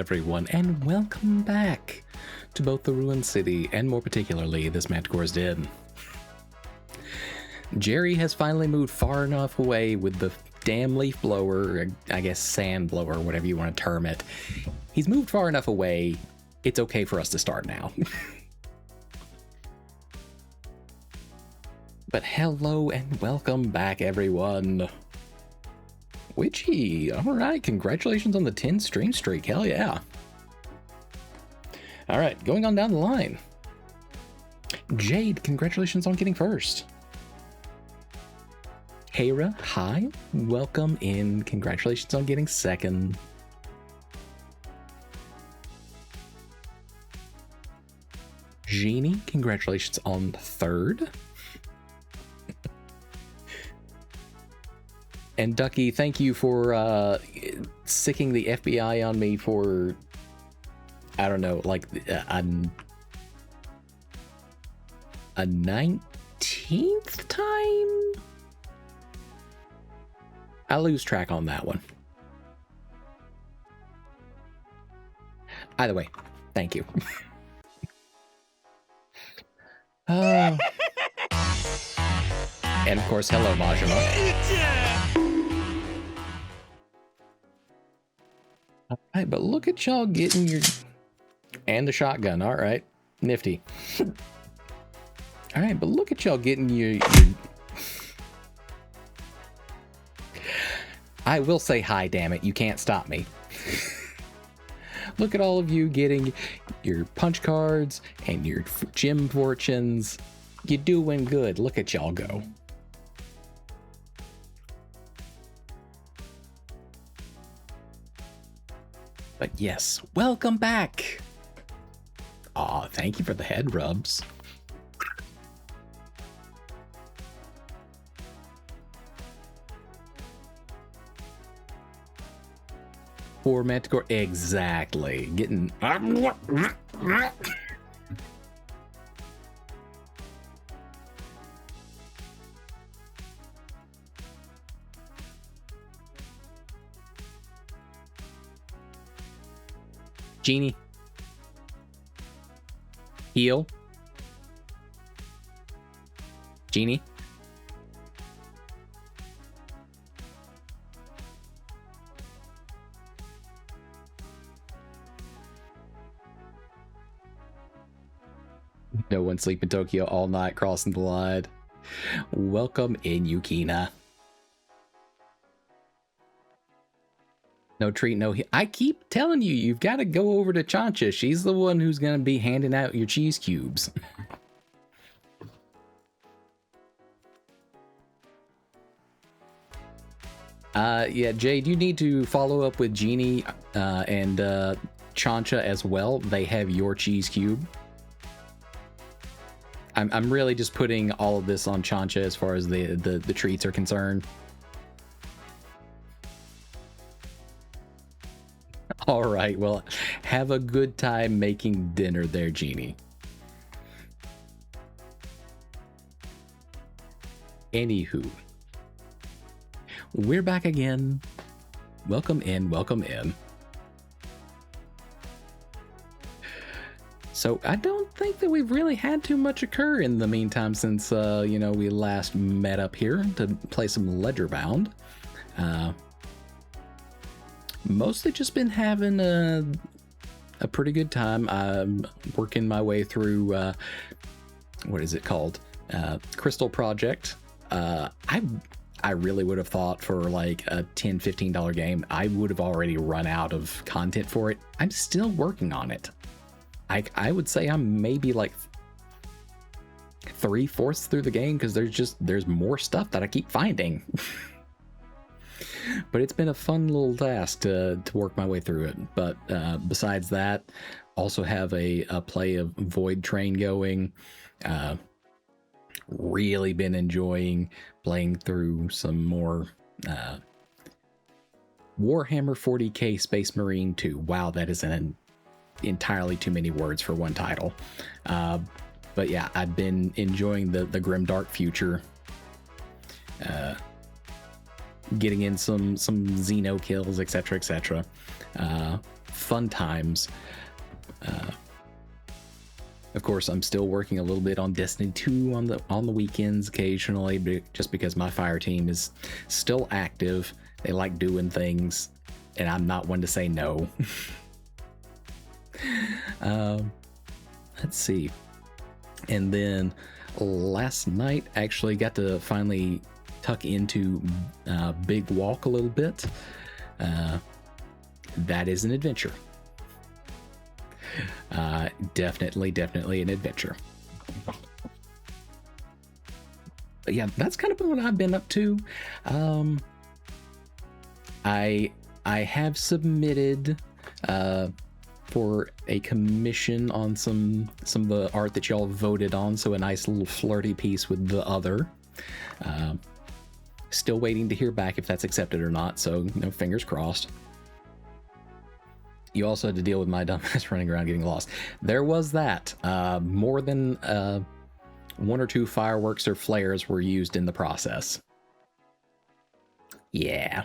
everyone, and welcome back to both the Ruined City and more particularly this Manticore's Den. Jerry has finally moved far enough away with the damn leaf blower, I guess sand blower, whatever you want to term it. He's moved far enough away, it's okay for us to start now. But hello and welcome back, everyone. Witchy, alright, congratulations on the 10 stream streak, hell yeah. Alright, going on down the line. Jade, congratulations on getting first. Hera, hi, welcome in, congratulations on getting second. Jeannie, congratulations on third. And Ducky, thank you for sicking the FBI on me for, I don't know, like a 19th time? I lose track on that one. Either way, thank you. And of course, hello, Majima. All right, but look at y'all getting your... And the shotgun, all right. Nifty. All right, but look at y'all getting your... I will say hi, damn it. You can't stop me. Look at all of you getting your punch cards and your gym fortunes. You're doing good. Look at y'all go. But yes, welcome back. Aw, thank you for the head rubs. For Manticore, exactly. Getting... Genie. Heal. Genie. No one sleep in Tokyo all night crossing the line. Welcome in, Yukina. No treat, no... I keep telling you, you've got to go over to Chancha. She's the one who's going to be handing out your cheese cubes. Yeah, Jade, you need to follow up with Jeannie and Chancha as well. They have your cheese cube. I'm really just putting all of this on Chancha as far as the treats are concerned. All right, well, have a good time making dinner there, Jeannie. Anywho, we're back again. Welcome in, welcome in. So I don't think that we've really had too much occur in the meantime since, you know, we last met up here to play some Ledger Bound. Mostly just been having a pretty good time. I'm working my way through, what is it called? Crystal Project. I really would have thought for like a $10, $15 game, I would have already run out of content for it. I'm still working on it. I would say I'm maybe like 3/4 through the game because there's more stuff that I keep finding. But it's been a fun little task to work my way through it. But besides that, also have a play of Void Train going. Really been enjoying playing through some more Warhammer 40k Space Marine 2. Wow, that is an entirely too many words for one title. But yeah, I've been enjoying the grimdark future. Getting in some Xeno kills, etc., etc. fun times. Of course, I'm still working a little bit on Destiny 2 on the weekends occasionally, just because my fire team is still active. They like doing things, and I'm not one to say no. Let's see. And then last night, actually got to finally tuck into Big Walk a little bit. That is an adventure. Definitely an adventure. But yeah, that's kind of what I've been up to. I have submitted for a commission on some of the art that y'all voted on, so a nice little flirty piece with the other. Still waiting to hear back if that's accepted or not, so fingers crossed. You also had to deal with my dumbass running around getting lost. There was that. More than 1 or 2 fireworks or flares were used in the process. Yeah.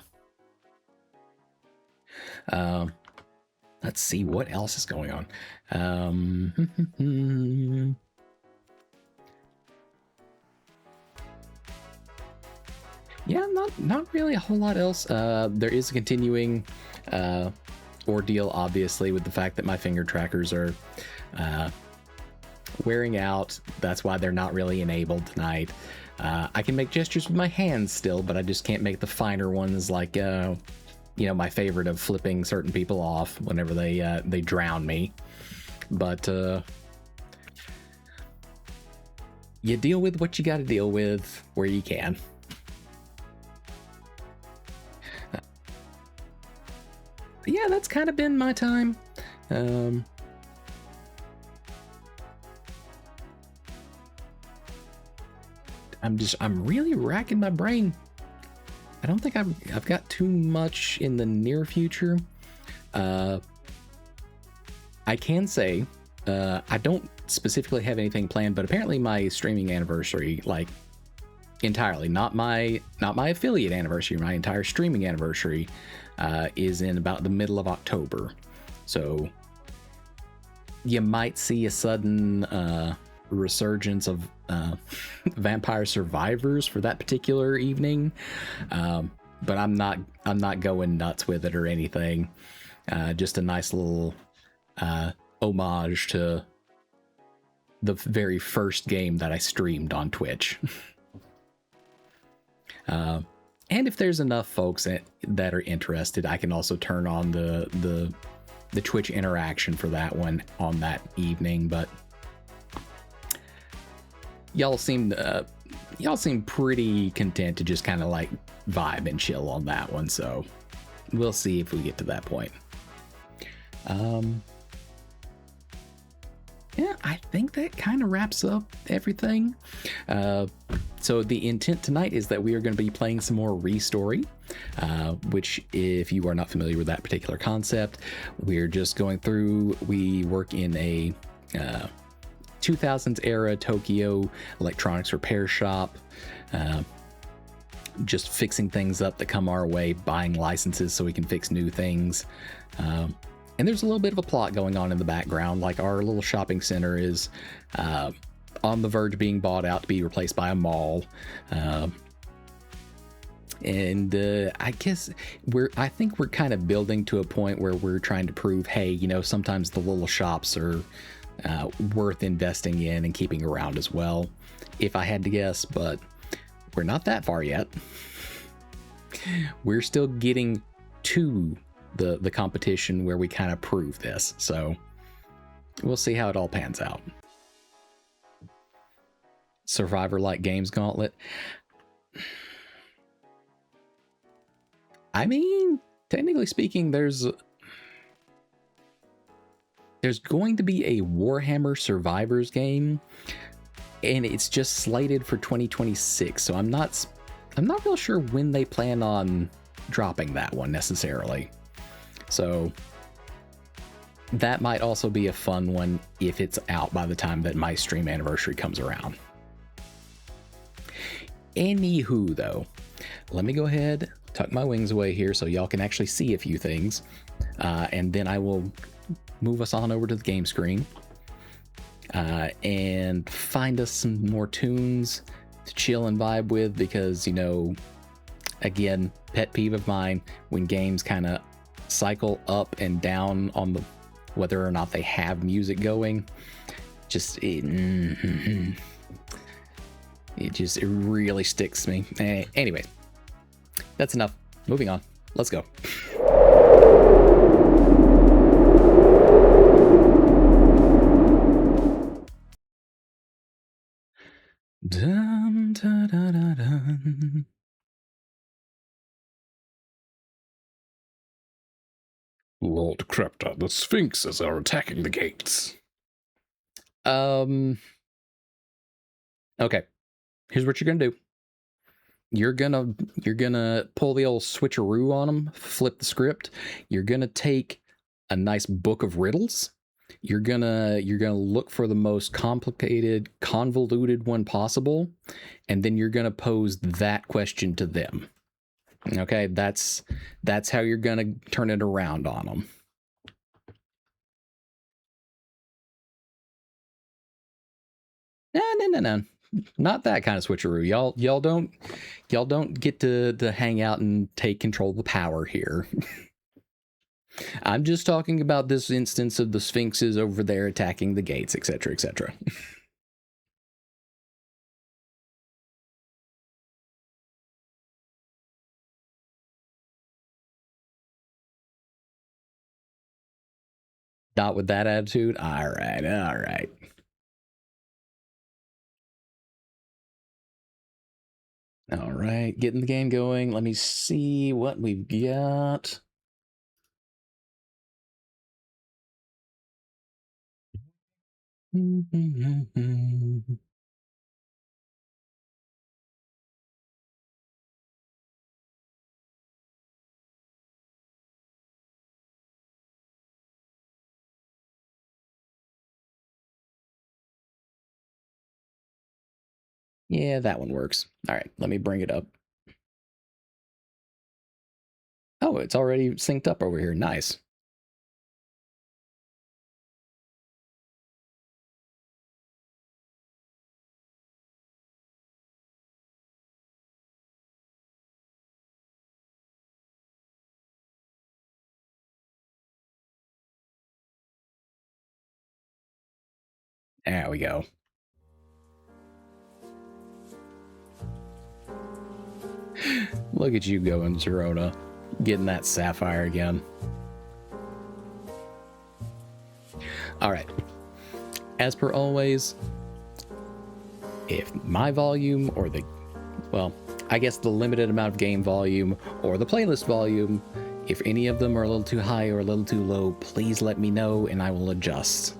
Let's see what else is going on. Yeah, not really a whole lot else. There is a continuing ordeal, obviously, with the fact that my finger trackers are wearing out. That's why they're not really enabled tonight. I can make gestures with my hands still, but I just can't make the finer ones, like my favorite of flipping certain people off whenever they drown me. But you deal with what you got to deal with where you can. Yeah, that's kind of been my time. I'm really racking my brain. I don't think I've got too much in the near future. I can say I don't specifically have anything planned, but apparently my streaming anniversary, like entirely, not my affiliate anniversary, my entire streaming anniversary, is in about the middle of October. So you might see a sudden resurgence of Vampire Survivors for that particular evening, but I'm not going nuts with it or anything. Just a nice little homage to the very first game that I streamed on Twitch. And if there's enough folks that are interested, I can also turn on the Twitch interaction for that one on that evening. But y'all seem pretty content to just kind of like vibe and chill on that one. So we'll see if we get to that point. Yeah, I think that kind of wraps up everything. So the intent tonight is that we are going to be playing some more ReStory, which, if you are not familiar with that particular concept, we're just going through. We work in a 2000s era Tokyo electronics repair shop, just fixing things up that come our way, buying licenses so we can fix new things. And there's a little bit of a plot going on in the background, like our little shopping center is on the verge of being bought out to be replaced by a mall. And I guess I think we're kind of building to a point where we're trying to prove, hey, sometimes the little shops are worth investing in and keeping around as well, if I had to guess, but we're not that far yet. We're still getting to the competition where we kind of prove this, so we'll see how it all pans out. Survivor-like games gauntlet. I mean, technically speaking, there's going to be a Warhammer Survivors game, and it's just slated for 2026, so I'm not real sure when they plan on dropping that one necessarily. So that might also be a fun one if it's out by the time that my stream anniversary comes around. Anywho, though, let me go ahead, tuck my wings away here so y'all can actually see a few things. and then I will move us on over to the game screen and find us some more tunes to chill and vibe with, because, you know, again, pet peeve of mine, when games kind of cycle up and down on the whether or not they have music going, it really sticks to me. Anyway, that's enough. Moving on. Let's go. Dun, dun, dun, dun, dun. Lord Crepta, the Sphinxes are attacking the gates. Okay. Here's what you're gonna do. You're gonna pull the old switcheroo on them, flip the script. You're gonna take a nice book of riddles. You're gonna look for the most complicated, convoluted one possible, and then you're gonna pose that question to them. Okay, that's how you're gonna turn it around on them. No. Not that kind of switcheroo. Y'all don't get to hang out and take control of the power here. I'm just talking about this instance of the Sphinxes over there attacking the gates, etc., etc. Not with that attitude? All right. All right, getting the game going. Let me see what we've got. Yeah, that one works. All right, let me bring it up. Oh, it's already synced up over here. Nice. There we go. Look at you going, Zerona. Getting that sapphire again. All right. As per always, if my volume or I guess the limited amount of game volume or the playlist volume, if any of them are a little too high or a little too low, please let me know and I will adjust.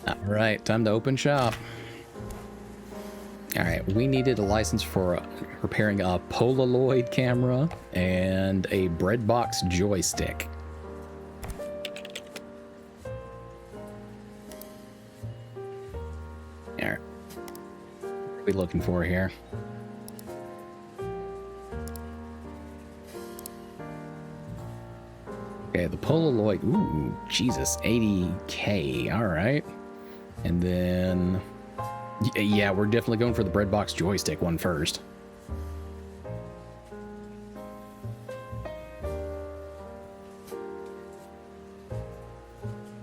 All right, time to open shop. All right, we needed a license for repairing a Polaroid camera and a breadbox joystick. All right, what are we looking for here? Okay, the Polaroid, ooh, Jesus, 80K, all right. And then, yeah, we're definitely going for the breadbox joystick one first.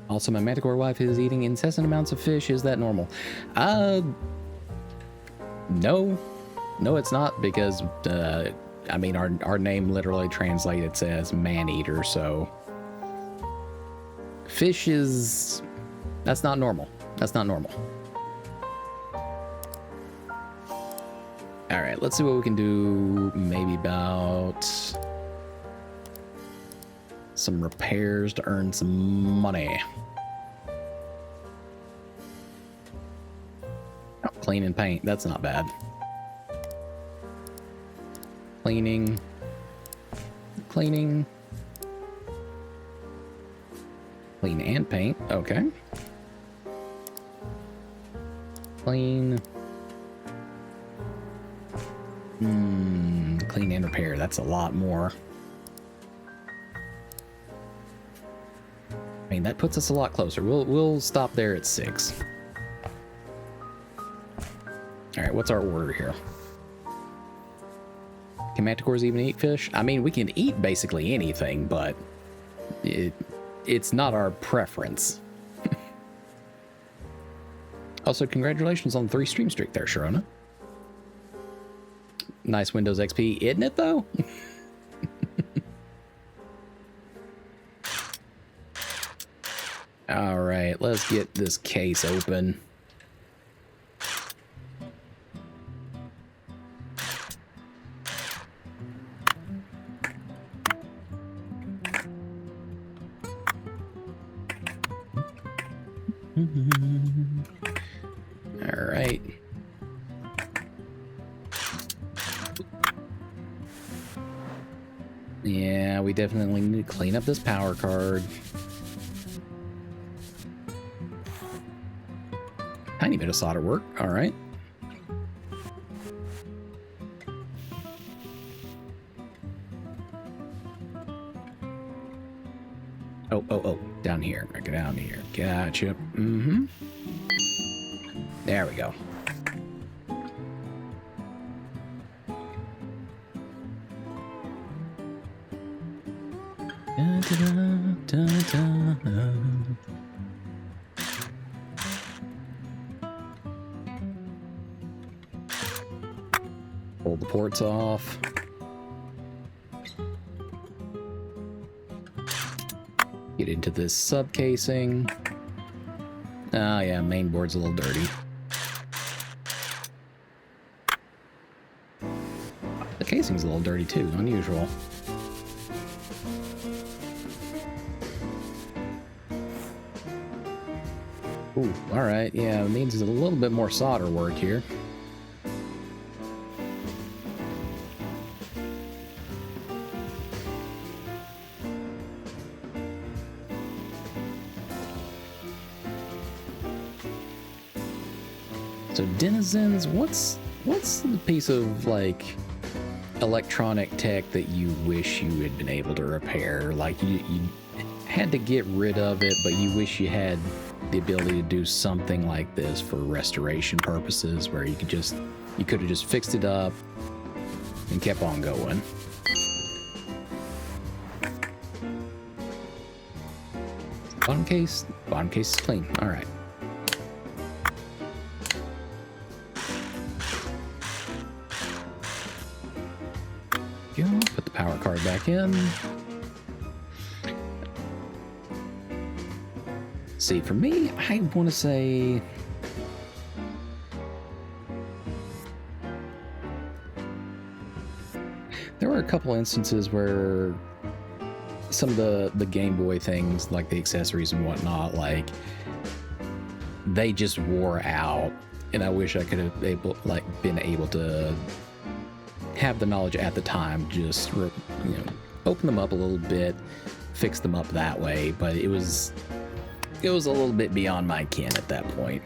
Also, my Manticore wife is eating incessant amounts of fish. Is that normal? No, it's not, because, I mean, our name literally translated says man-eater, so fish that's not normal. That's not normal. All right, let's see what we can do. Maybe about some repairs to earn some money. Oh, clean and paint. That's not bad. Cleaning. Clean and paint. Okay. Clean. Clean and repair. That's a lot more. I mean, that puts us a lot closer. We'll stop there at 6. All right, what's our order here? Can manticores even eat fish? I mean, we can eat basically anything, but it's not our preference. Also, congratulations on the 3 stream streak there, Sharona. Nice Windows XP, isn't it, though? All right, let's get this case open. All right. Yeah, we definitely need to clean up this power card. Tiny bit of solder work. All right. Oh, down here. Get down here. Gotcha. Mm-hmm. There we go. Da, da, da, da. Pull the ports off. Get into this sub casing. Ah, yeah, main board's a little dirty. The casing's a little dirty too, unusual. Ooh, alright, yeah, it needs a little bit more solder work here. So denizens, what's the piece of like electronic tech that you wish you had been able to repair? Like you had to get rid of it, but you wish you had the ability to do something like this for restoration purposes, where you could have just fixed it up and kept on going. Bottom case is clean. All right. Go, put the power card back in. See, for me, I want to say there were a couple instances where some of the Game Boy things, like the accessories and whatnot, like they just wore out, and I wish I could have been able to have the knowledge at the time, just open them up a little bit, fix them up that way. But it was a little bit beyond my ken at that point.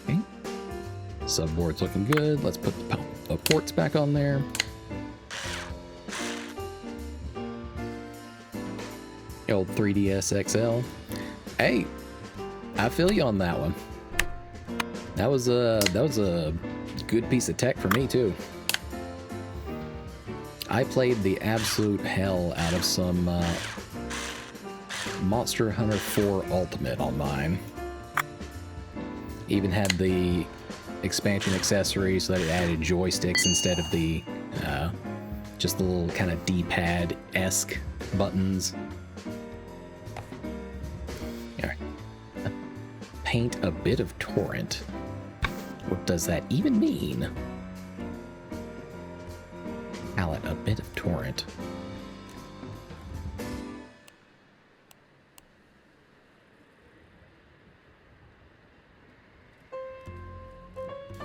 Okay, subboard's looking good. Let's put the ports back on there. The old 3DS XL. Hey, I feel you on that one. That was a good piece of tech for me too. I played the absolute hell out of some Monster Hunter 4 Ultimate on mine. Even had the expansion accessory so that it added joysticks instead of the just the little kind of D-pad-esque buttons. Here. Paint a bit of torrent. What does that even mean? Palette, a bit of torrent.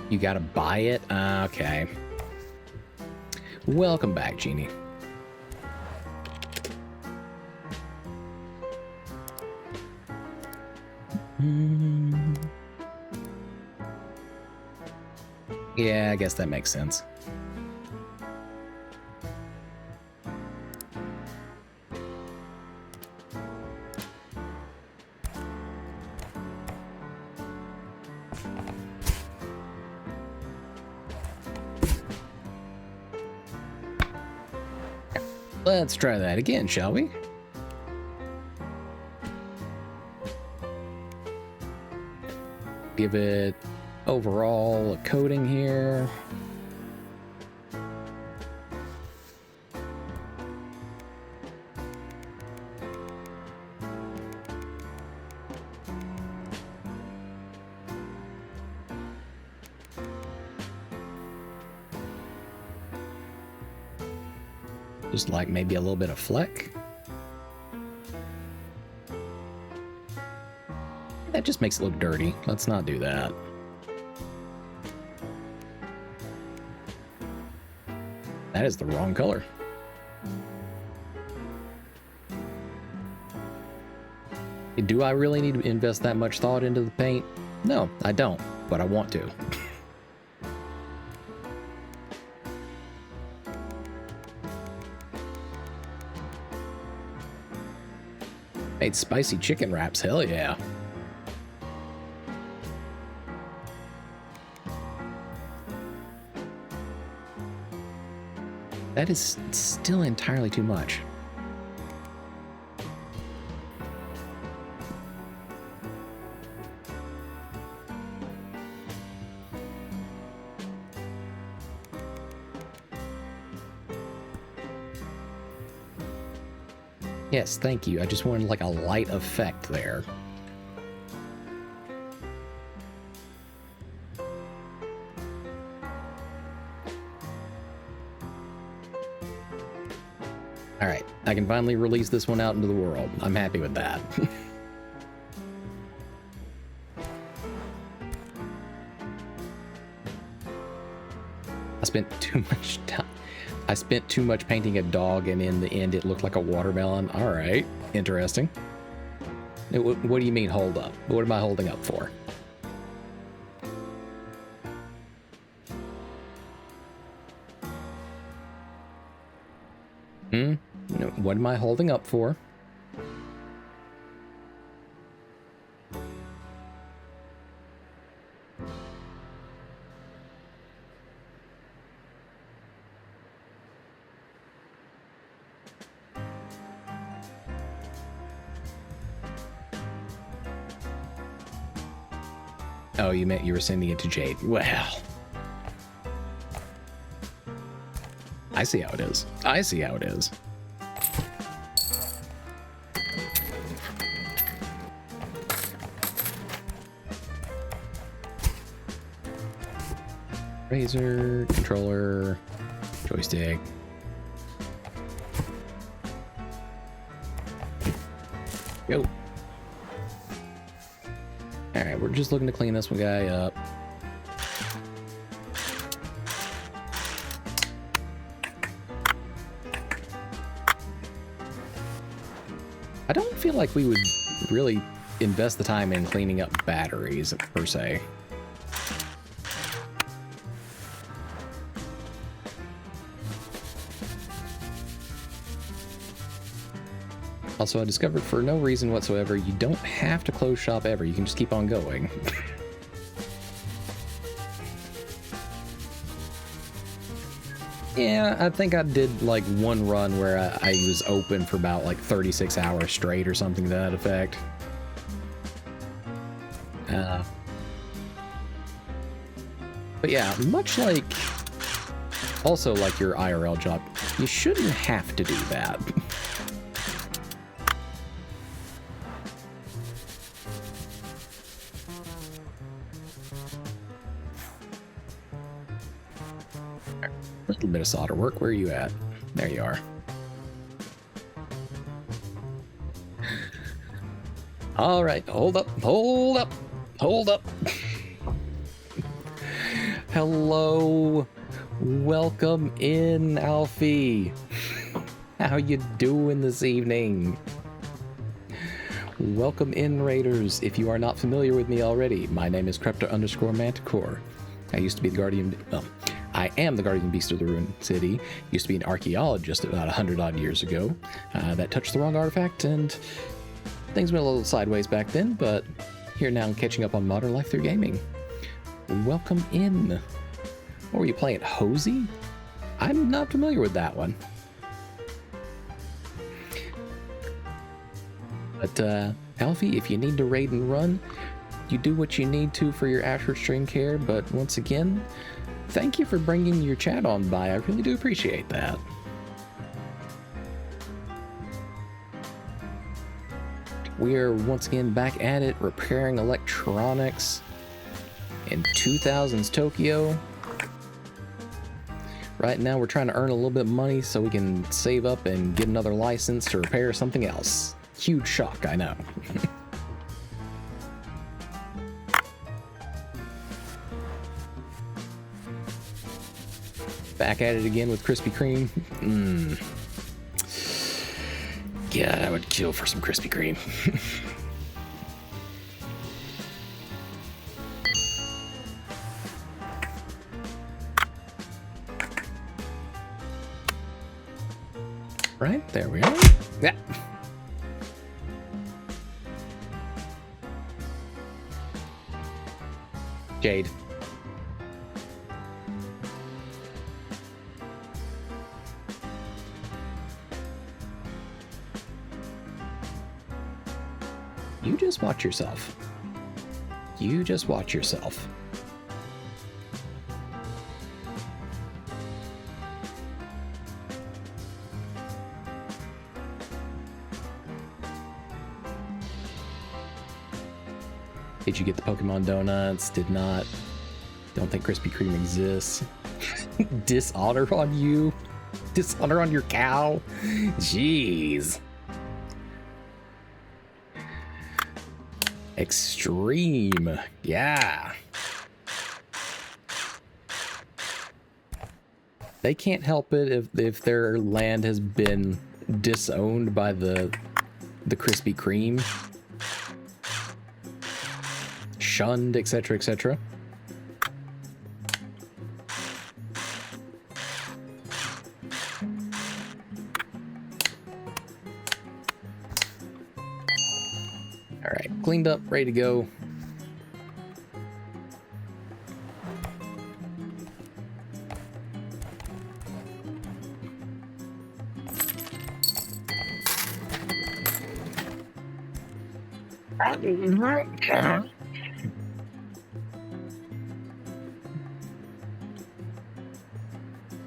You gotta buy it? Okay. Welcome back, Genie. Yeah, I guess that makes sense. Let's try that again, shall we? Give it overall a coating here. Just like maybe a little bit of fleck. That just makes it look dirty. Let's not do that. That is the wrong color. Do I really need to invest that much thought into the paint? No, I don't, but I want to. Made spicy chicken wraps, hell yeah. That is still entirely too much. Yes, thank you. I just wanted like a light effect there. All right, I can finally release this one out into the world. I'm happy with that. I spent too much time. I spent too much painting a dog, and in the end, it looked like a watermelon. All right, interesting. What do you mean, hold up? What am I holding up for? What am I holding up for? Oh, you meant you were sending it to Jade. Well, I see how it is. I see how it is. Razor, controller, joystick. Go. Alright, we're just looking to clean this one guy up. I don't feel like we would really invest the time in cleaning up batteries, per se. Also, I discovered for no reason whatsoever, you don't have to close shop ever. You can just keep on going. Yeah, I think I did like one run where I was open for about like 36 hours straight or something to that effect. But yeah, much like, also like your IRL job, you shouldn't have to do that. A little bit of solder work. Where are you at? There you are. All right, hold up, hold up, hold up. Hello. Welcome in, Alfie. How you doing this evening? Welcome in, Raiders. If you are not familiar with me already, my name is Crepta_Manticore. I used to be the guardian. I am the guardian beast of the ruined city. Used to be an archaeologist about 100 odd years ago. That touched the wrong artifact, and things went a little sideways back then. But here now, catching up on modern life through gaming. Welcome in. What were you playing? Hosey? I'm not familiar with that one. But Alfie, if you need to raid and run, you do what you need to for your Ashford stream care. But once again, thank you for bringing your chat on by. I really do appreciate that. We are once again back at it, repairing electronics in 2000s Tokyo. Right now we're trying to earn a little bit of money so we can save up and get another license to repair something else. Huge shock, I know. Back at it again with Krispy Kreme. God, I would kill for some Krispy Kreme. Right, there we are. Yeah. Jade. You just watch yourself. You just watch yourself. Did you get the Pokemon donuts? Did not. Don't think Krispy Kreme exists. Dishonor on you? Dishonor on your cow? Jeez. Extreme. Yeah. They can't help it if their land has been disowned by the Krispy Kreme. Shunned, etc., etc. All right, cleaned up, ready to go.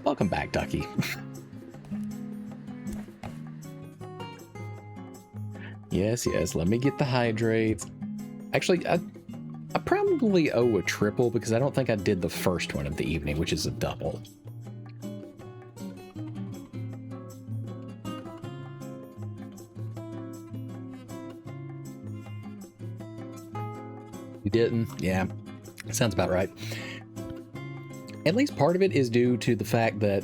Welcome back, Ducky. Yes, let me get the hydrates. Actually, I probably owe a triple because I don't think I did the first one of the evening, which is a double. You didn't? Yeah, sounds about right. At least part of it is due to the fact that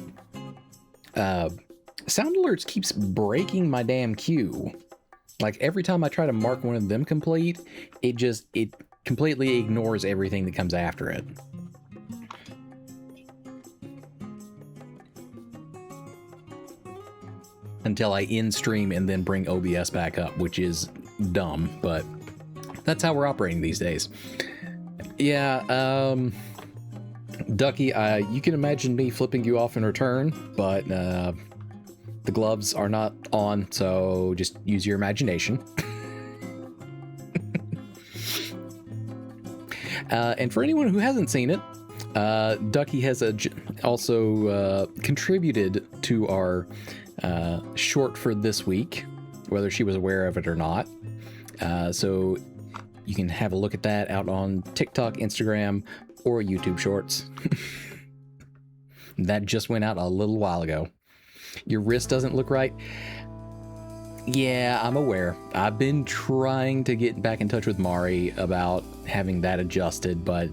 Sound Alerts keeps breaking my damn queue. Like every time I try to mark one of them complete, it completely ignores everything that comes after it. Until I end stream and then bring OBS back up, which is dumb, but that's how we're operating these days. Yeah, Ducky, you can imagine me flipping you off in return, but the gloves are not on, so just use your imagination. And for anyone who hasn't seen it, Ducky has also contributed to our short for this week, whether she was aware of it or not. So you can have a look at that out on TikTok, Instagram, or YouTube Shorts. That just went out a little while ago. Your wrist doesn't look right. Yeah, I'm aware. I've been trying to get back in touch with Mari about having that adjusted, but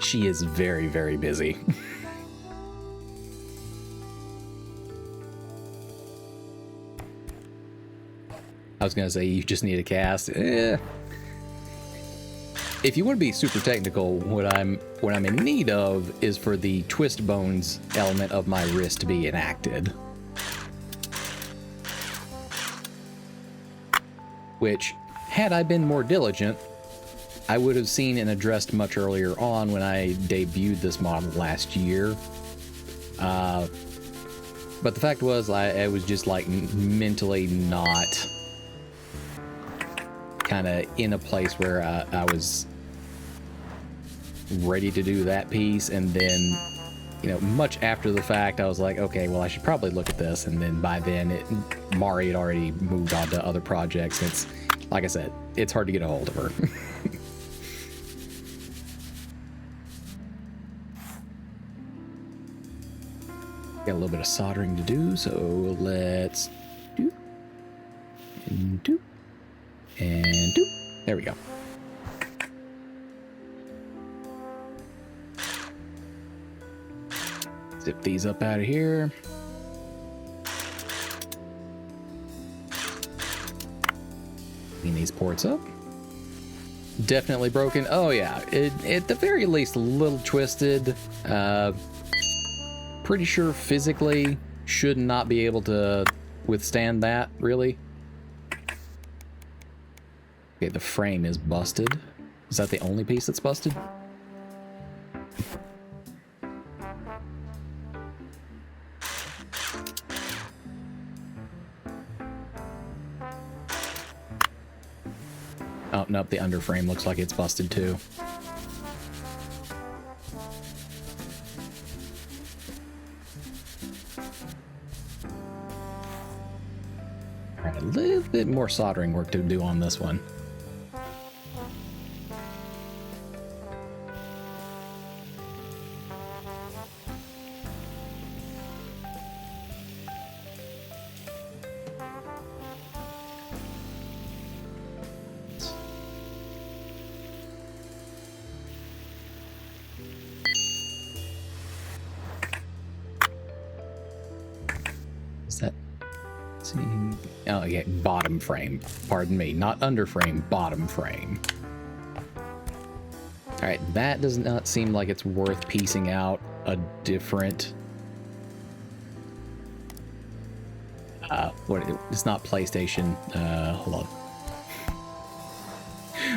She is very, very busy. I was gonna say you just need a cast. If you want to be super technical, what I'm in need of is for the twist bones element of my wrist to be enacted. Which, had I been more diligent, I would have seen and addressed much earlier on when I debuted this model last year. But the fact was, I was just like mentally not kind of in a place where I was ready to do that piece. And then, you know, much after the fact, I was like, okay, well, I should probably look at this. And then by then, Mari had already moved on to other projects. It's, like I said, it's hard to get a hold of her. Got a little bit of soldering to do, so let's do and do and do. There we go. Zip these up out of here. Clean these ports up. Definitely broken. Oh yeah, at the very least a little twisted. Pretty sure physically should not be able to withstand that, really. Okay, the frame is busted. Is that the only piece that's busted? Oh, nope, the underframe looks like it's busted too. A little bit more soldering work to do on this one. Is that... see? Oh, yeah, bottom frame. Pardon me, not under frame, bottom frame. All right, that does not seem like it's worth piecing out a different... it's not PlayStation. Hold on.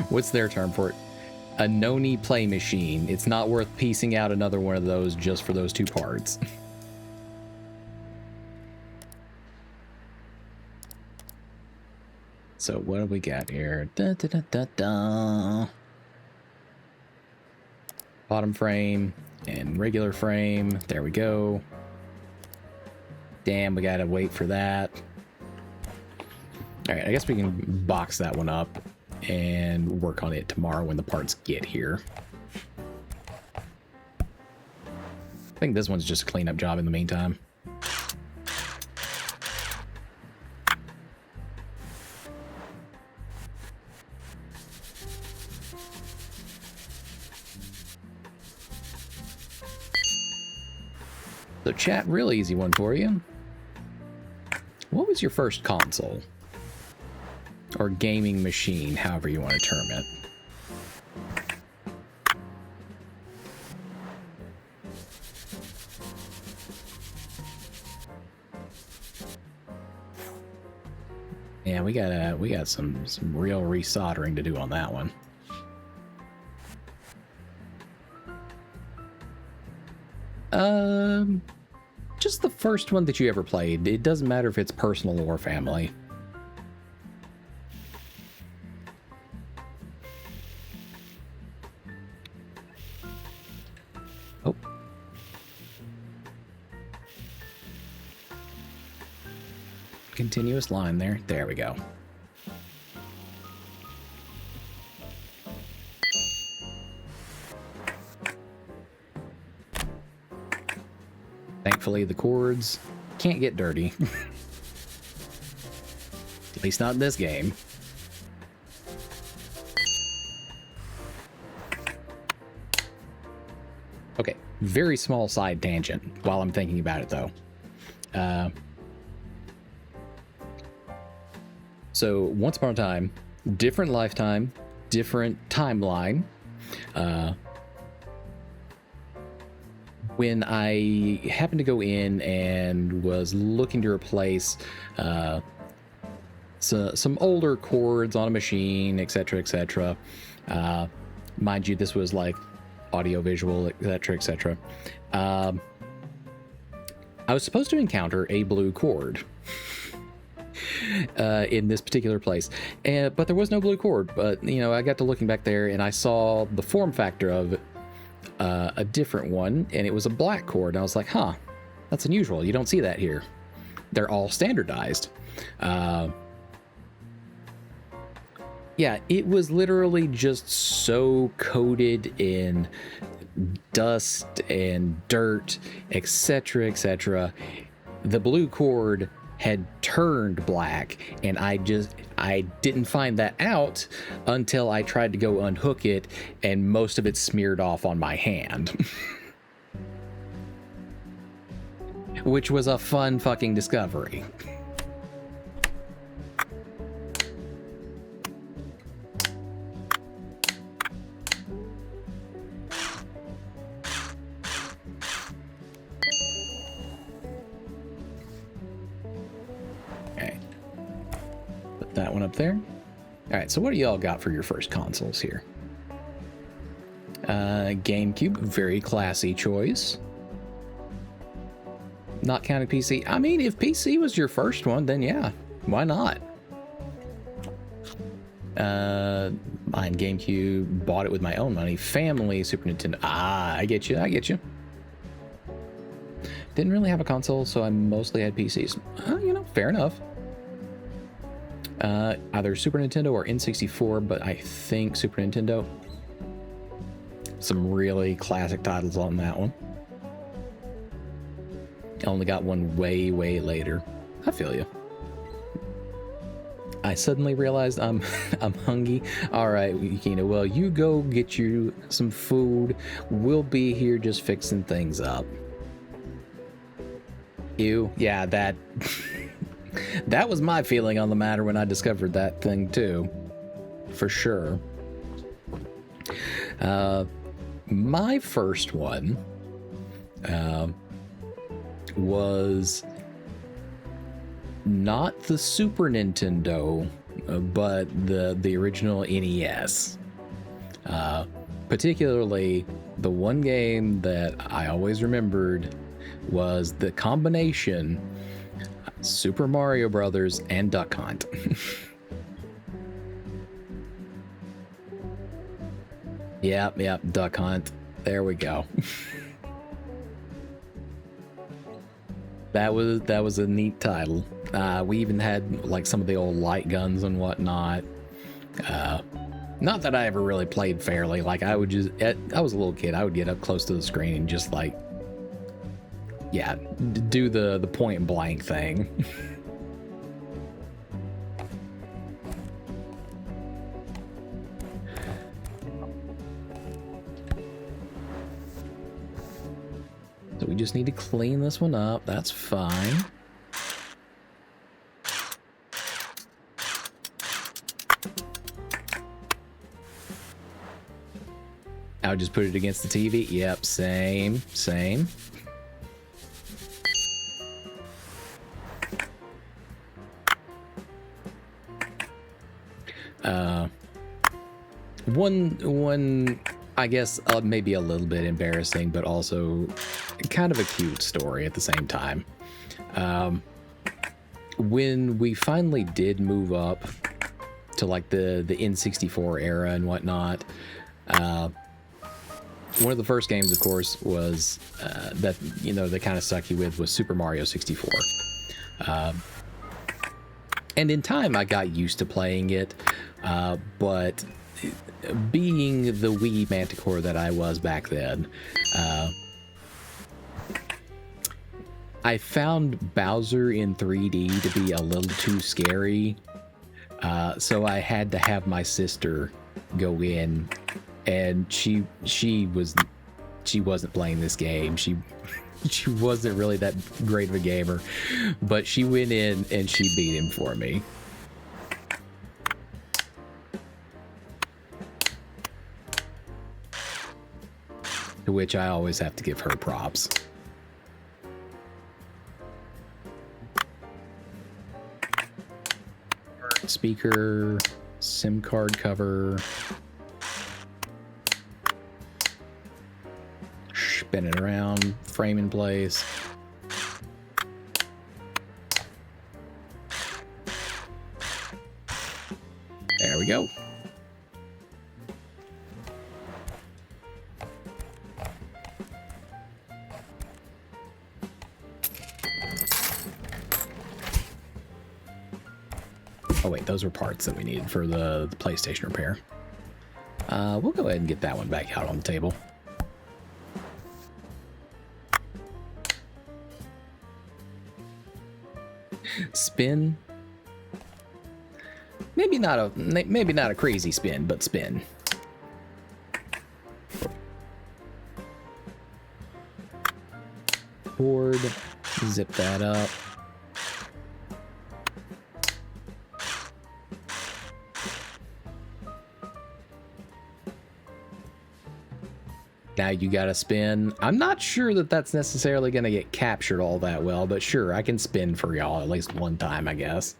What's their term for it? A Noni play machine. It's not worth piecing out another one of those just for those two parts. So what do we got here? Da, da, da, da, da. Bottom frame and regular frame. There we go. Damn, we gotta wait for that. All right, I guess we can box that one up and work on it tomorrow when the parts get here. I think this one's just a cleanup job in the meantime. So chat, real easy one for you. What was your first console? Or gaming machine, however you want to term it. Yeah, we got some real resoldering to do on that one. Just the first one that you ever played. It doesn't matter if it's personal or family. Oh. Continuous line there. There we go. Thankfully, the cords can't get dirty. At least not in this game. Okay, very small side tangent while I'm thinking about it, though. So, once upon a time, different lifetime, different timeline. When I happened to go in and was looking to replace some older chords on a machine, etc., etc. Mind you, this was like audio-visual, etc., etc. I was supposed to encounter a blue chord in this particular place, but there was no blue chord. But I got to looking back there, and I saw the form factor of a different one, and it was a black chord. And I was like, huh, that's unusual. You don't see that here. They're all standardized. Yeah, it was literally just so coated in dust and dirt, etc., etc. The blue chord had turned black, and I didn't find that out until I tried to go unhook it, and most of it smeared off on my hand. Which was a fun fucking discovery. That one up there. All right, so what do y'all got for your first consoles here? GameCube, very classy choice. Not counting PC. I mean, if PC was your first one, then yeah, why not? Mine GameCube, bought it with my own money. Family, Super Nintendo. I get you. Didn't really have a console, so I mostly had PCs. Fair enough. Either Super Nintendo or N64, but I think Super Nintendo. Some really classic titles on that one. I only got one way later. I feel you. I suddenly realized I'm hungry. All right, Yukina, well, you go get you some food. We'll be here just fixing things up. Ew, yeah, that... That was my feeling on the matter when I discovered that thing too, for sure. My first one was not the Super Nintendo, but the original NES. Particularly, the one game that I always remembered was the combination Super Mario Brothers and Duck Hunt. Yep, Duck Hunt. There we go. That was a neat title. We even had like some of the old light guns and whatnot. Not that I ever really played fairly. Like I was a little kid. I would get up close to the screen and just like, yeah, do the point blank thing. So we just need to clean this one up. That's fine. I would just put it against the TV. Yep, same. One, I guess, maybe a little bit embarrassing, but also kind of a cute story at the same time. When we finally did move up to like the N64 era and whatnot, one of the first games, of course, was that they kind of suck you with was Super Mario 64. And in time, I got used to playing it, but being the wee manticore that I was back then, I found Bowser in 3D to be a little too scary, so I had to have my sister go in, and she she wasn't playing this game. She wasn't really that great of a gamer, but she went in and she beat him for me. To which I always have to give her props. Speaker, SIM card cover. Spin it around, frame in place. There we go. Oh wait, those were parts that we needed for the PlayStation repair. We'll go ahead and get that one back out on the table. Spin. Maybe not a crazy spin, but spin. Board. Zip that up. Now you gotta spin. I'm not sure that that's necessarily gonna get captured all that well, but sure, I can spin for y'all at least one time, I guess.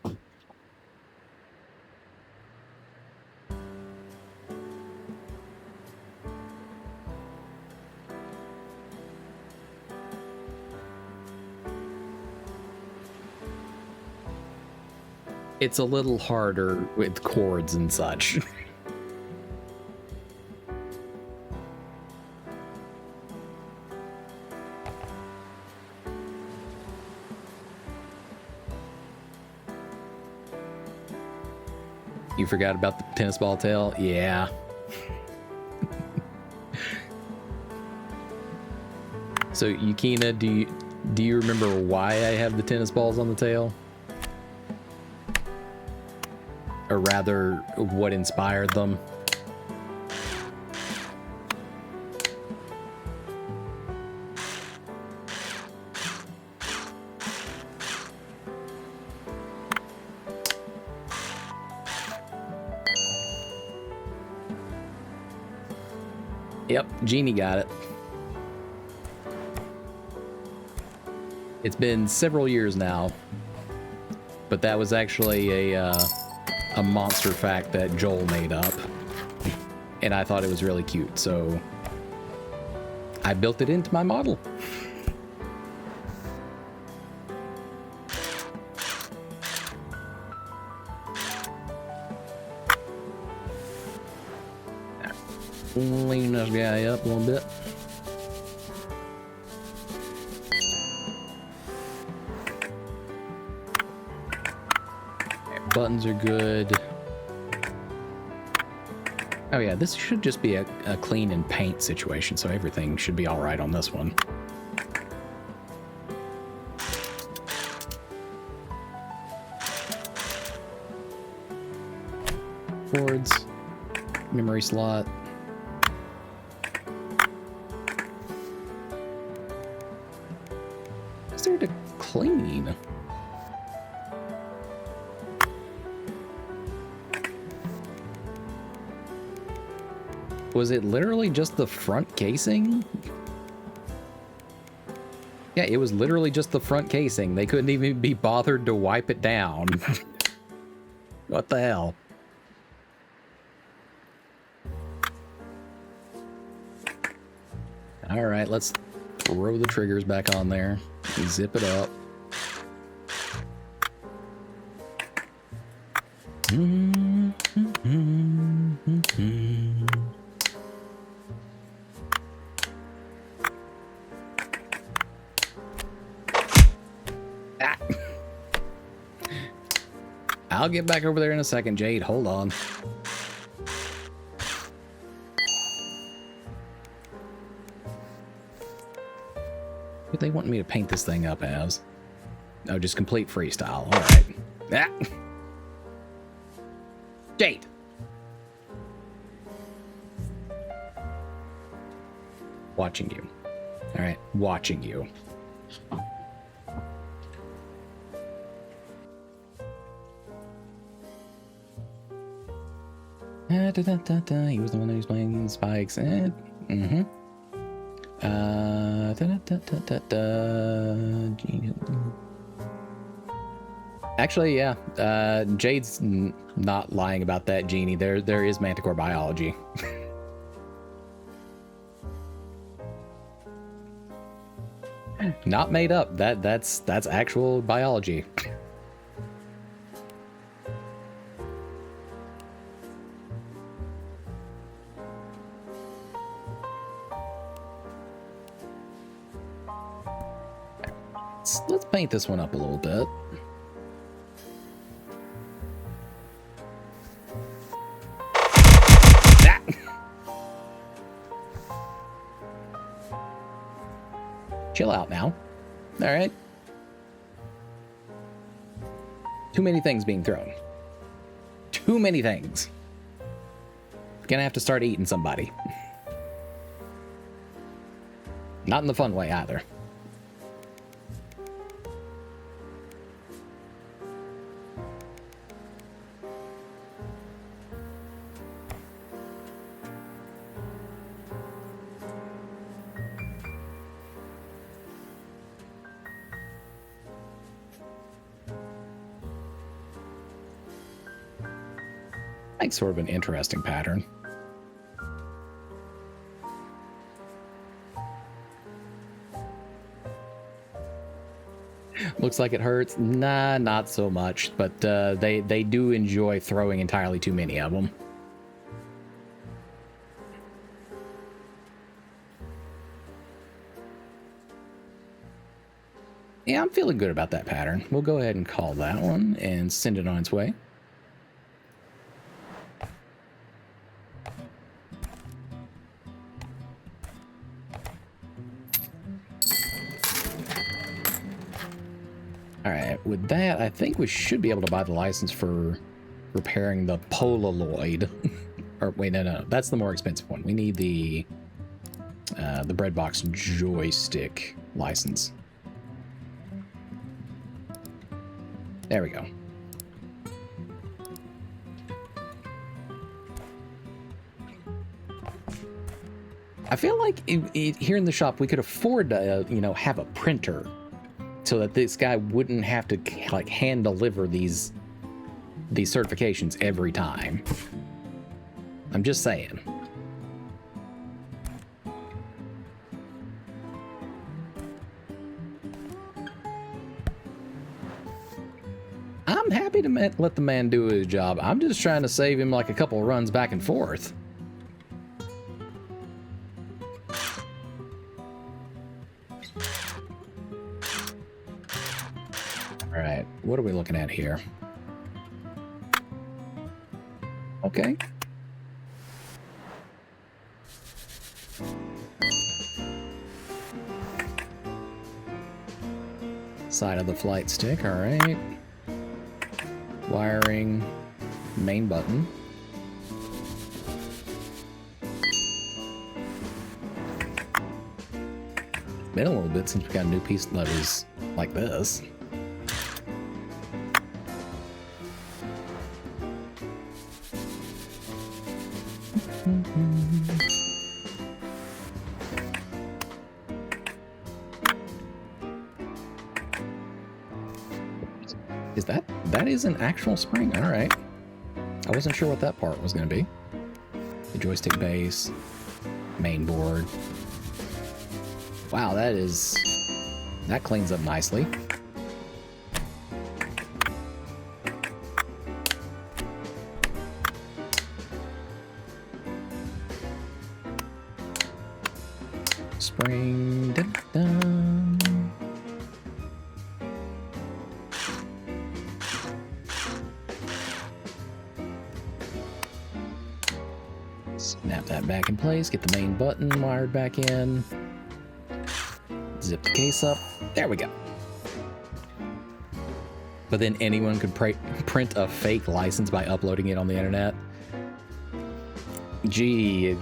It's a little harder with chords and such. You forgot about the tennis ball tail? Yeah. So, Yukina, do you remember why I have the tennis balls on the tail? Or rather, what inspired them? Yep, Jeannie got it. It's been several years now, but that was actually a monster fact that Joel made up, and I thought it was really cute, so I built it into my model. Lean this guy up a little bit. Buttons are good. Oh yeah, this should just be a clean and paint situation, so everything should be all right on this one. Boards, memory slot. What's there to clean? Was it literally just the front casing? Yeah, it was literally just the front casing. They couldn't even be bothered to wipe it down. What the hell? All right, let's throw the triggers back on there. Zip it up. I'll get back over there in a second, Jade. Hold on. What they want me to paint this thing up as? Oh, just complete freestyle. All right. Ah. Jade. Watching you. All right, watching you. He was the one who was playing spikes. Actually, yeah. Jade's not lying about that, Genie. There is manticore biology. Not made up. That's actual biology. Let's paint this one up a little bit. Ah! Chill out now. All right. Too many things being thrown. Too many things. Gonna have to start eating somebody. Not in the fun way either. Makes sort of an interesting pattern. Looks like it hurts. Nah, not so much, but they do enjoy throwing entirely too many of them. Yeah, I'm feeling good about that pattern. We'll go ahead and call that one and send it on its way. Alright, with that, I think we should be able to buy the license for repairing the Polaroid. Or, wait, no, that's the more expensive one. We need the Breadbox joystick license. There we go. I feel like here in the shop, we could afford to, have a printer so that this guy wouldn't have to like hand deliver these certifications every time. I'm just saying. I'm happy to let the man do his job. I'm just trying to save him like a couple of runs back and forth. All right, what are we looking at here? Okay. Side of the flight stick, all right. Wiring, main button. Been a little bit since we got a new piece that was like this. Is that is an actual spring? All right. I wasn't sure what that part was going to be. The joystick base, main board. Wow, that cleans up nicely. Spring. Dun, dun. Snap that back in place, get the main button wired back in. Zip the case up. There we go. But then anyone could print a fake license by uploading it on the internet. Gee.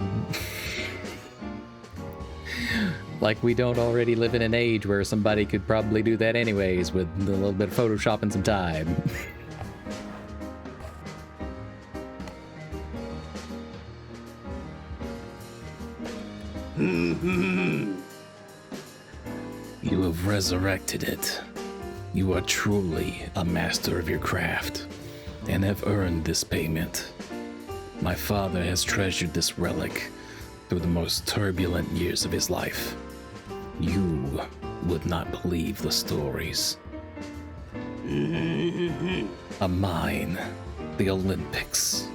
Like we don't already live in an age where somebody could probably do that anyways with a little bit of Photoshop and some time. You have resurrected it. You are truly a master of your craft, and have earned this payment. My father has treasured this relic through the most turbulent years of his life. You would not believe the stories. A mine, the Olympics,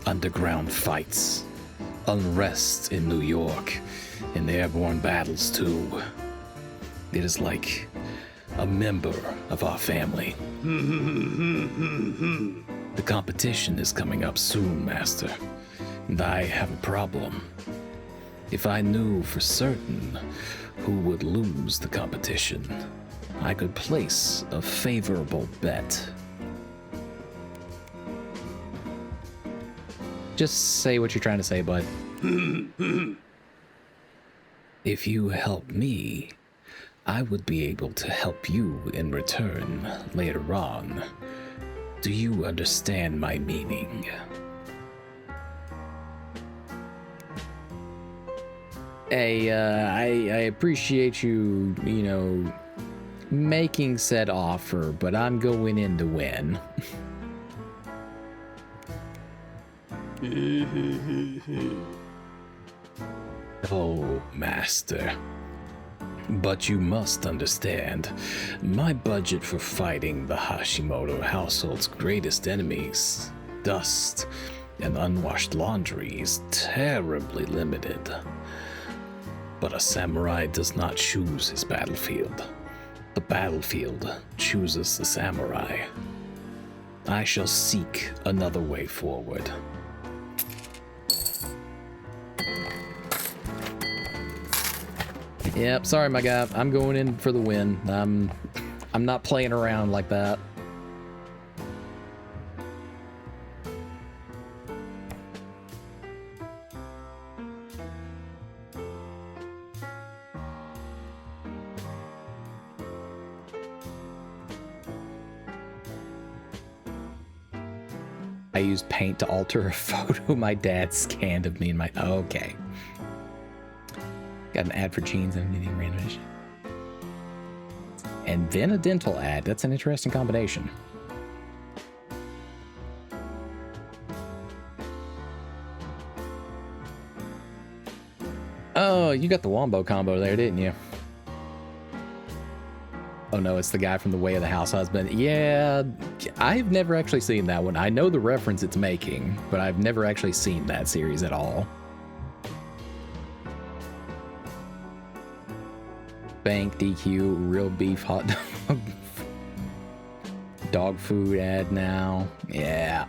underground fights, unrest in New York, and airborne battles too. It is like a member of our family. The competition is coming up soon, Master, and I have a problem. If I knew for certain who would lose the competition, I could place a favorable bet. Just say what you're trying to say, bud. If you help me, I would be able to help you in return later on. Do you understand my meaning? Hey, I appreciate you, making said offer, but I'm going in to win. Oh, Master. But you must understand, my budget for fighting the Hashimoto household's greatest enemies, dust and unwashed laundry, is terribly limited. But a samurai does not choose his battlefield. The battlefield chooses the samurai. I shall seek another way forward. Yep, sorry, my guy. I'm going in for the win. I'm not playing around like that. I used paint to alter a photo my dad scanned of me in my... Okay. Got an ad for jeans and anything random. And then a dental ad. That's an interesting combination. Oh, you got the Wombo combo there, didn't you? Oh no, it's the guy from The Way of the House Husband. Yeah, I've never actually seen that one. I know the reference it's making, but I've never actually seen that series at all. Bank, DQ, real beef hot dog. Dog food ad now. Yeah.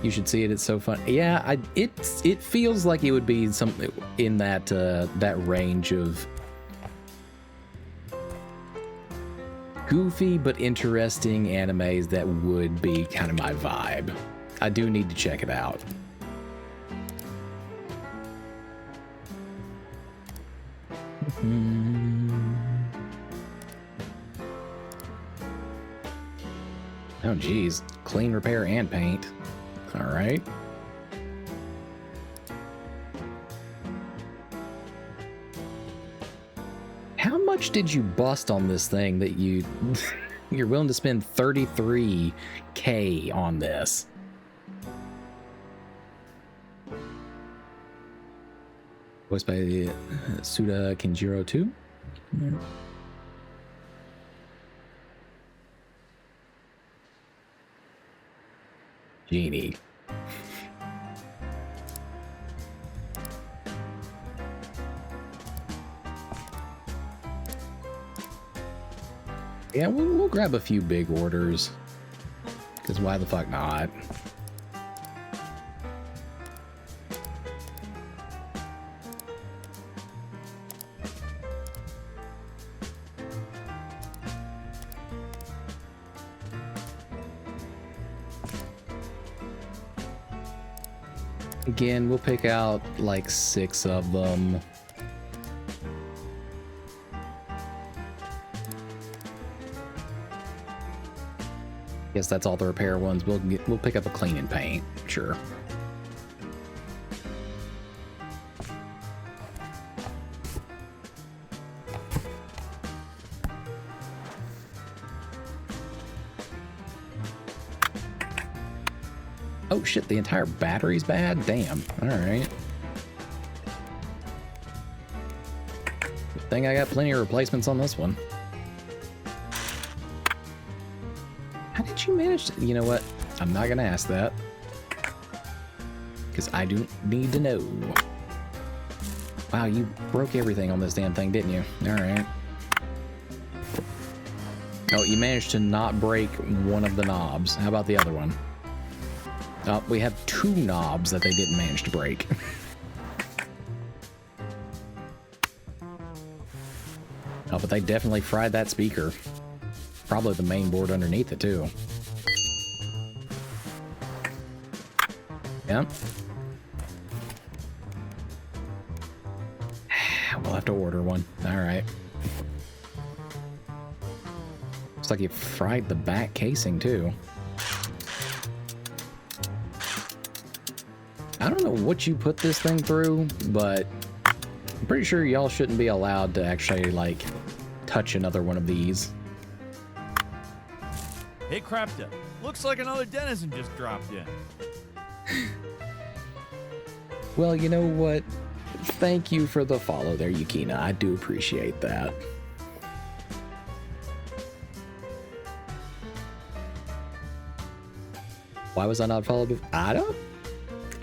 You should see it. It's so fun. Yeah, it feels like it would be something in that that range of goofy but interesting animes that would be kind of my vibe. I do need to check it out. Oh geez, clean, repair, and paint. All right. How much did you bust on this thing that you're willing to spend $33K on this? Voiced by Suda Kenjiro 2. Genie. Yeah, we'll grab a few big orders. Because why the fuck not? Again, we'll pick out like 6 of them. Guess that's all the repair ones. We'll pick up a clean and paint. Sure. Oh shit, the entire battery's bad? Damn. Alright. Good thing I got plenty of replacements on this one. How did you manage to... You know what? I'm not gonna ask that. Because I do need to know. Wow, you broke everything on this damn thing, didn't you? Alright. Oh, you managed to not break one of the knobs. How about the other one? Oh, we have 2 knobs that they didn't manage to break. Oh, but they definitely fried that speaker. Probably the main board underneath it, too. Yeah. We'll have to order one. Alright. Looks like you fried the back casing, too. I don't know what you put this thing through, but I'm pretty sure y'all shouldn't be allowed to actually, like, touch another one of these. Hey, Crapta. Looks like another denizen just dropped in. Well, you know what? Thank you for the follow there, Yukina. I do appreciate that. Why was I not followed before?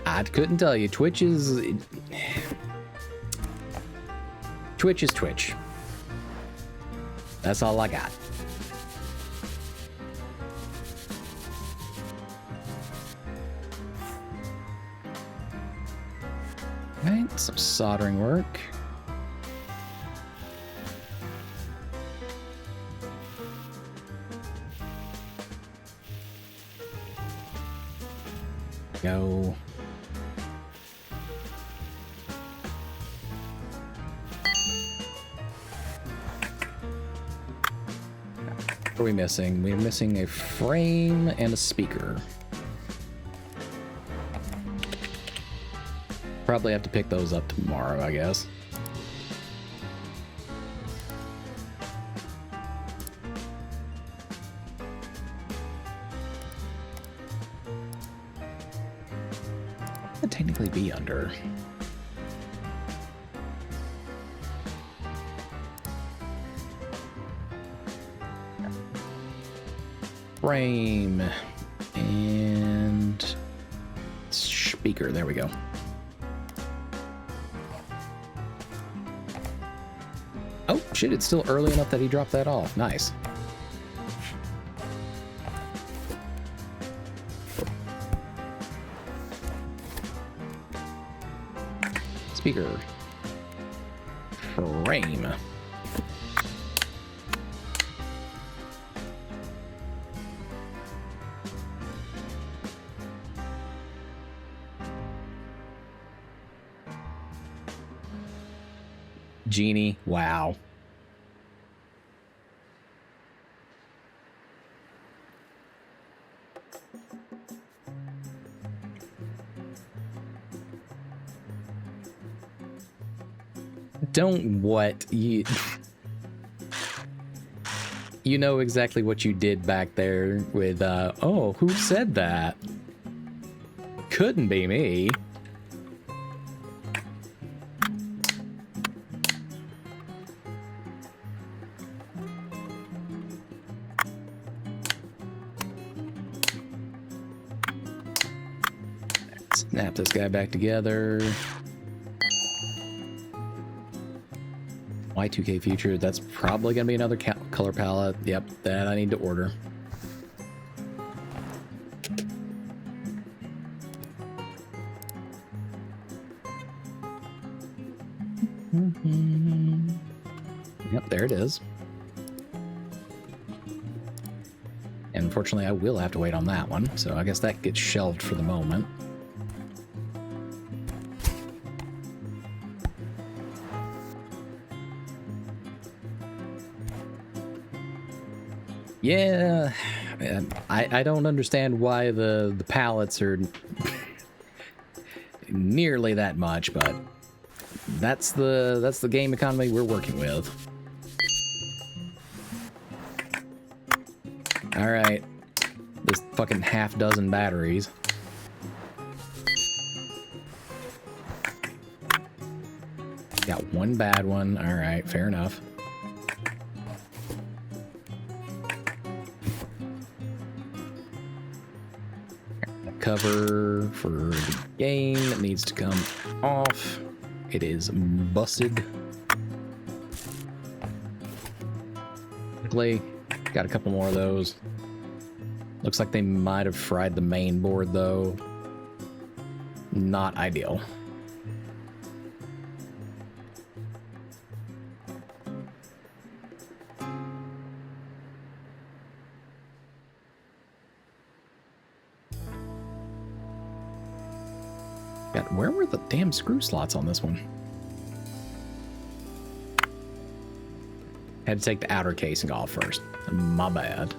I couldn't tell you. Twitch is Twitch. That's all I got. Right, some soldering work. Go. What are we missing? We're missing a frame and a speaker. Probably have to pick those up tomorrow, I guess. Could technically be under. Frame and speaker. There we go. Oh shit, it's still early enough that he dropped that off. Nice. Speaker. Frame. Genie, wow. Don't what? You know exactly what you did back there with, oh, who said that? Couldn't be me. Snap this guy back together. Y2K Future, that's probably going to be another color palette. Yep, that I need to order. Yep, there it is. And unfortunately, I will have to wait on that one, so I guess that gets shelved for the moment. Yeah, I don't understand why the pallets are nearly that much, but that's the game economy we're working with. All right, this fucking half dozen batteries. Got one bad one. All right, fair enough. Cover for the game that needs to come off. It is busted. Quickly, got a couple more of those. Looks like they might have fried the main board though. Not ideal. God, where were the damn screw slots on this one? Had to take the outer casing off first. My bad.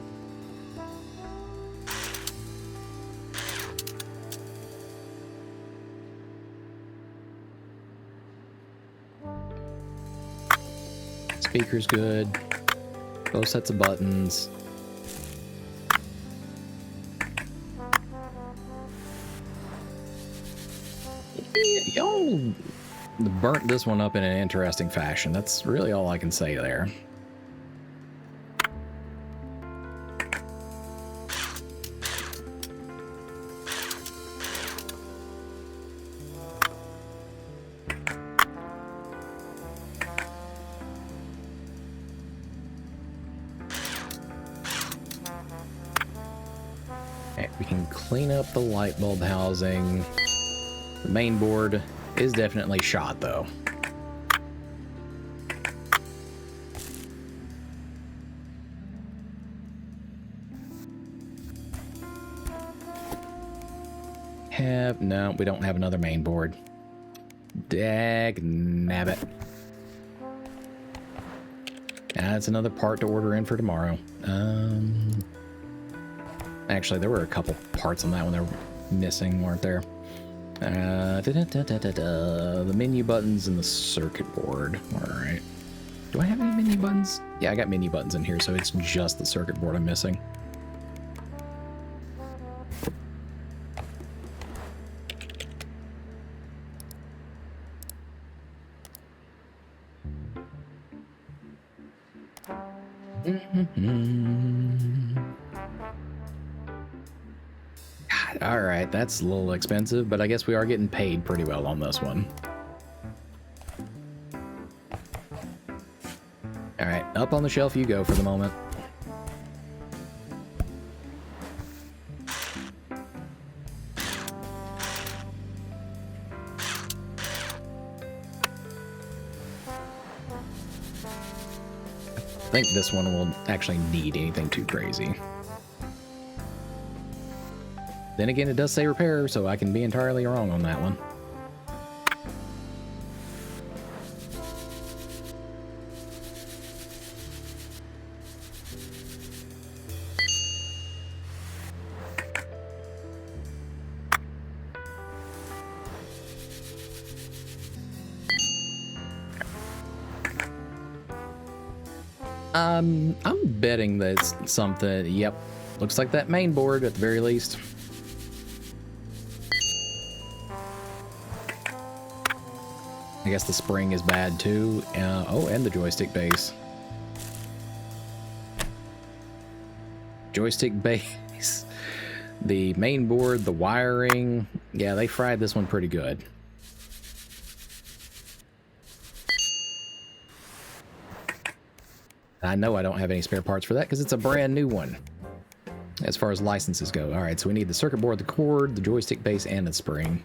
Speaker's good. Both sets of buttons. Y'all burnt this one up in an interesting fashion. That's really all I can say there. Okay, we can clean up the light bulb housing. The main board is definitely shot, though. No, we don't have another main board. Dag nabbit. That's another part to order in for tomorrow. Actually, there were a couple parts on that one that were missing, weren't there? The menu buttons and the circuit board. Alright. Do I have any menu buttons? Yeah, I got menu buttons in here, so it's just the circuit board I'm missing. God, alright, that's a little expensive, but I guess we are getting paid pretty well on this one. Alright, up on the shelf you go for the moment. I think this one will actually need anything too crazy. Then again, it does say repair, so I can be entirely wrong on that one. I'm betting that's something. Yep, looks like that main board at the very least. I guess the spring is bad too. Oh, and the joystick base. Joystick base, the main board, the wiring. Yeah, they fried this one pretty good. I know I don't have any spare parts for that because it's a brand new one as far as licenses go. All right, so we need the circuit board, the cord, the joystick base, and the spring.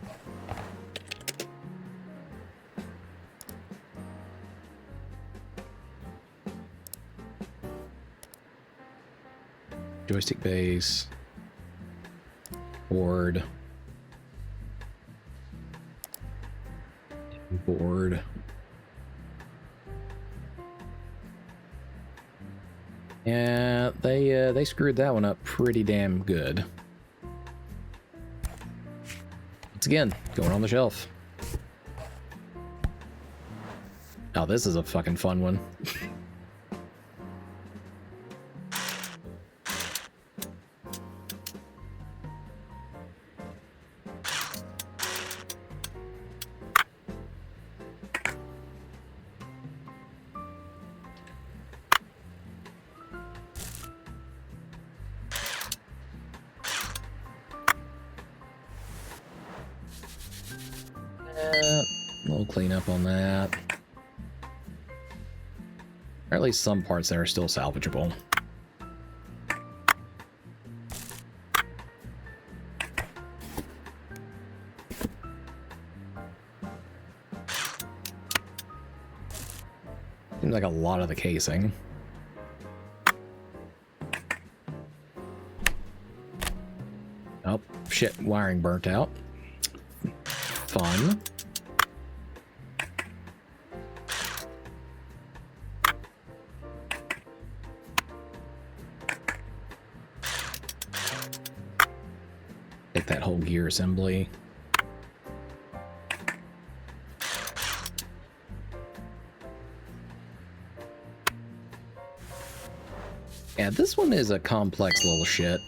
Joystick base, board, board, Yeah, they screwed that one up pretty damn good. Once again, going on the shelf. Oh, this is a fucking fun one. A little cleanup on that. Or at least some parts that are still salvageable. Seems like a lot of the casing. Oh, shit, wiring burnt out. Fun. Take that whole gear assembly. Yeah, this one is a complex little shit.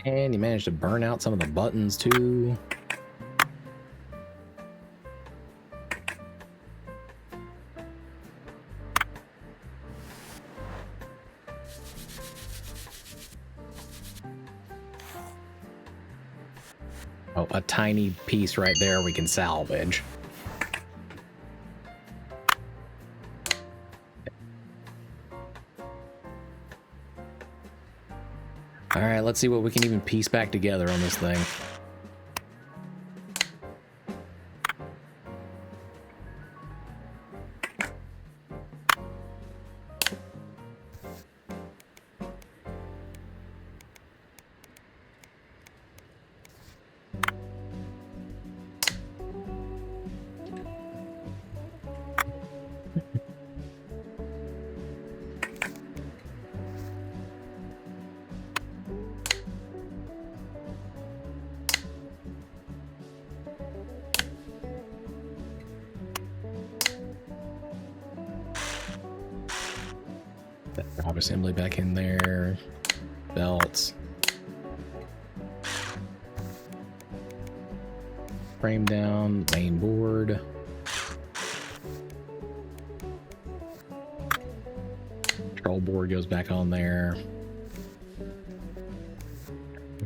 And you managed to burn out some of the buttons too. Oh, a tiny piece right there we can salvage. All right, let's see what we can even piece back together on this thing. Drop assembly back in there. Belts. Frame down, main board. Control board goes back on there.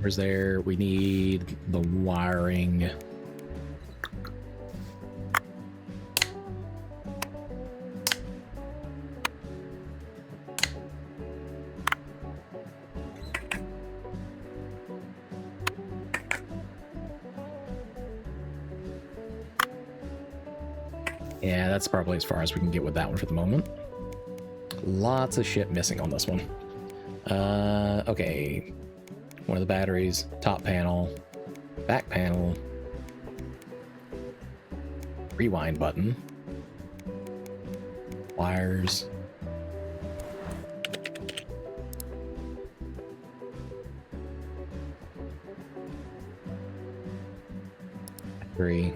Where's there? We need the wiring. Yeah, that's probably as far as we can get with that one for the moment. Lots of shit missing on this one. Okay. One of the batteries, top panel, back panel, rewind button, wires, battery,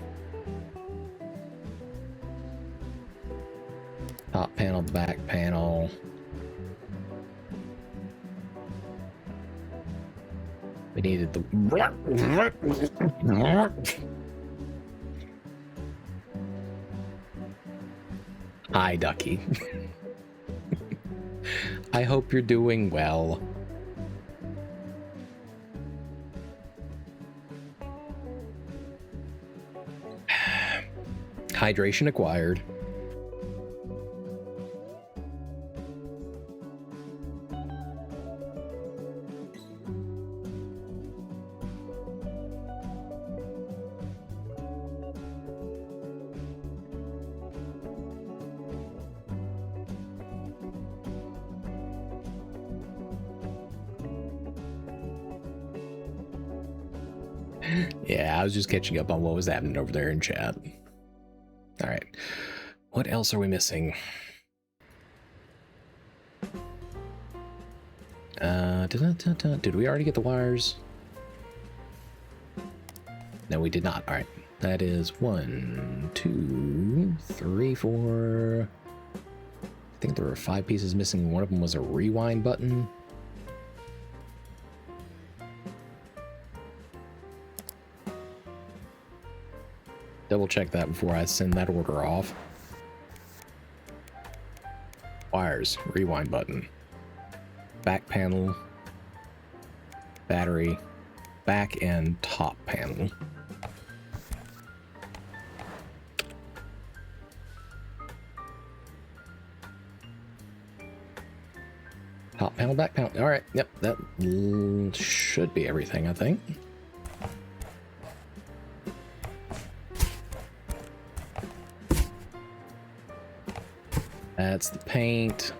top panel, back panel. We needed the... Hi, Ducky. I hope you're doing well. Hydration acquired. Yeah, I was just catching up on what was happening over there in chat. All right. What else are we missing? Did we already get the wires? No, we did not. All right. That is 1, 2, 3, 4. I think there were 5 pieces missing. One of them was a rewind button. Double check that before I send that order off. Wires, rewind button, back panel, battery, back and top panel. Top panel, back panel. All right, yep, that should be everything, I think. That's the paint.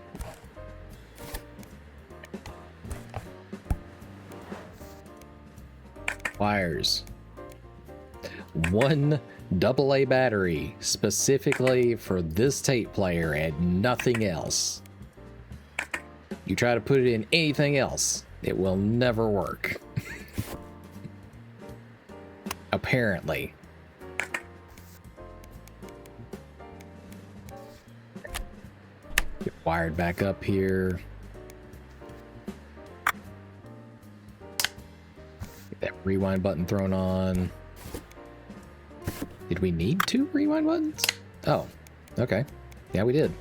Wires. 1 AA battery specifically for this tape player and nothing else. You try to put it in anything else, it will never work. Apparently. Get wired back up here. Get that rewind button thrown on. Did we need 2 rewind buttons? Oh, okay. Yeah, we did.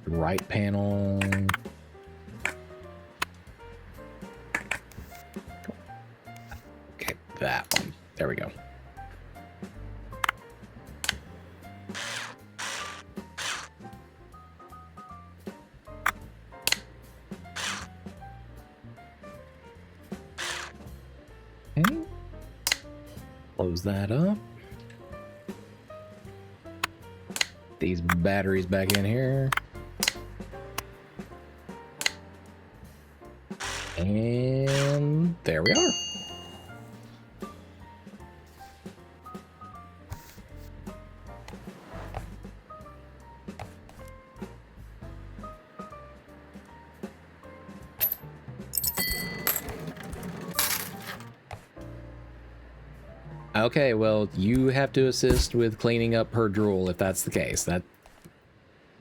Right panel. Okay, that one. There we go. Okay. Close that up. These batteries back in here. And there we are. Okay, well, you have to assist with cleaning up her drool if that's the case.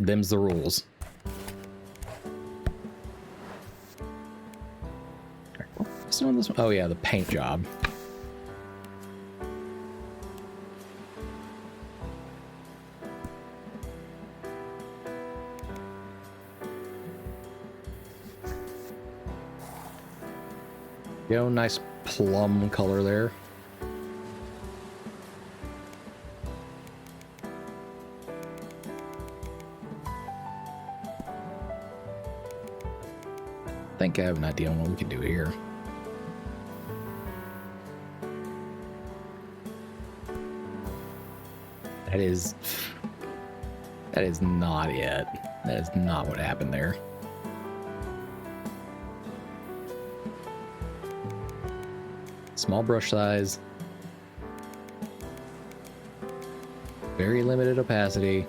Them's the rules. What's on this one? Oh yeah, the paint job. Yo, nice plum color there. I think I have an idea on what we can do here. That is not it. That is not what happened there. Small brush size. Very limited opacity.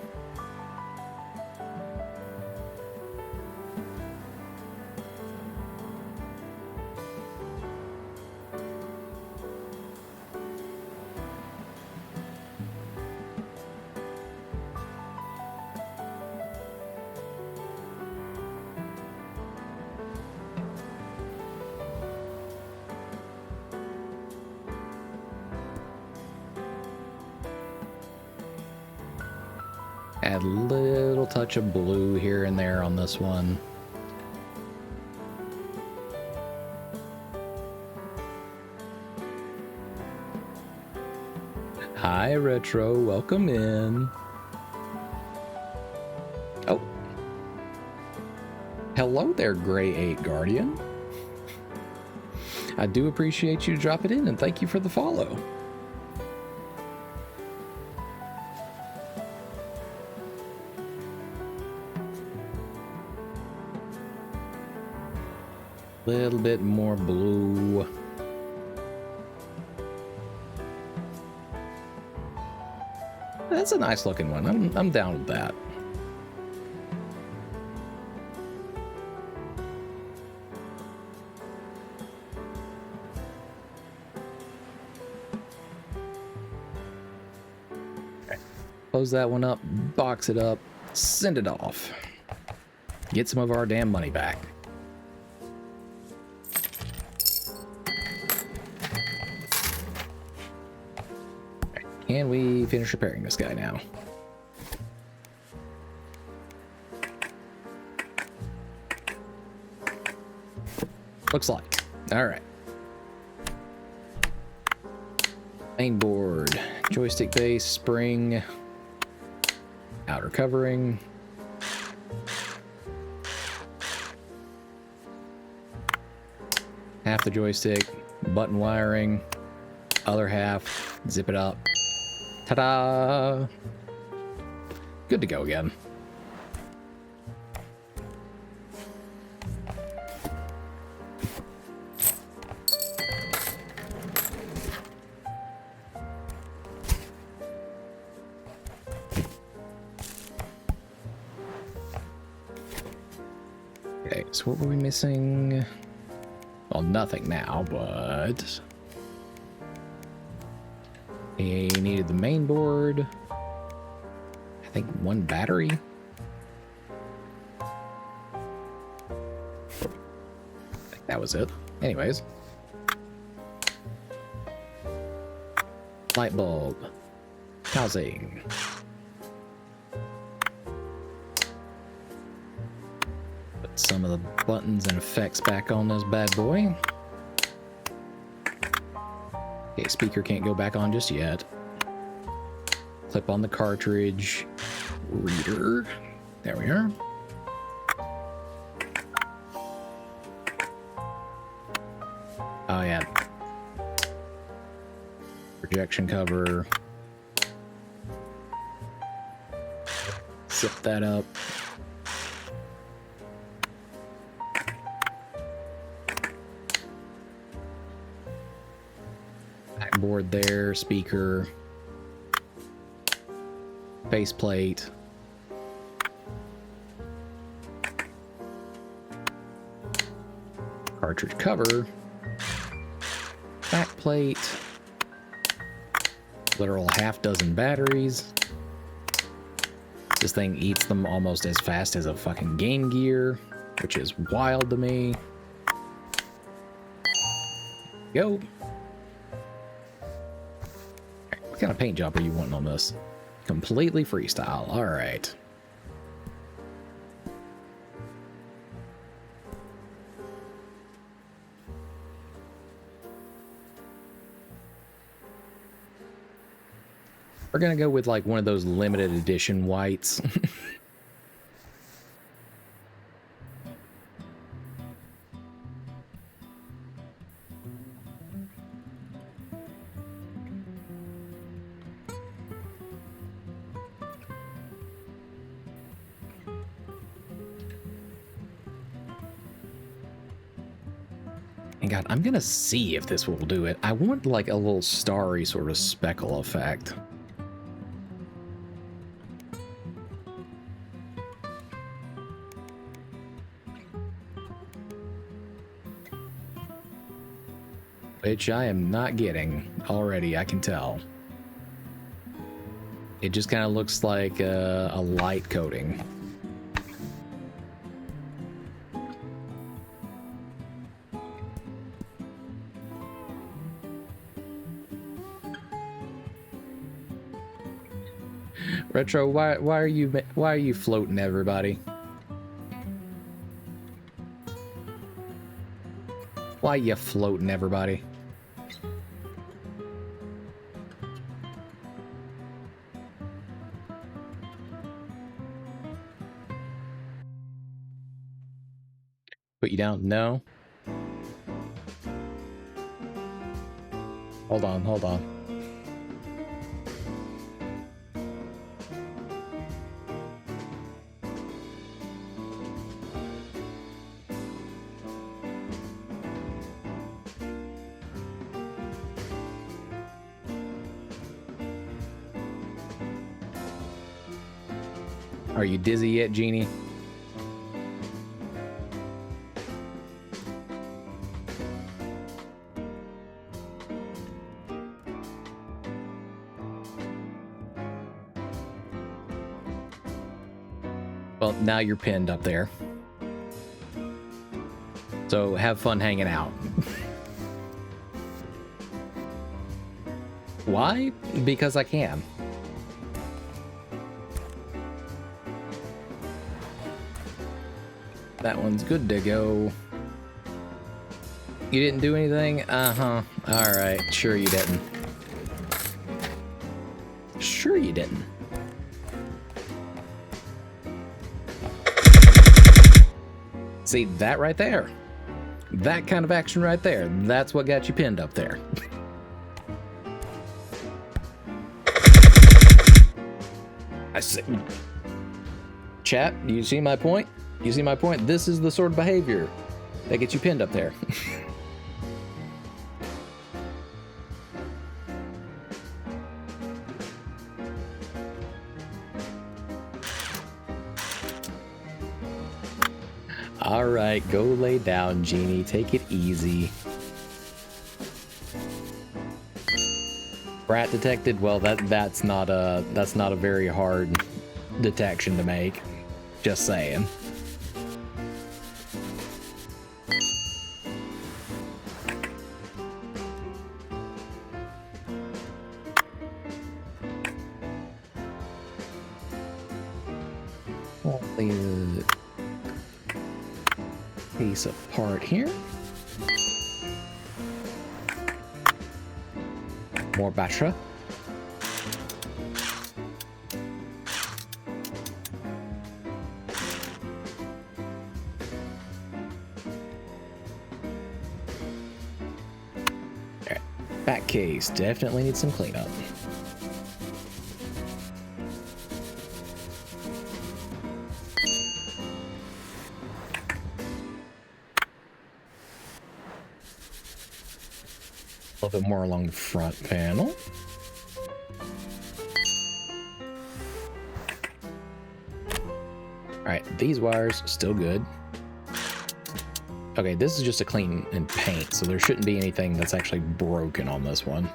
Add a little touch of blue here and there on this one. Hi, Retro. Welcome in. Oh. Hello there, Gray 8 Guardian. I do appreciate you dropping in, and thank you for the follow. Little bit more blue. That's a nice looking one. I'm down with that. Close that one up, box it up, send it off. Get some of our damn money back. Can we finish repairing this guy now? Looks like. All right. Main board, joystick base, spring, outer covering. Half the joystick, button wiring, other half, zip it up. Ta-da! Good to go again. Okay, so what were we missing? Well, nothing now, but he needed the main board. I think one battery. I think that was it. Anyways. Light bulb. Housing. Put some of the buttons and effects back on this bad boy. Okay, speaker can't go back on just yet. Clip on the cartridge. Reader. There we are. Oh yeah. Projection cover. Zip that up. Backboard there, speaker, faceplate, cartridge cover, backplate, literal half dozen batteries. This thing eats them almost as fast as a fucking Game Gear, which is wild to me. Go. What kind of paint job are you wanting on this? Completely freestyle. All right. We're gonna go with like one of those limited edition whites. And God, I'm gonna see if this will do it. I want like a little starry sort of speckle effect. Which I am not getting already, I can tell. It just kind of looks like a light coating. Retro, why are you floating everybody? Why you floating everybody? Put you down? No. Hold on, hold on. Are you dizzy yet, Genie? Well, now you're pinned up there. So have fun hanging out. Why? Because I can. That one's good to go. You didn't do anything? Uh-huh. Alright, sure you didn't. Sure you didn't. See, that right there. That kind of action right there. That's what got you pinned up there. I see. Chat, you see my point? You see my point? This is the sort of behavior that gets you pinned up there. All right, go lay down, Genie. Take it easy. Rat detected. Well, that's not a very hard detection to make. Just saying. I'll leave the piece apart here. More Batra. Alright, back case definitely needs some cleanup. A little bit more along the front panel. Alright, these wires still good. Okay, this is just a clean and paint, so there shouldn't be anything that's actually broken on this one.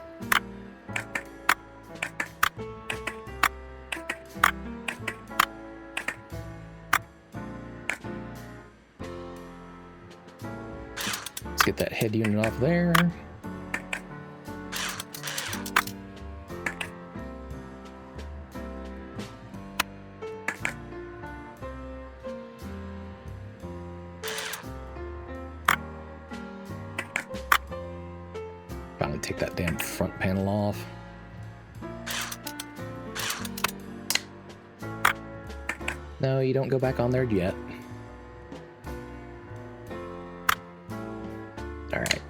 Let's get that head unit off there. Finally take that damn front panel off. No, you don't go back on there yet. Alright.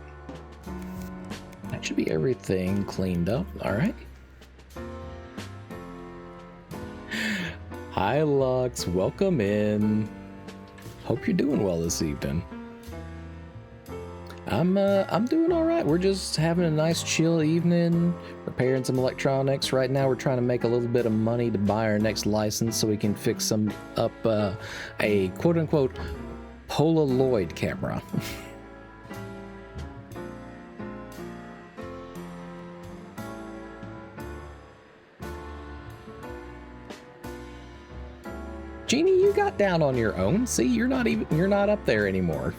That should be everything cleaned up. Alright. Hi, Lux. Welcome in. Hope you're doing well this evening. I'm doing all right. We're just having a nice chill evening, repairing some electronics. Right now we're trying to make a little bit of money to buy our next license so we can fix some up a quote-unquote Polaroid camera. Jeannie, you got down on your own. See, you're not up there anymore.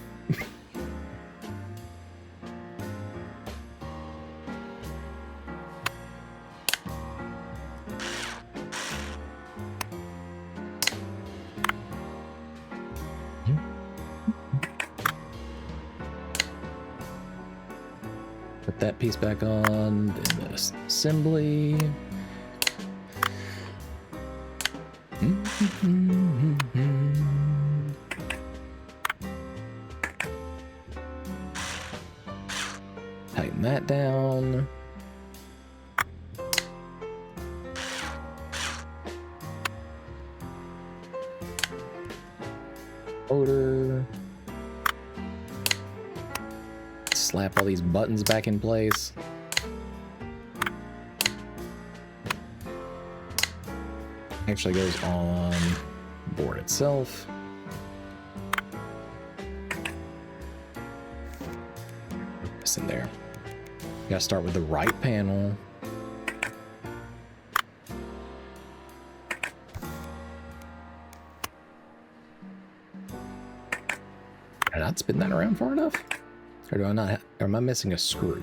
Put that piece back on, then the assembly. Tighten that down. Motor. Slap all these buttons back in place. Actually goes on board itself. This in there. You gotta start with the right panel. Did I not spin that around far enough? Or do I not? Or am I missing a screw?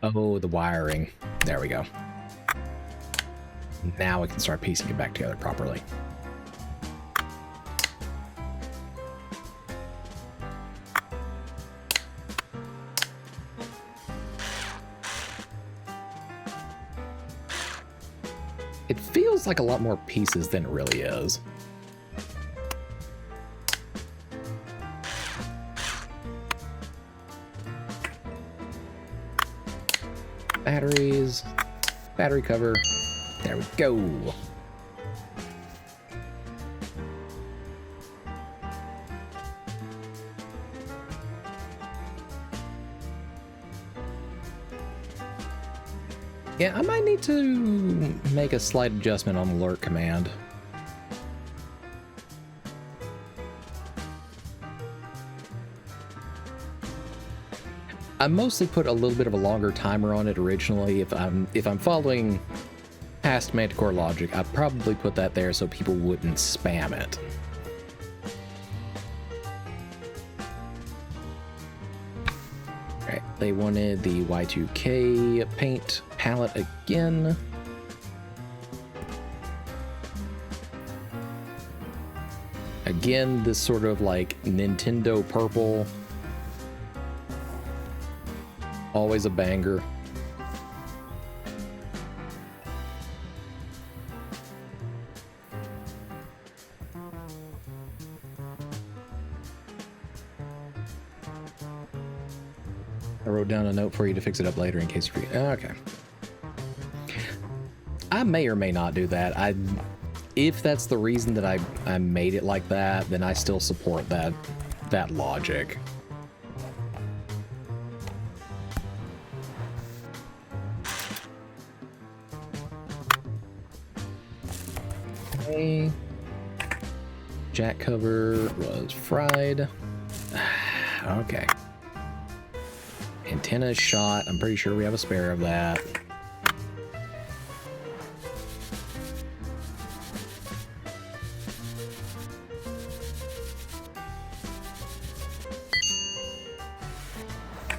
Oh, the wiring. There we go. Now we can start piecing it back together properly. It feels like a lot more pieces than it really is. Batteries, battery cover, there we go. Yeah, I might need to make a slight adjustment on alert command. I mostly put a little bit of a longer timer on it originally. If I'm following past Manticore logic, I probably put that there so people wouldn't spam it. Alright, they wanted the Y2K paint palette again. Again, this sort of like Nintendo purple. Always a banger. I wrote down a note for you to fix it up later in case you forget. Okay. I may or may not do that. If that's the reason that I made it like that, then I still support that logic. Okay. Jack cover was fried. Okay. Antenna shot. I'm pretty sure we have a spare of that.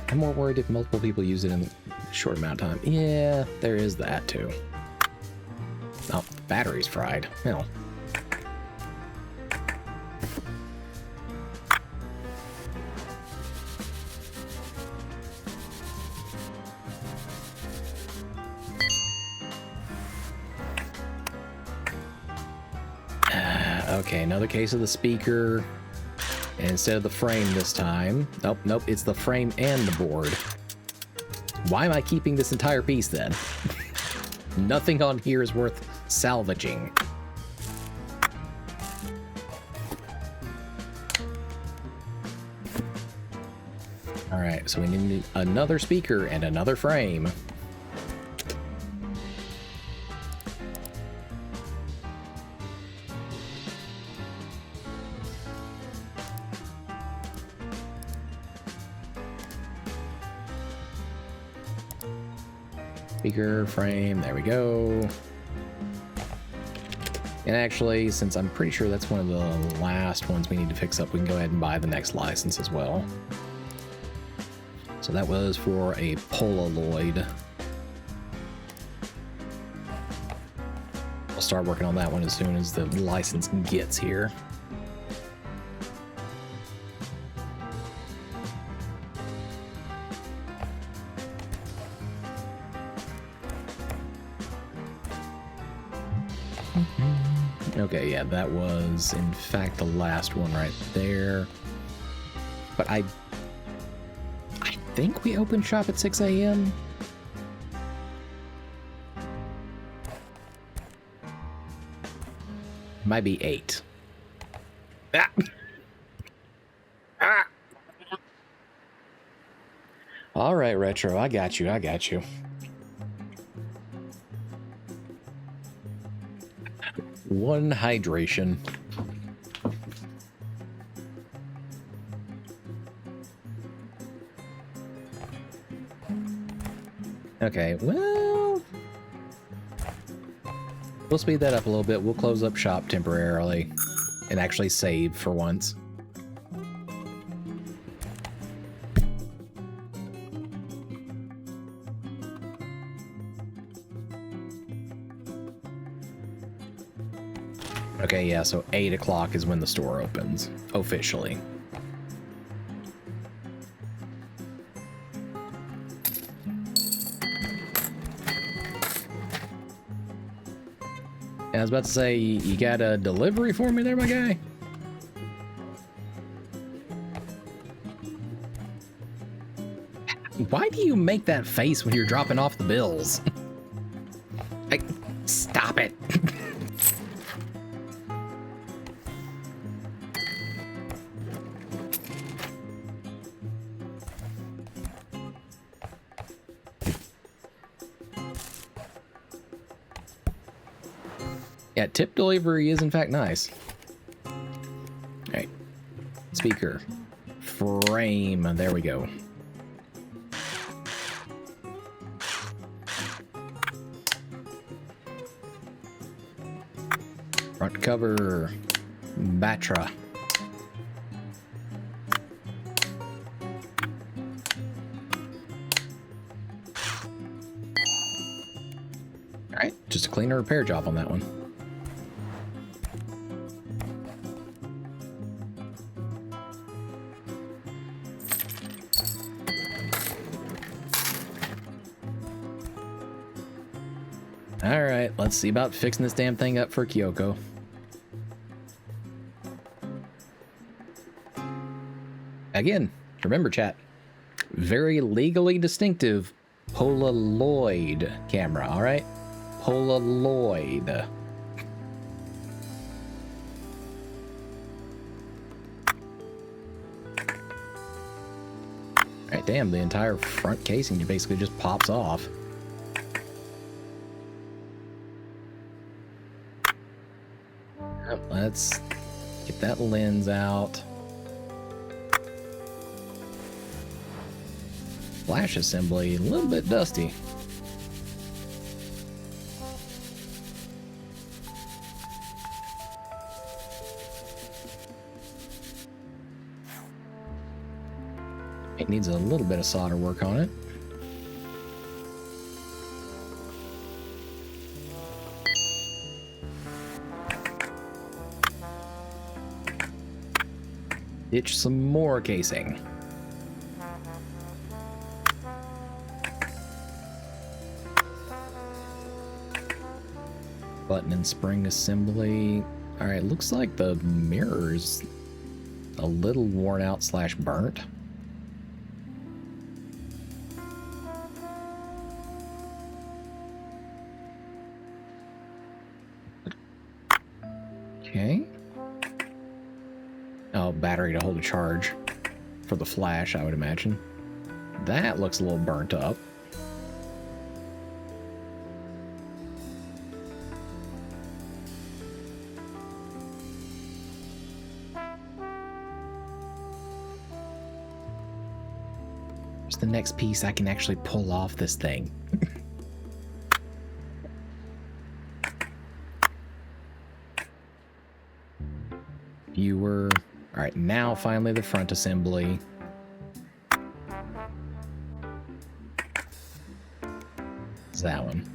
I'm more worried if multiple people use it in a short amount of time. Yeah, there is that too. Oh, the battery's fried. Hell. Okay, another case of the speaker. And instead of the frame this time. Nope, it's the frame and the board. Why am I keeping this entire piece then? Nothing on here is worth salvaging. Alright, so we need another speaker and another frame. Speaker, frame, there we go. And actually, since I'm pretty sure that's one of the last ones we need to fix up, we can go ahead and buy the next license as well. So that was for a Polaroid. I'll start working on that one as soon as the license gets here. Okay, yeah, that was in fact the last one right there. But I think we opened shop at 6 a.m. Might be 8. Ah. Ah. All right, Retro, I got you. I got you. One hydration. Okay, well, we'll speed that up a little bit. We'll close up shop temporarily and actually save for once. Okay, yeah, so 8 o'clock is when the store opens, officially. I was about to say, you got a delivery for me there, my guy? Why do you make that face when you're dropping off the bills? Like, stop it. Yeah, tip delivery is in fact nice. All right, speaker, frame, there we go. Front cover, Batra. All right, just a cleaner repair job on that one. All right, let's see about fixing this damn thing up for Kyoko. Again, remember chat, very legally distinctive Polaroid camera, all right? Polaroid. All right, damn, the entire front casing basically just pops off. Let's get that lens out. Flash assembly, a little bit dusty. It needs a little bit of solder work on it. Ditch some more casing. Button and spring assembly. All right, looks like the mirror's a little worn out / burnt. Okay. Oh, battery to hold a charge for the flash, I would imagine. That looks a little burnt up. Where's the next piece I can actually pull off this thing? Viewer. All right, now finally the front assembly. It's that one.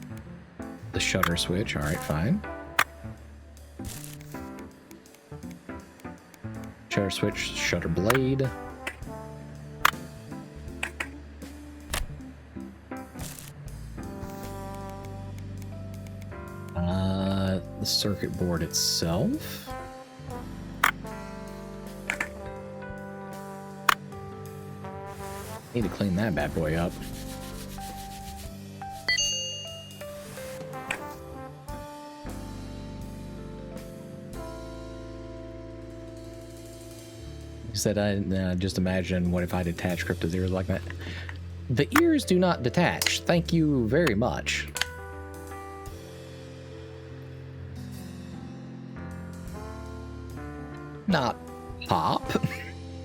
The shutter switch. All right, fine. Shutter switch, shutter blade. The circuit board itself. Need to clean that bad boy up. You said I just imagine what if I detach crypto zeros like that. The ears do not detach. Thank you very much. Not pop.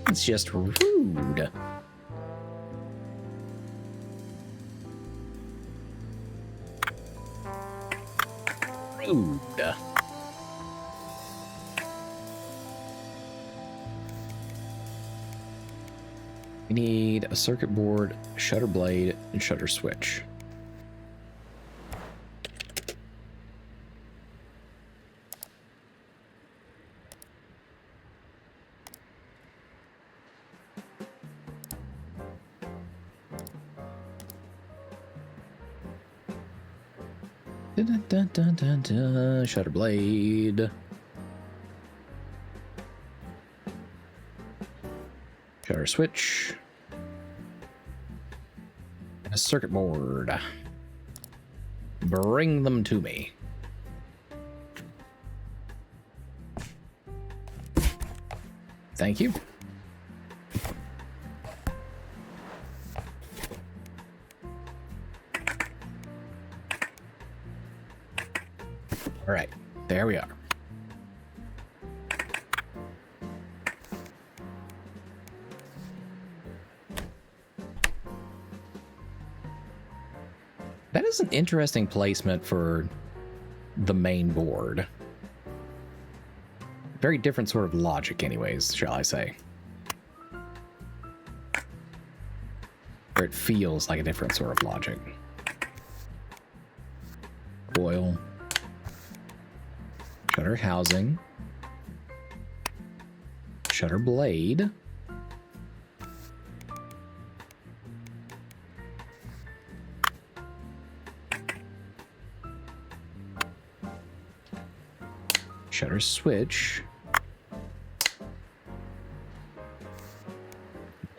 It's just rude. Rude. We need a circuit board, shutter blade, and shutter switch. Dun, dun, dun, dun, dun. Shutter blade. Shutter switch. And a circuit board. Bring them to me. Thank you. All right, there we are. That is an interesting placement for the main board. Very different sort of logic anyways, shall I say. Or it feels like a different sort of logic. Coil. Shutter housing. Shutter blade. Shutter switch.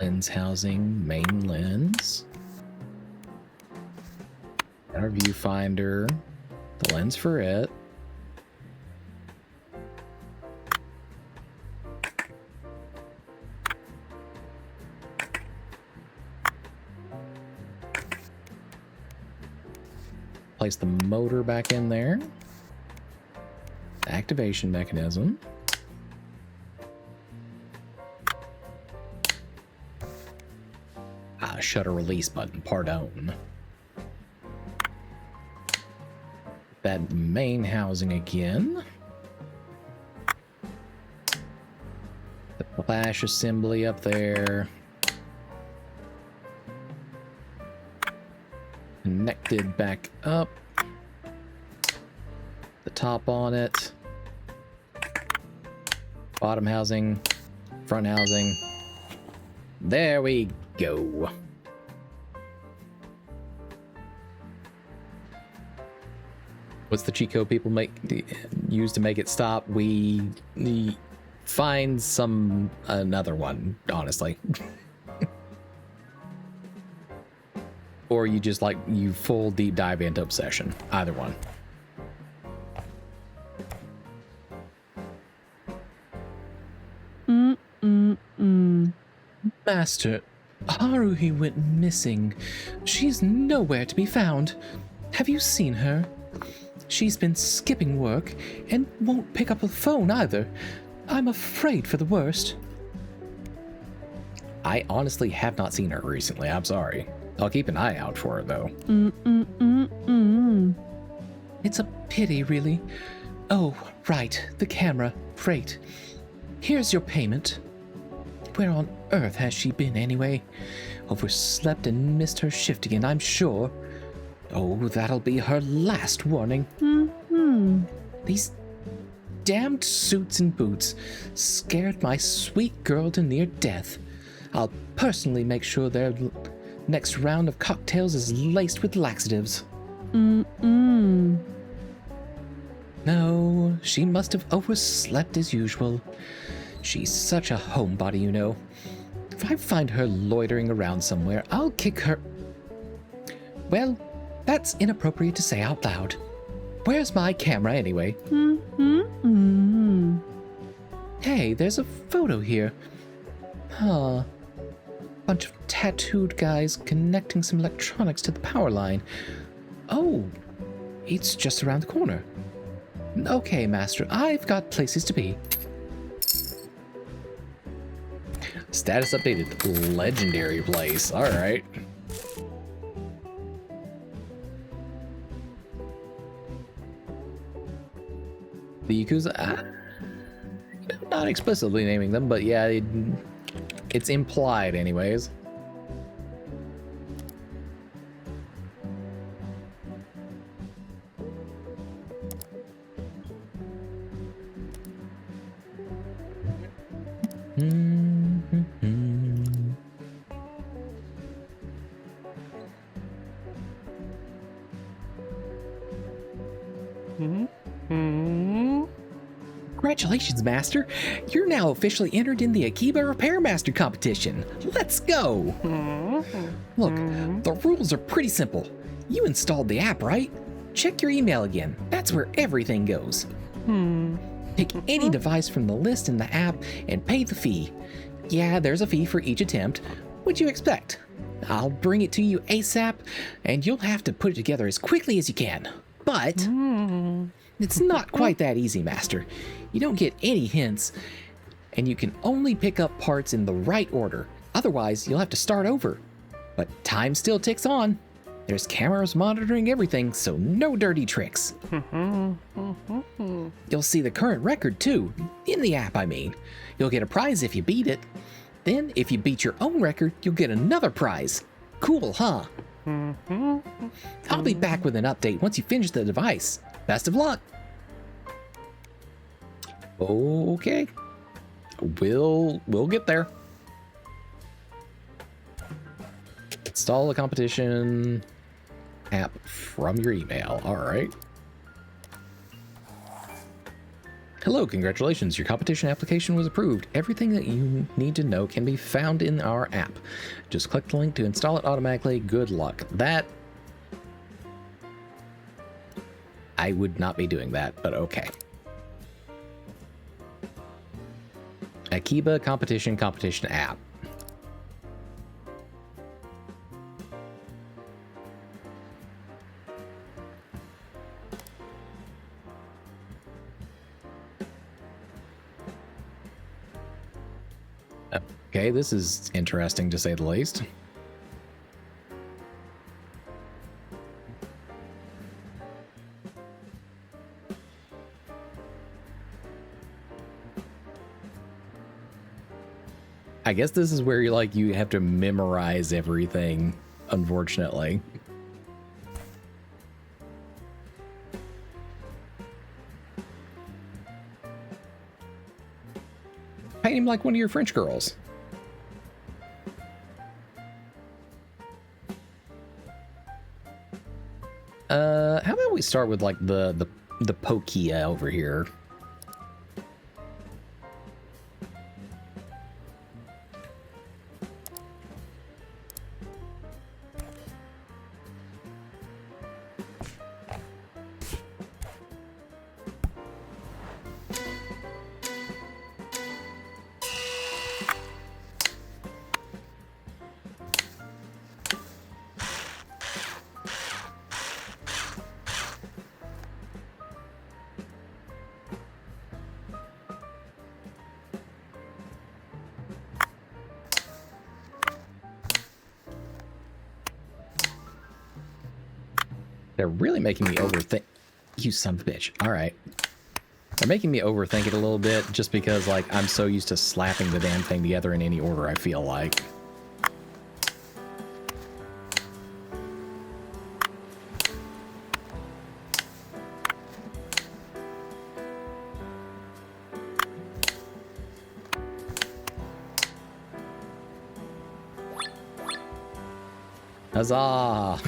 Lens housing, main lens. Our viewfinder, the lens for it. Place the motor back in there. Activation mechanism. Shutter release button, pardon. That main housing again. The flash assembly up there. Connected back up. The top on it. Bottom housing. Front housing. There we go. What's the cheat code people use to make it stop? We find another one, honestly. Or you just you full deep dive into Obsession. Either one. Master, Haruhi went missing. She's nowhere to be found. Have you seen her? She's been skipping work and won't pick up the phone either. I'm afraid for the worst. I honestly have not seen her recently. I'm sorry. I'll keep an eye out for her, though. It's a pity, really. Oh, right, the camera. Great. Here's your payment. Where on earth has she been, anyway? Overslept and missed her shift again, I'm sure. Oh, that'll be her last warning. These damned suits and boots scared my sweet girl to near death. I'll personally make sure their next round of cocktails is laced with laxatives. No, she must have overslept as usual. She's such a homebody, you know. If I find her loitering around somewhere, I'll kick her... Well, that's inappropriate to say out loud. Where's my camera, anyway? Hey, there's a photo here. Huh. Bunch of tattooed guys connecting some electronics to the power line. Oh, it's just around the corner. Okay, Master, I've got places to be. Status updated. Legendary place. All right. The Yakuza, not explicitly naming them, but yeah, it's implied anyways. Congratulations, Master. You're now officially entered in the Akiba Repair Master competition. Let's go. Look, the rules are pretty simple. You installed the app, right? Check your email again. That's where everything goes. Pick any device from the list in the app and pay the fee. Yeah, there's a fee for each attempt. What'd you expect? I'll bring it to you ASAP, and you'll have to put it together as quickly as you can. But it's not quite that easy, Master. You don't get any hints, and you can only pick up parts in the right order. Otherwise, you'll have to start over. But time still ticks on. There's cameras monitoring everything, so no dirty tricks. You'll see the current record, too. In the app, I mean. You'll get a prize if you beat it. Then, if you beat your own record, you'll get another prize. Cool, huh? I'll be back with an update once you finish the device. Best of luck. Okay. We'll get there. Install the competition app from your email. All right. Hello, congratulations. Your competition application was approved. Everything that you need to know can be found in our app. Just click the link to install it automatically. Good luck. That I would not be doing that, but okay. Akiba competition app. Okay, this is interesting to say the least. I guess this is where you have to memorize everything, unfortunately. Paint him like one of your French girls. How about we start with like the Pokia over here? They're really making me overthink. You son of a bitch. All right. They're making me overthink it a little bit just because, like, I'm so used to slapping the damn thing together in any order, I feel like. Huzzah!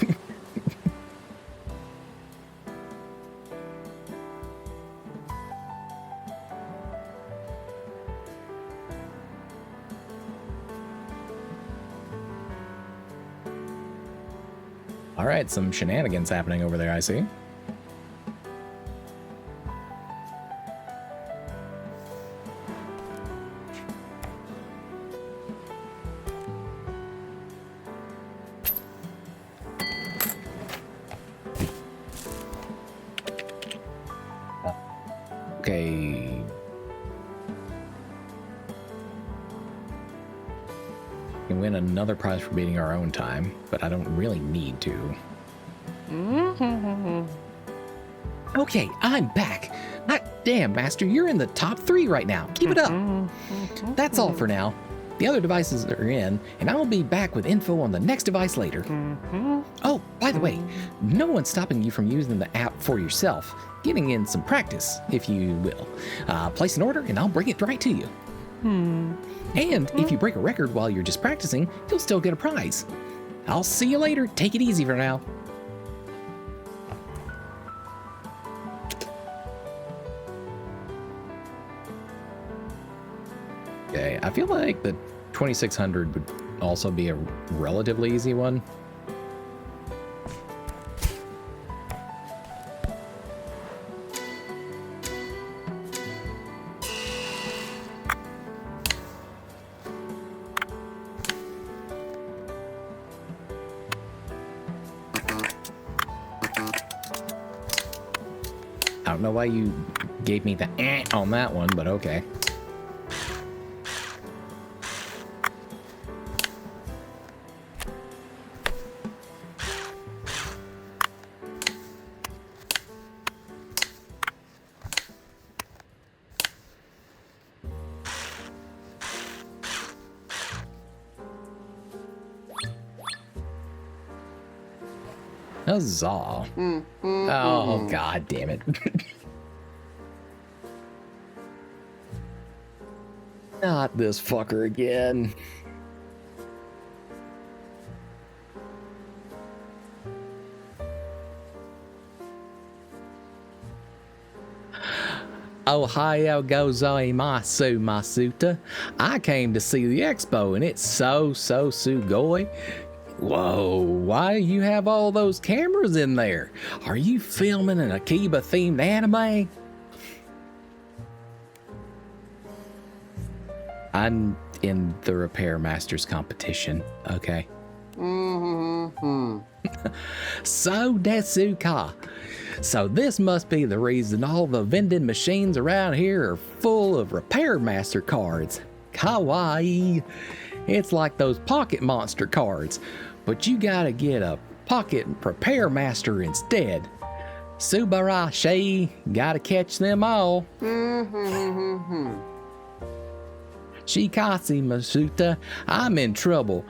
All right, some shenanigans happening over there, I see. Okay. We can win another prize for beating our own time, but I don't really need to. Okay, I'm back. Hot damn, Master, you're in the top 3 right now. Keep it up. That's all for now. The other devices are in, and I'll be back with info on the next device later. Oh, by the way, no one's stopping you from using the app for yourself. Getting in some practice, if you will. Place an order, and I'll bring it right to you. And if you break a record while you're just practicing, you'll still get a prize. I'll see you later. Take it easy for now. Okay, I feel like the 2600 would also be a relatively easy one. I don't know why you gave me the on that one, but okay. Huzzah. Oh, god damn it. Not this fucker again. Ohio gozaimasu, Masuta. I came to see the expo and it's so sugoi. Whoa, why do you have all those cameras in there? Are you filming an Akiba themed anime? I'm in the Repair Masters competition, okay? So Desuka. So this must be the reason all the vending machines around here are full of Repair Master cards. Kawaii. It's like those Pocket Monster cards, but you gotta get a Pocket Repair Master instead. Subarashi, gotta catch them all. Shikasi Masuta, I'm in trouble.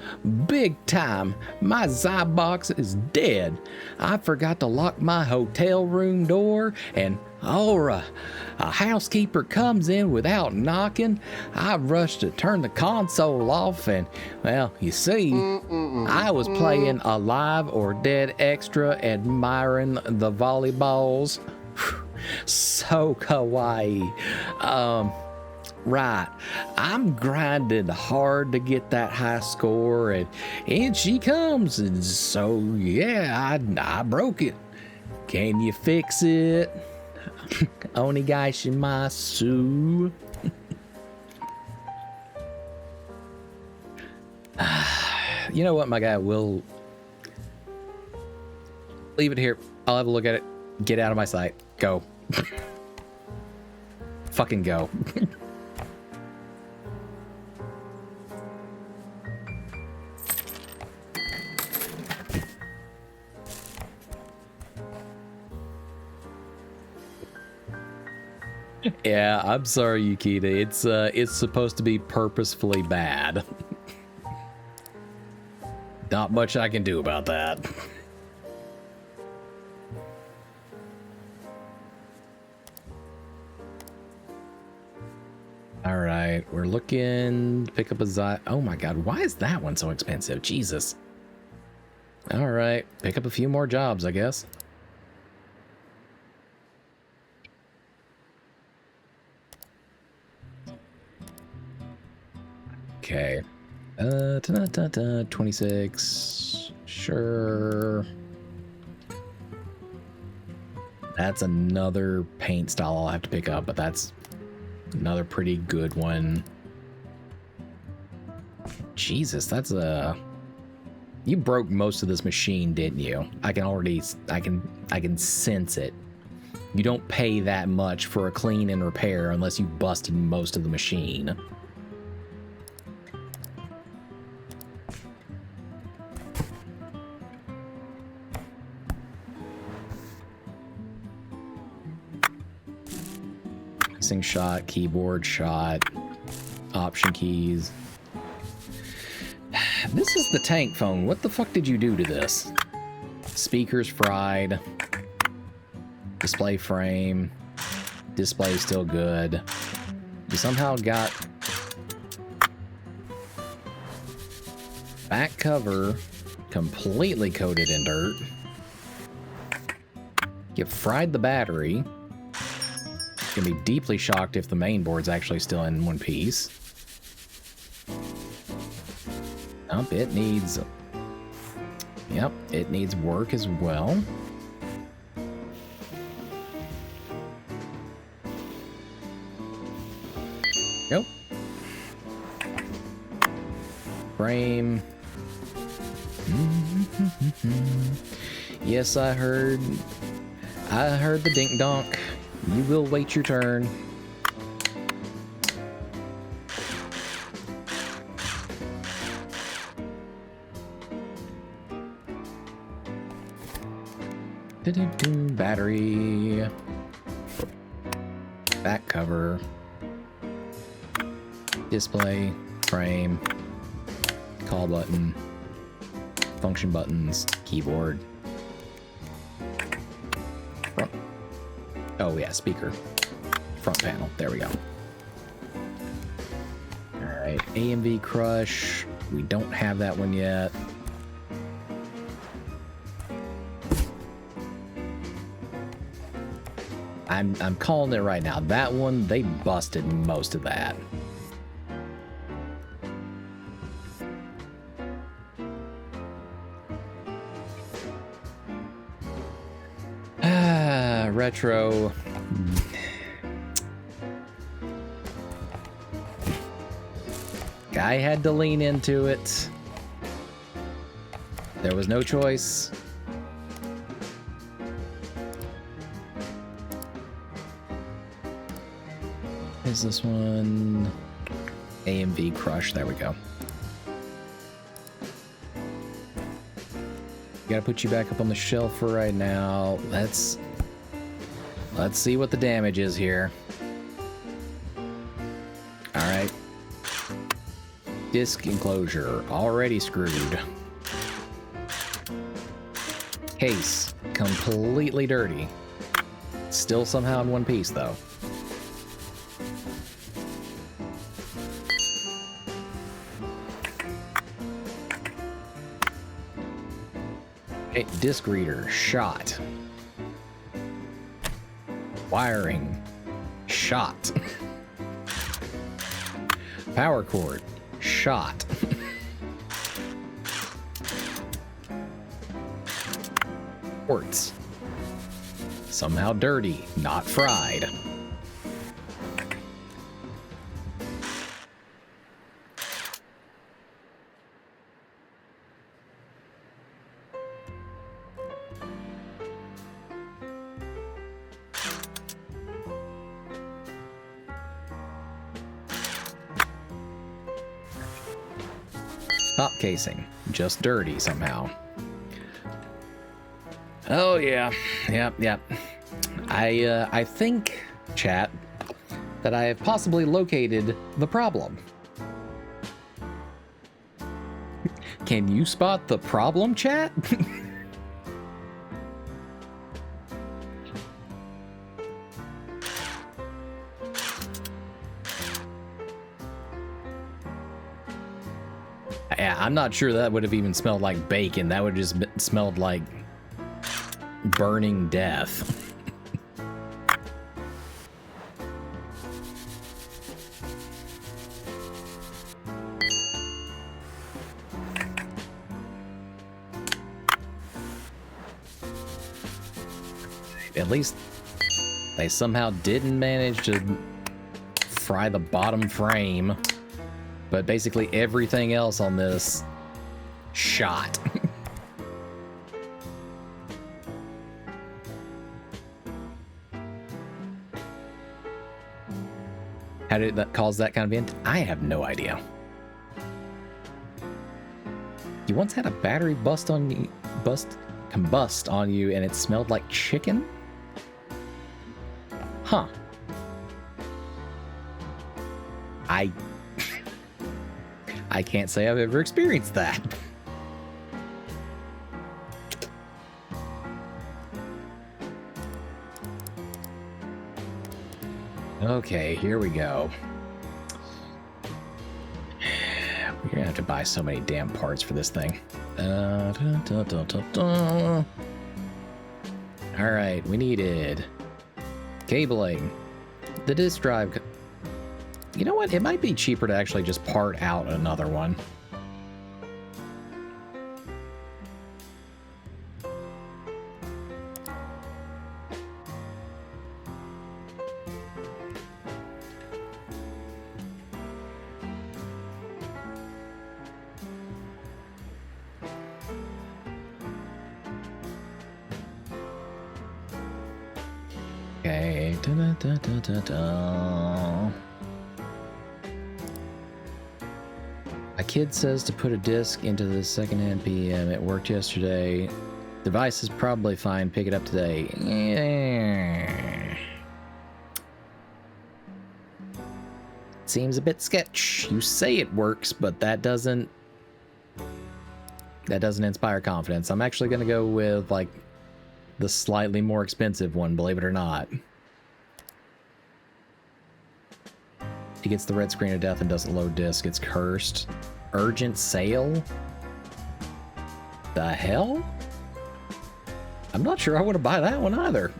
Big time. My Zybox is dead. I forgot to lock my hotel room door, and Aura, a housekeeper comes in without knocking. I rushed to turn the console off, and, well, you see, I was playing a live or dead extra admiring the volleyballs. So kawaii. Right, I'm grinding hard to get that high score, and she comes, and so yeah, I broke it. Can you fix it? Onigashimasu. You know what, my guy, we'll leave it here. I'll have a look at it. Get out of my sight. Go. Fucking go. Yeah, I'm sorry, Yukita. It's supposed to be purposefully bad. Not much I can do about that. All right, we're looking to pick up a oh my god, why is that one so expensive? Jesus. All right, pick up a few more jobs, I guess. Okay. 26. Sure. That's another paint style I'll have to pick up, but that's another pretty good one. Jesus, that's a... You broke most of this machine, didn't you? I can sense it. You don't pay that much for a clean and repair unless you busted most of the machine. Mixing shot, keyboard shot, option keys. This is the tank phone. What the fuck did you do to this? Speakers fried. Display frame. Display still good. You somehow got back cover completely coated in dirt. You fried the battery. Gonna be deeply shocked if the main board's actually still in one piece. It needs... Yep, it needs work as well. Nope. Frame. Yes, I heard the dink donk. You will wait your turn. Battery. Back cover. Display. Frame. Call button. Function buttons. Keyboard. Front. Oh yeah, speaker. Front panel. There we go. Alright, AMV Crush. We don't have that one yet. I'm calling it right now. That one, they busted most of that. Retro. Guy had to lean into it. There was no choice. Is this one? AMV Crush. There we go. Gotta put you back up on the shelf for right now. Let's see what the damage is here. Alright. Disc enclosure. Already screwed. Case. Completely dirty. Still somehow in one piece, though. Okay, disc reader. Shot. Wiring. Shot. Power cord. Shot. Ports. Somehow dirty, not fried. Top casing, just dirty somehow. Oh yeah, yep. I think, chat, that I have possibly located the problem. Can you spot the problem, chat? Yeah, I'm not sure that would have even smelled like bacon. That would have just smelled like burning death. At least they somehow didn't manage to fry the bottom frame. But basically everything else on this shot. How did that cause that kind of event? I have no idea. You once had a battery combust on you and it smelled like chicken? Huh. I can't say I've ever experienced that. Okay, here we go. We're gonna have to buy so many damn parts for this thing. Alright, we needed cabling, the disk drive. You know what? It might be cheaper to actually just part out another one. Okay. A kid says to put a disc into the secondhand PM. It worked yesterday. Device is probably fine. Pick it up today. Seems a bit sketch. You say it works, but that doesn't inspire confidence. I'm actually gonna go with like the slightly more expensive one, believe it or not. He gets the red screen of death and doesn't load disk. It's cursed. Urgent sale? The hell? I'm not sure I want to buy that one either.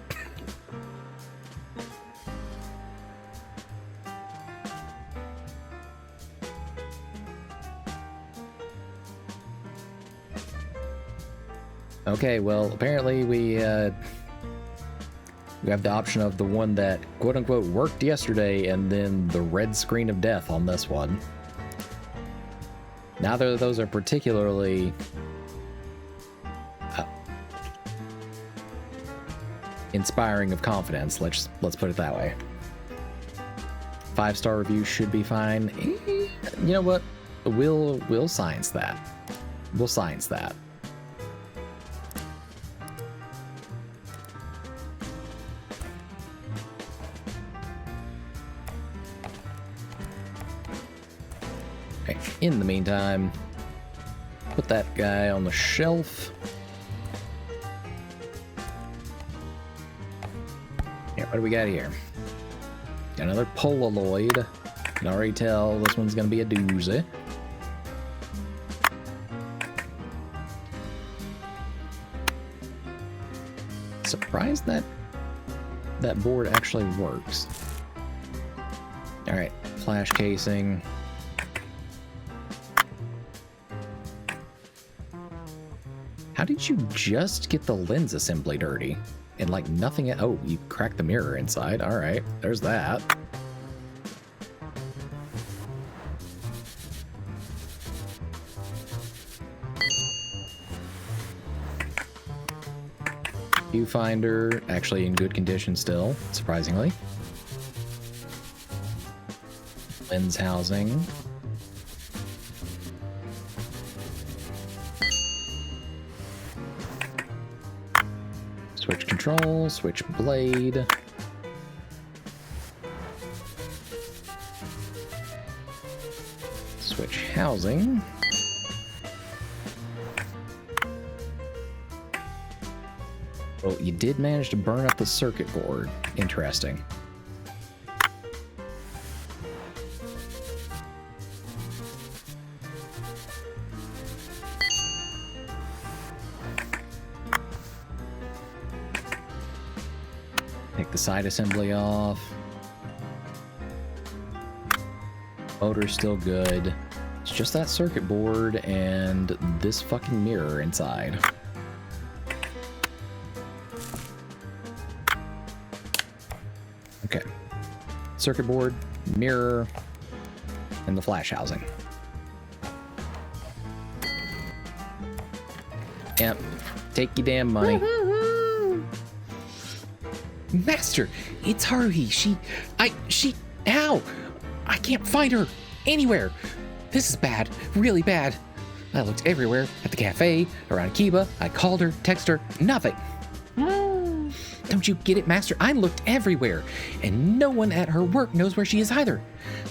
Okay, well, apparently we have the option of the one that quote-unquote worked yesterday and then the red screen of death on this one. Neither of those are particularly inspiring of confidence. Let's put it that way. 5-star review should be fine. You know what? We'll science that. We'll science that. Okay, in the meantime, put that guy on the shelf. Yeah, what do we got here? Got another Polaroid. Can already tell this one's gonna be a doozy. Surprised that board actually works. All right, flash casing. How did you just get the lens assembly dirty? And like nothing oh, you cracked the mirror inside. All right, there's that. Viewfinder, actually in good condition still, surprisingly. Lens housing. Switch control, switch blade. Switch housing. Well, you did manage to burn up the circuit board. Interesting. Take the side assembly off. Motor's still good. It's just that circuit board and this fucking mirror inside. Okay. Circuit board, mirror, and the flash housing. Yep. Take your damn money. Master, it's Haruhi. Ow! I can't find her anywhere. This is bad, really bad. I looked everywhere, at the cafe, around Kiba. I called her, texted her, nothing. Don't you get it, Master? I looked everywhere, and no one at her work knows where she is either.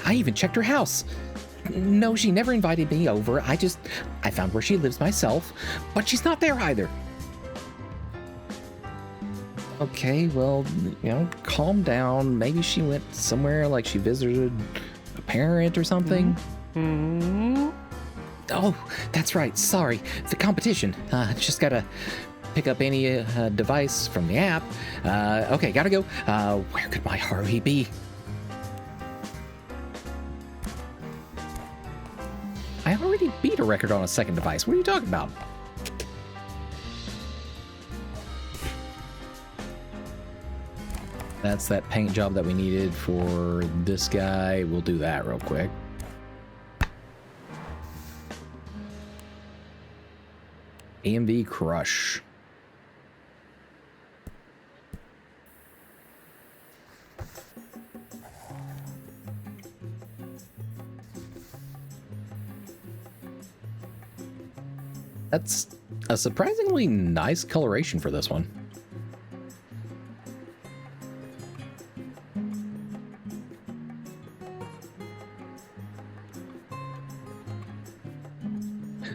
I even checked her house. No, she never invited me over. I found where she lives myself, but she's not there either. Okay, well, calm down. Maybe she went somewhere, like she visited a parent or something. Oh, that's right. Sorry. The competition. Just gotta pick up any device from the app. Okay, gotta go. Where could my Harvey be? I already beat a record on a second device. What are you talking about? That's that paint job that we needed for this guy. We'll do that real quick. AMV Crush. That's a surprisingly nice coloration for this one.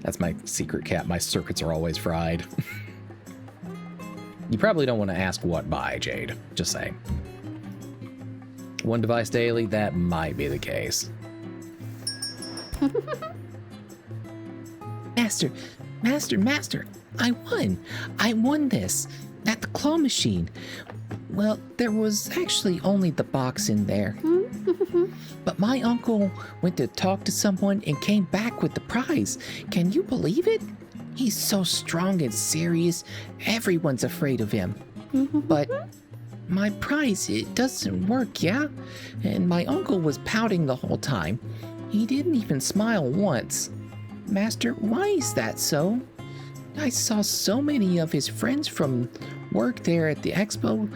That's my secret cat. My circuits are always fried. You probably don't want to ask what by, Jade. Just saying. One device daily, that might be the case. Master, I won. I won this at the claw machine. Well, there was actually only the box in there. But my uncle went to talk to someone and came back with the prize. Can you believe it? He's so strong and serious, everyone's afraid of him. But my prize, it doesn't work, yeah? And my uncle was pouting the whole time. He didn't even smile once. Master, why is that so? I saw so many of his friends from work there at the expo,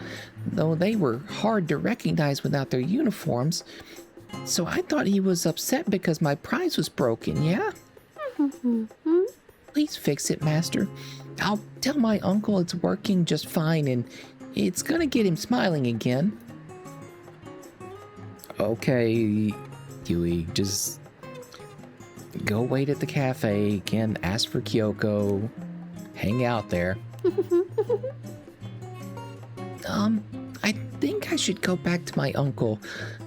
though they were hard to recognize without their uniforms. So I thought he was upset because my prize was broken, yeah? Please fix it, Master. I'll tell my uncle it's working just fine and it's gonna get him smiling again. Okay, Huey, just go wait at the cafe again, ask for Kyoko, hang out there. I think I should go back to my uncle,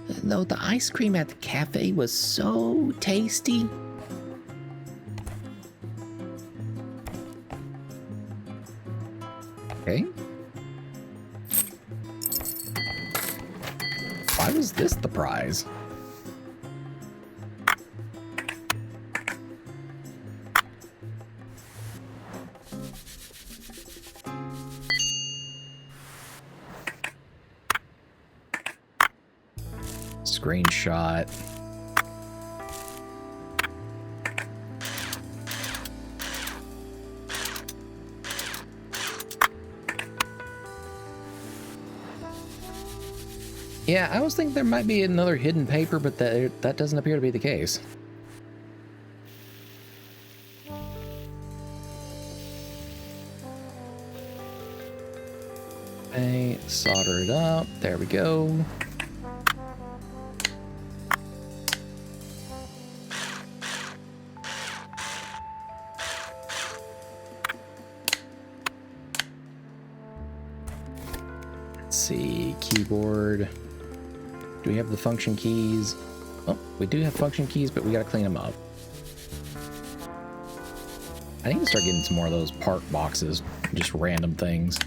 though the ice cream at the cafe was so tasty. Okay. Why was this the prize? Screenshot. Yeah, I was thinking there might be another hidden paper, but that doesn't appear to be the case. Okay, solder it up. There we go. Let's see, keyboard. Do we have the function keys? Oh, we do have function keys, but we gotta clean them up. I need to start getting some more of those part boxes, just random things.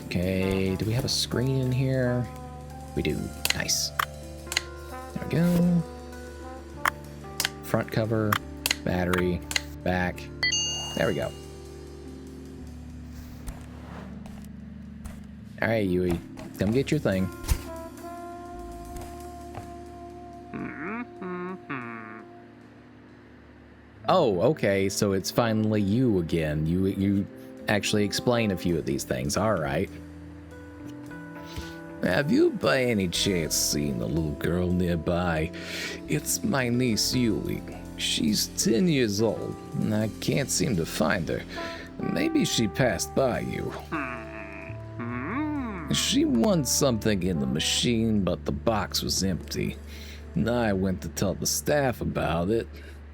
Okay, do we have a screen in here? We do. Nice. There we go. Front cover, battery, back. There we go. All right, Yui, come get your thing. Oh, okay, so it's finally you again. You actually explain a few of these things. All right. Have you by any chance seen the little girl nearby? It's my niece Yui. She's 10 years old, and I can't seem to find her. Maybe she passed by you. She won something in the machine, but the box was empty. I went to tell the staff about it.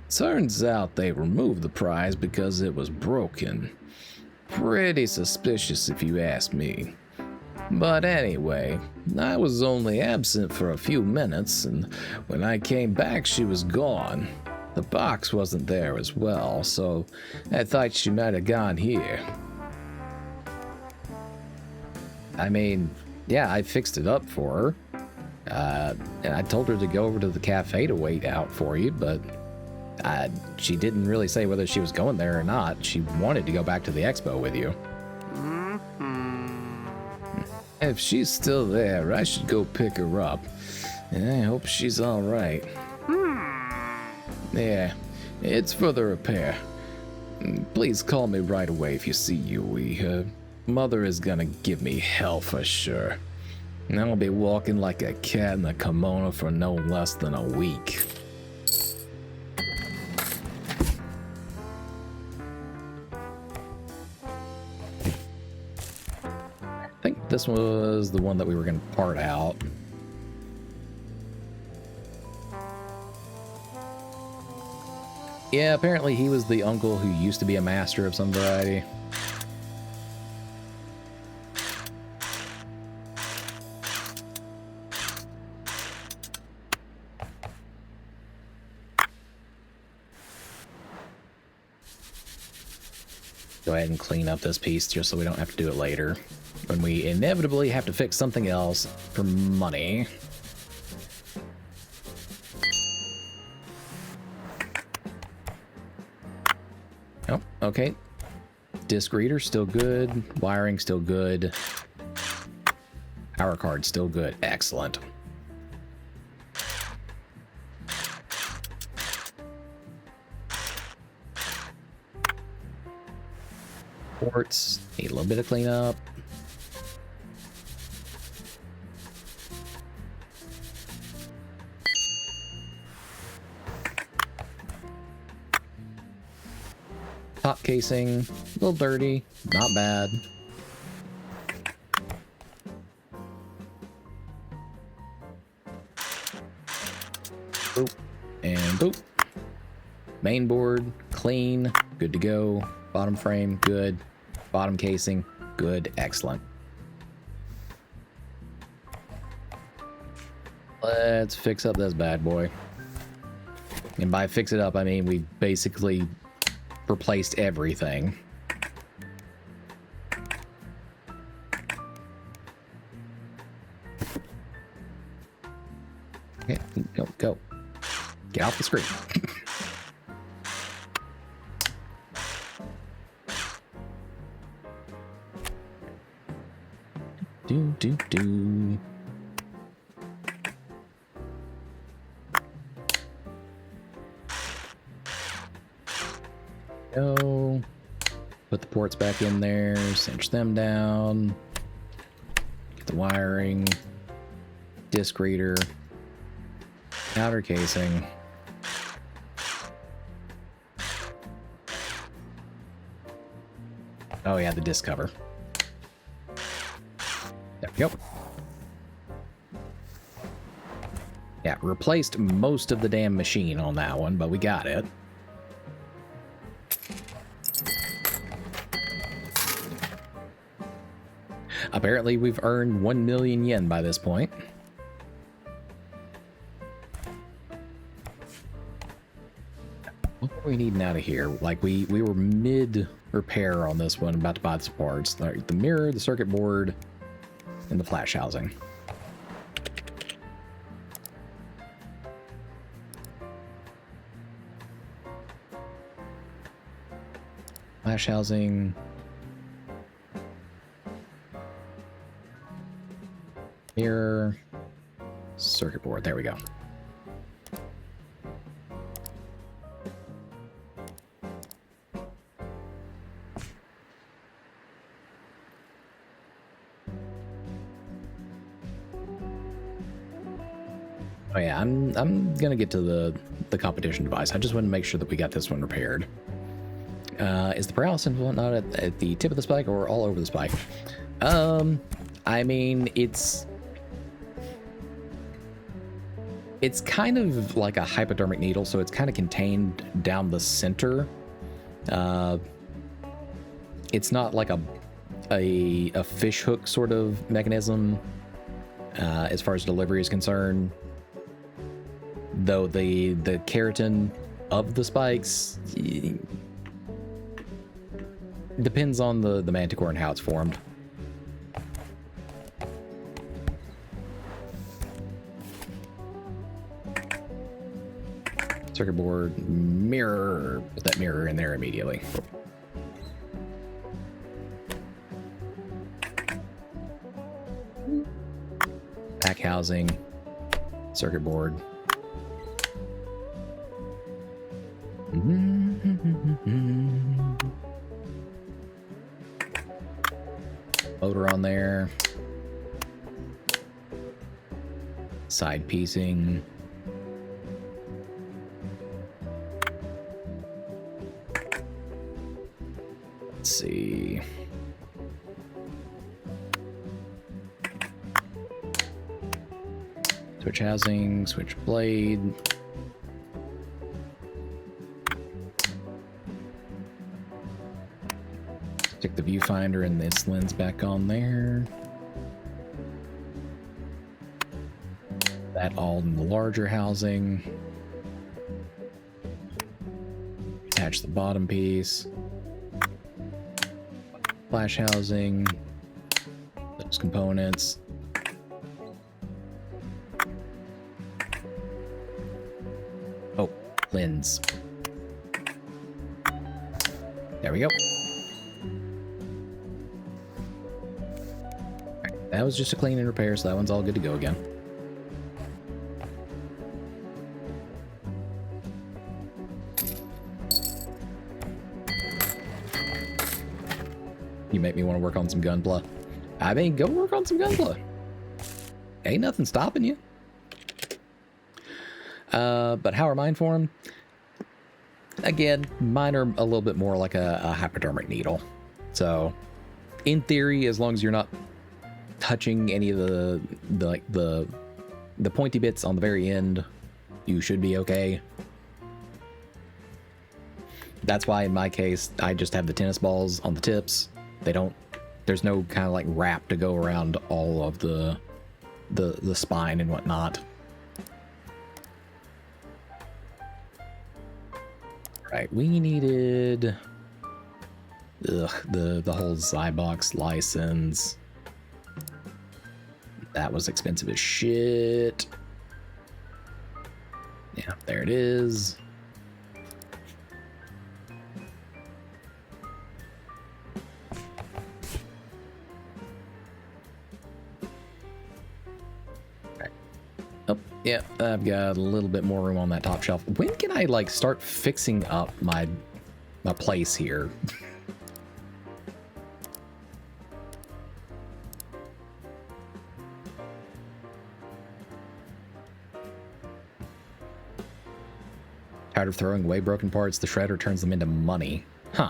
Turns out they removed the prize because it was broken. Pretty suspicious if you ask me. But anyway, I was only absent for a few minutes, and when I came back she was gone. The box wasn't there as well, so I thought she might have gone here. I mean, yeah, I fixed it up for her. And I told her to go over to the cafe to wait out for you, but she didn't really say whether she was going there or not. She wanted to go back to the expo with you. If she's still there, I should go pick her up. And I hope she's all right. Yeah, it's for the repair. Please call me right away if you see Yui. Her mother is gonna give me hell for sure. And I'll be walking like a cat in a kimono for no less than a week. I think this was the one that we were going to part out. Yeah, apparently he was the uncle who used to be a master of some variety. Go ahead and clean up this piece just so we don't have to do it later, when we inevitably have to fix something else for money. Oh, okay. Disc reader still good. Wiring still good. Power card still good. Excellent. Ports need a little bit of cleanup. Top casing, a little dirty, not bad. Boop and boop. Main board, clean, good to go. Bottom frame, good. Bottom casing, good, excellent. Let's fix up this bad boy. And by fix it up, I mean we basically replaced everything. Okay, go. Get off the screen. Do. Go. Put the ports back in there, cinch them down. Get the wiring. Disc reader. Outer casing. Oh yeah, the disc cover. There we go. Yeah, replaced most of the damn machine on that one, but we got it. Apparently we've earned 1 million yen by this point. What do we need out of here? Like we were mid repair on this one, about to buy the parts. The mirror, the circuit board, and the flash housing. Flash housing. Mirror. Circuit board. There we go. Oh yeah, I'm gonna get to the competition device. I just want to make sure that we got this one repaired. Is the paralysis and whatnot at the tip of the spike or all over the spike? I mean, it's kind of like a hypodermic needle, so it's kind of contained down the center. It's not like a fish hook sort of mechanism as far as delivery is concerned. Though the keratin of the spikes depends on the manticore and how it's formed. Circuit board mirror. Put that mirror in there immediately. Back housing. Circuit board. Motor on there. Side piecing. Let's see. Switch housing, switch blade. Stick the viewfinder and this lens back on there. That all in the larger housing. Attach the bottom piece. Flash housing. Those components. Oh, lens. There we go. That was just a clean and repair, so that one's all good to go again. You make me want to work on some gunpla. I mean, go work on some gunpla. Ain't nothing stopping you. But how are mine formed? Again, mine are a little bit more like a hypodermic needle. So, in theory, as long as you're not touching any of the pointy bits on the very end, you should be okay. That's why in my case I just have the tennis balls on the tips. There's no kind of like wrap to go around all of the spine and whatnot. Right, we needed the whole Zybox license. That was expensive as shit. Yeah, there it is. Okay. Oh, yeah, I've got a little bit more room on that top shelf. When can I like start fixing up my place here? Tired of throwing away broken parts, the shredder turns them into money. Huh.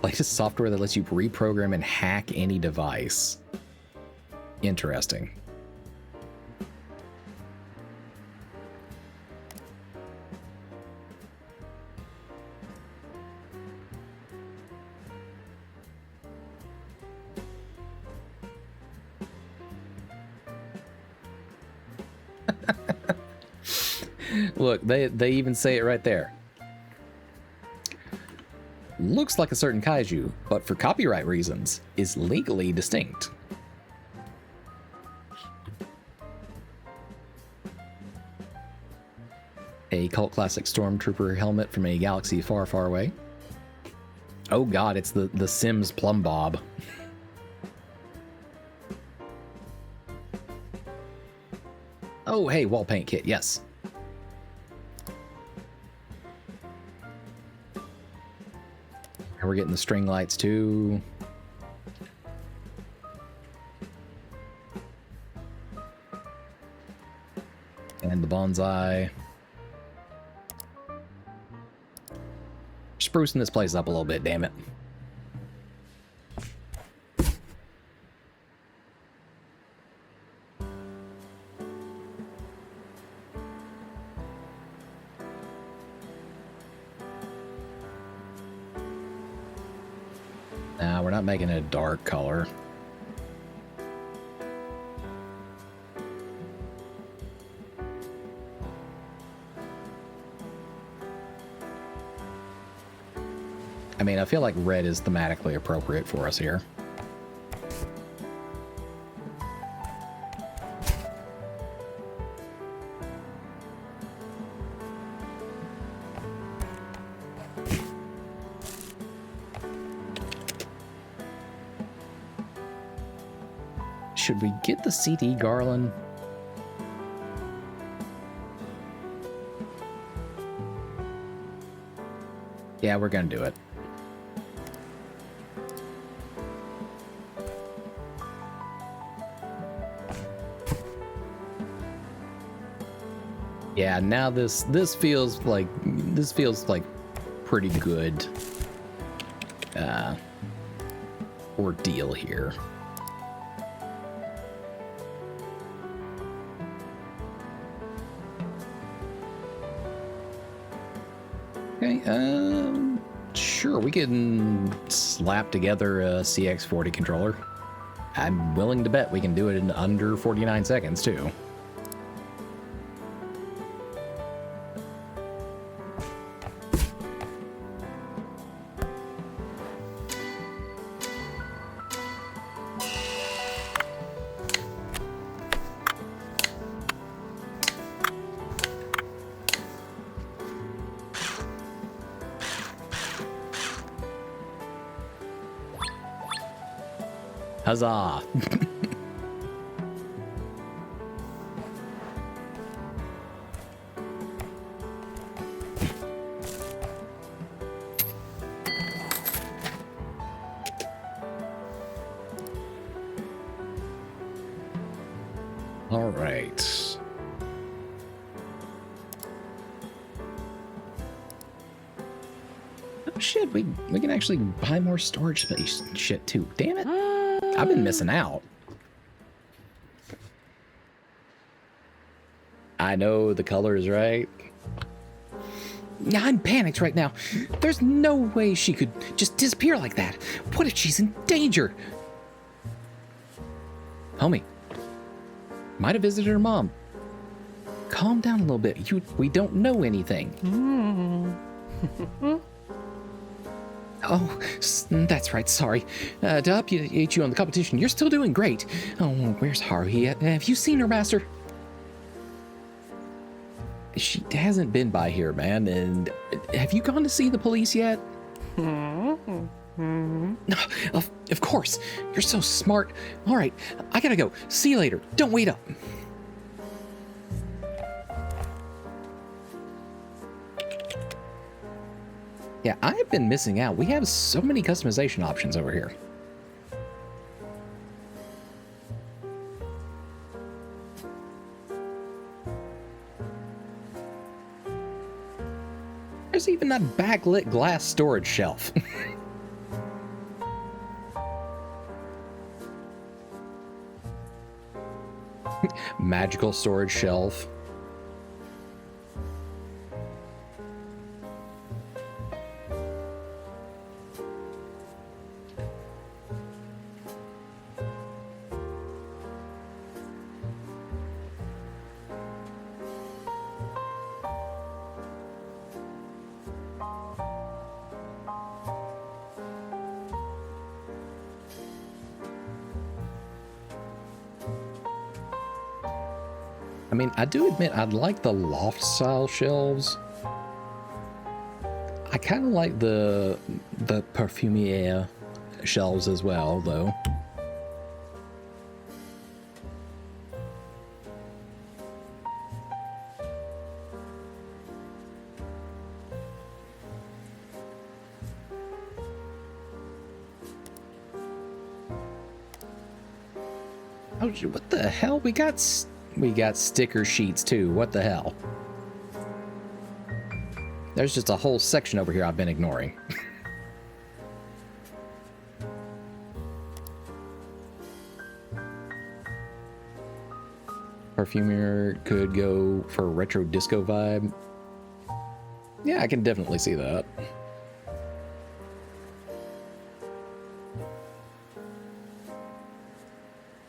Latest software that lets you reprogram and hack any device. Interesting. Look, they even say it right there. Looks like a certain kaiju, but for copyright reasons, is legally distinct. A cult classic stormtrooper helmet from a galaxy far, far away. Oh god, it's the Sims Plumb Bob. Oh, hey, wall paint kit, yes. And we're getting the string lights too. And the bonsai. Sprucing this place up a little bit, damn it. Nah, we're not making it a dark color. I mean, I feel like red is thematically appropriate for us here. Should we get the CD garland? Yeah, we're gonna do it. Yeah, now this feels like pretty good ordeal here. Okay, sure, we can slap together a CX40 controller. I'm willing to bet we can do it in under 49 seconds too. Huzzah! All right. Oh shit, we can actually buy more storage space and shit too. Damn it. I've been missing out. I know the color is right. I'm panicked right now. There's no way she could just disappear like that. What if she's in danger? Homie, might have visited her mom. Calm down a little bit. We don't know anything. Oh, that's right, sorry. To update you on the competition, you're still doing great. Oh, where's Haruhi? Have you seen her, Master? She hasn't been by here, man. And have you gone to see the police yet? Of course. You're so smart. All right, I gotta go. See you later. Don't wait up. Yeah, I've been missing out. We have so many customization options over here. There's even a backlit glass storage shelf. Magical storage shelf. I mean, I do admit I'd like the loft style shelves. I kind of like the perfumier shelves as well, though. Oh, what the hell? We got sticker sheets too. What the hell? There's just a whole section over here I've been ignoring. Perfumer could go for a retro disco vibe. Yeah, I can definitely see that.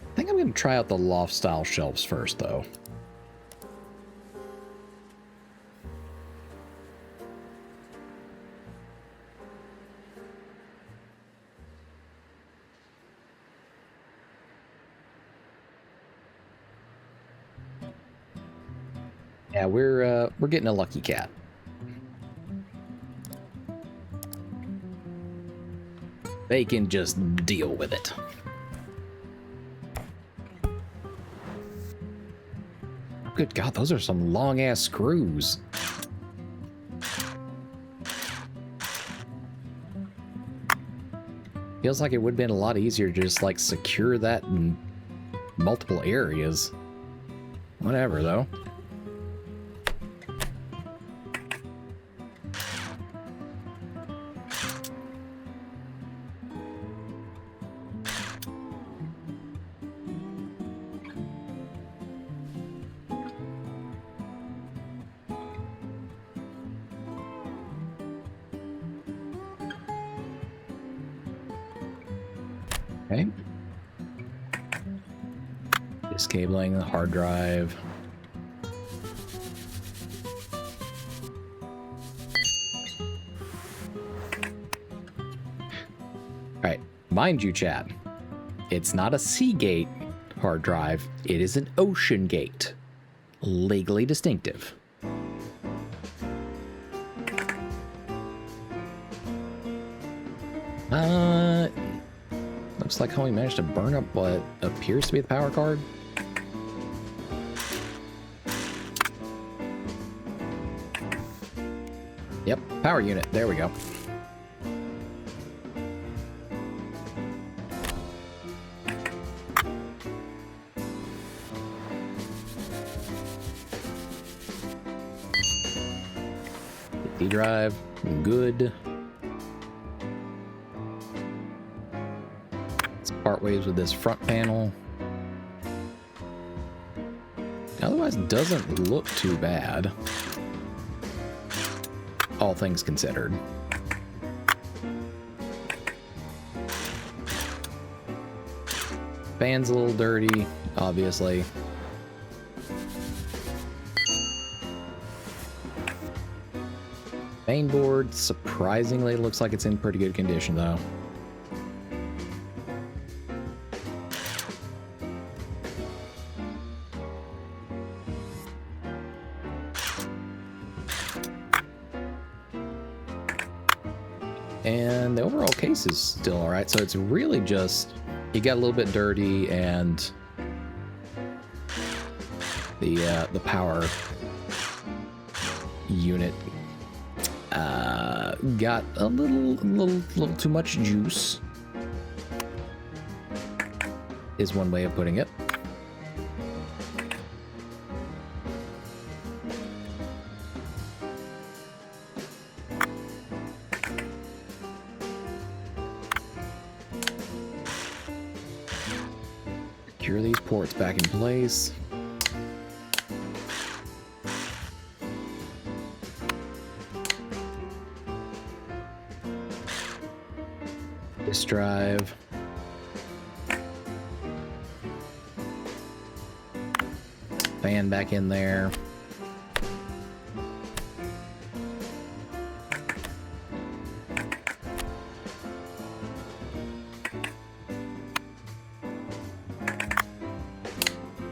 I think I'm going to try out the loft style shelves first, though. Yeah, we're getting a lucky cat. They can just deal with it. Good God, those are some long-ass screws. Feels like it would have been a lot easier to just, like, secure that in multiple areas. Whatever, though. Okay. Discabling the hard drive. Alright, mind you, chat. It's not a Seagate hard drive, it is an Ocean Gate. Legally distinctive. Looks like how we managed to burn up what appears to be the power card. Yep, power unit. There we go. D drive, good. Part ways with this front panel. Otherwise, doesn't look too bad, all things considered. Fan's a little dirty, obviously. Mainboard, surprisingly, looks like it's in pretty good condition, though. And the overall case is still all right. So it's really just, it got a little bit dirty, and the power unit got a little too much juice, is one way of putting it. Secure these ports back in place. This drive. Fan back in there.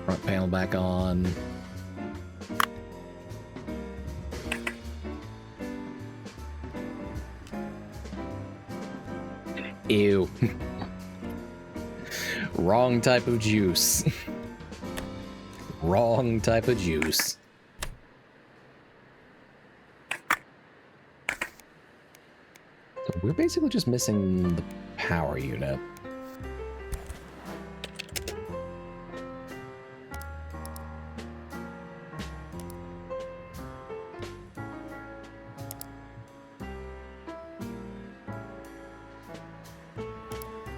Front panel back on. Ew. Wrong type of juice. Wrong type of juice. So we're basically just missing the power unit.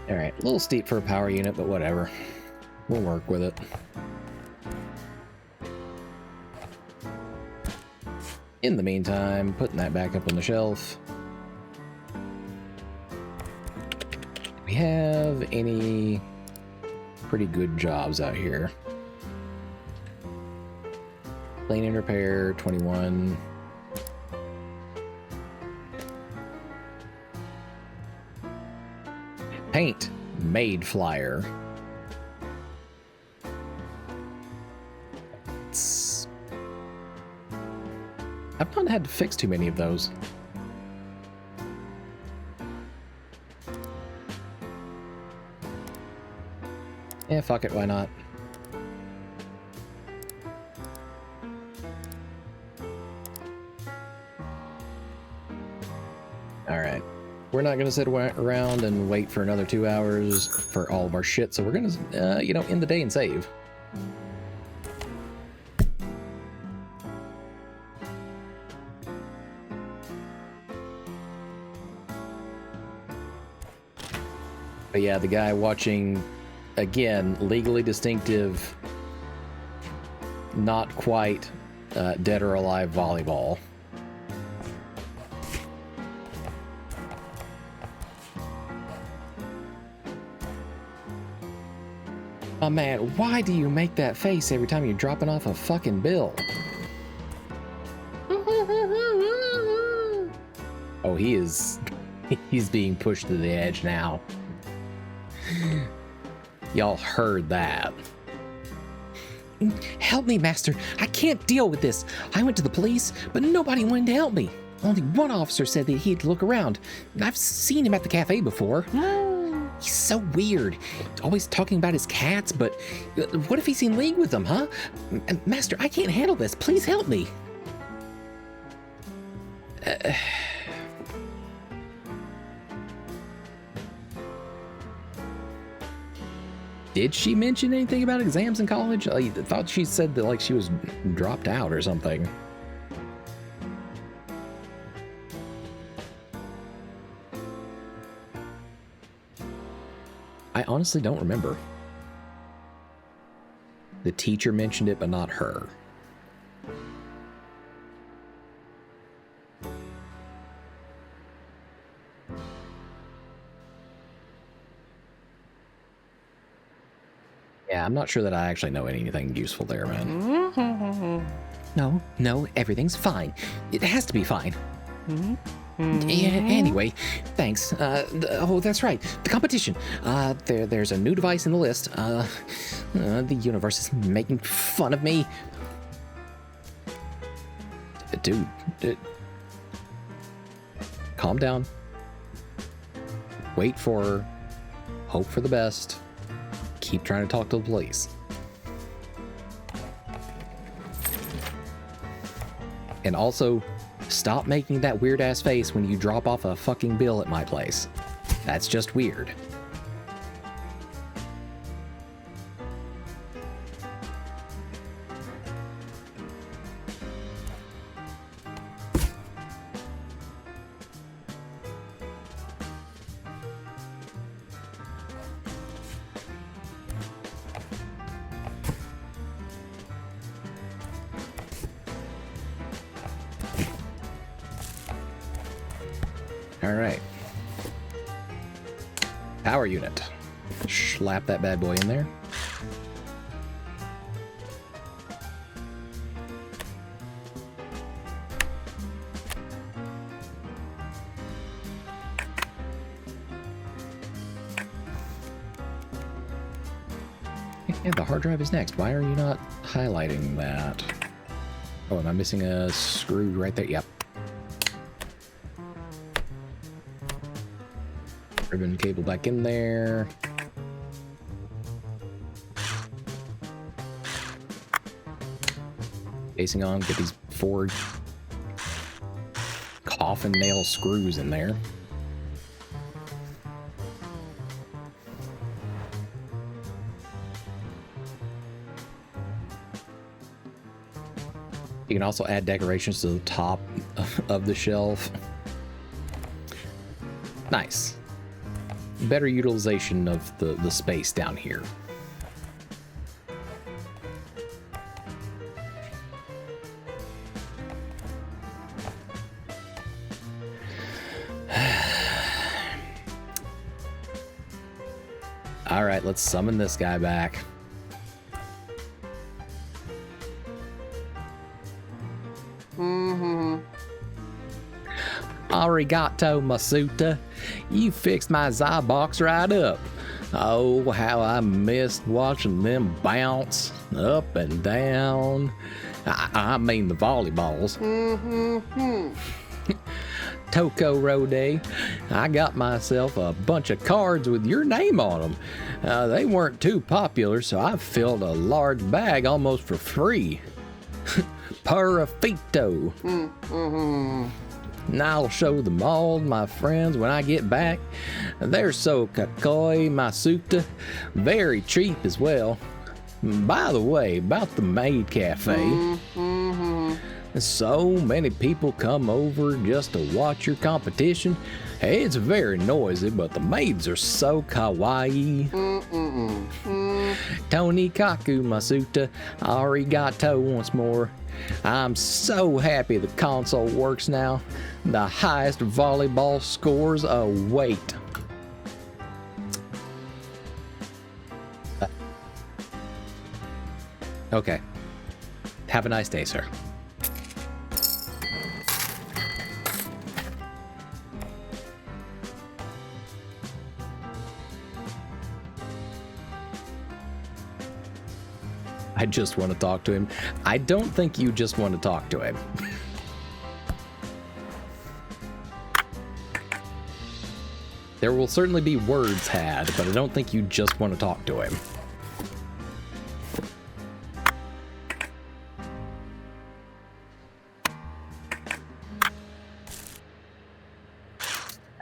All right, a little steep for a power unit, but whatever. We'll work with it. In the meantime, putting that back up on the shelf. Do we have any pretty good jobs out here? Clean and repair, 21. Paint, made flyer. I've not had to fix too many of those. Yeah, fuck it, why not? Alright. We're not going to sit around and wait for another 2 hours for all of our shit, so we're going to, end the day and save. But yeah, the guy watching, again, legally distinctive, not quite dead or alive volleyball. Oh man, why do you make that face every time you're dropping off a fucking bill? Oh, he's being pushed to the edge now. Y'all heard that. Help me, Master. I can't deal with this. I went to the police, but nobody wanted to help me. Only one officer said that he'd look around. I've seen him at the cafe before. He's so weird. Always talking about his cats, but what if he's in league with them, huh? Master, I can't handle this. Please help me. Did she mention anything about exams in college? I thought she said that like she was dropped out or something. I honestly don't remember. The teacher mentioned it, but not her. Yeah, I'm not sure that I actually know anything useful there, man. No, everything's fine. It has to be fine. Yeah, anyway, thanks. Oh, that's right. The competition. There's a new device in the list. The universe is making fun of me. Dude, calm down. Wait for her. Hope for the best. Keep trying to talk to the police. And also, stop making that weird ass face when you drop off a fucking bill at my place. That's just weird. All right. Power unit. Slap that bad boy in there. Yeah, the hard drive is next. Why are you not highlighting that? Oh, am I missing a screw right there? Yep. Ribbon cable back in there. Facing on, get these 4 coffin nail screws in there. You can also add decorations to the top of the shelf. Nice. better utilization of the space down here. All right, let's summon this guy back. Arigato, Masuta. You fixed my Zybox right up. Oh, how I missed watching them bounce up and down. I mean the volleyballs. Toko Rode, I got myself a bunch of cards with your name on them. They weren't too popular, so I filled a large bag almost for free. Perfecto. And I'll show them all to my friends when I get back. They're so kakoi, Masuta. Very cheap as well. By the way, about the Maid Cafe. So many people come over just to watch your competition. Hey, it's very noisy, but the maids are so kawaii. Tony Kaku, Masuta. Arigato once more. I'm so happy the console works now. The highest volleyball scores await. Okay. Have a nice day, sir. I just want to talk to him. I don't think you just want to talk to him. There will certainly be words had, but I don't think you just want to talk to him.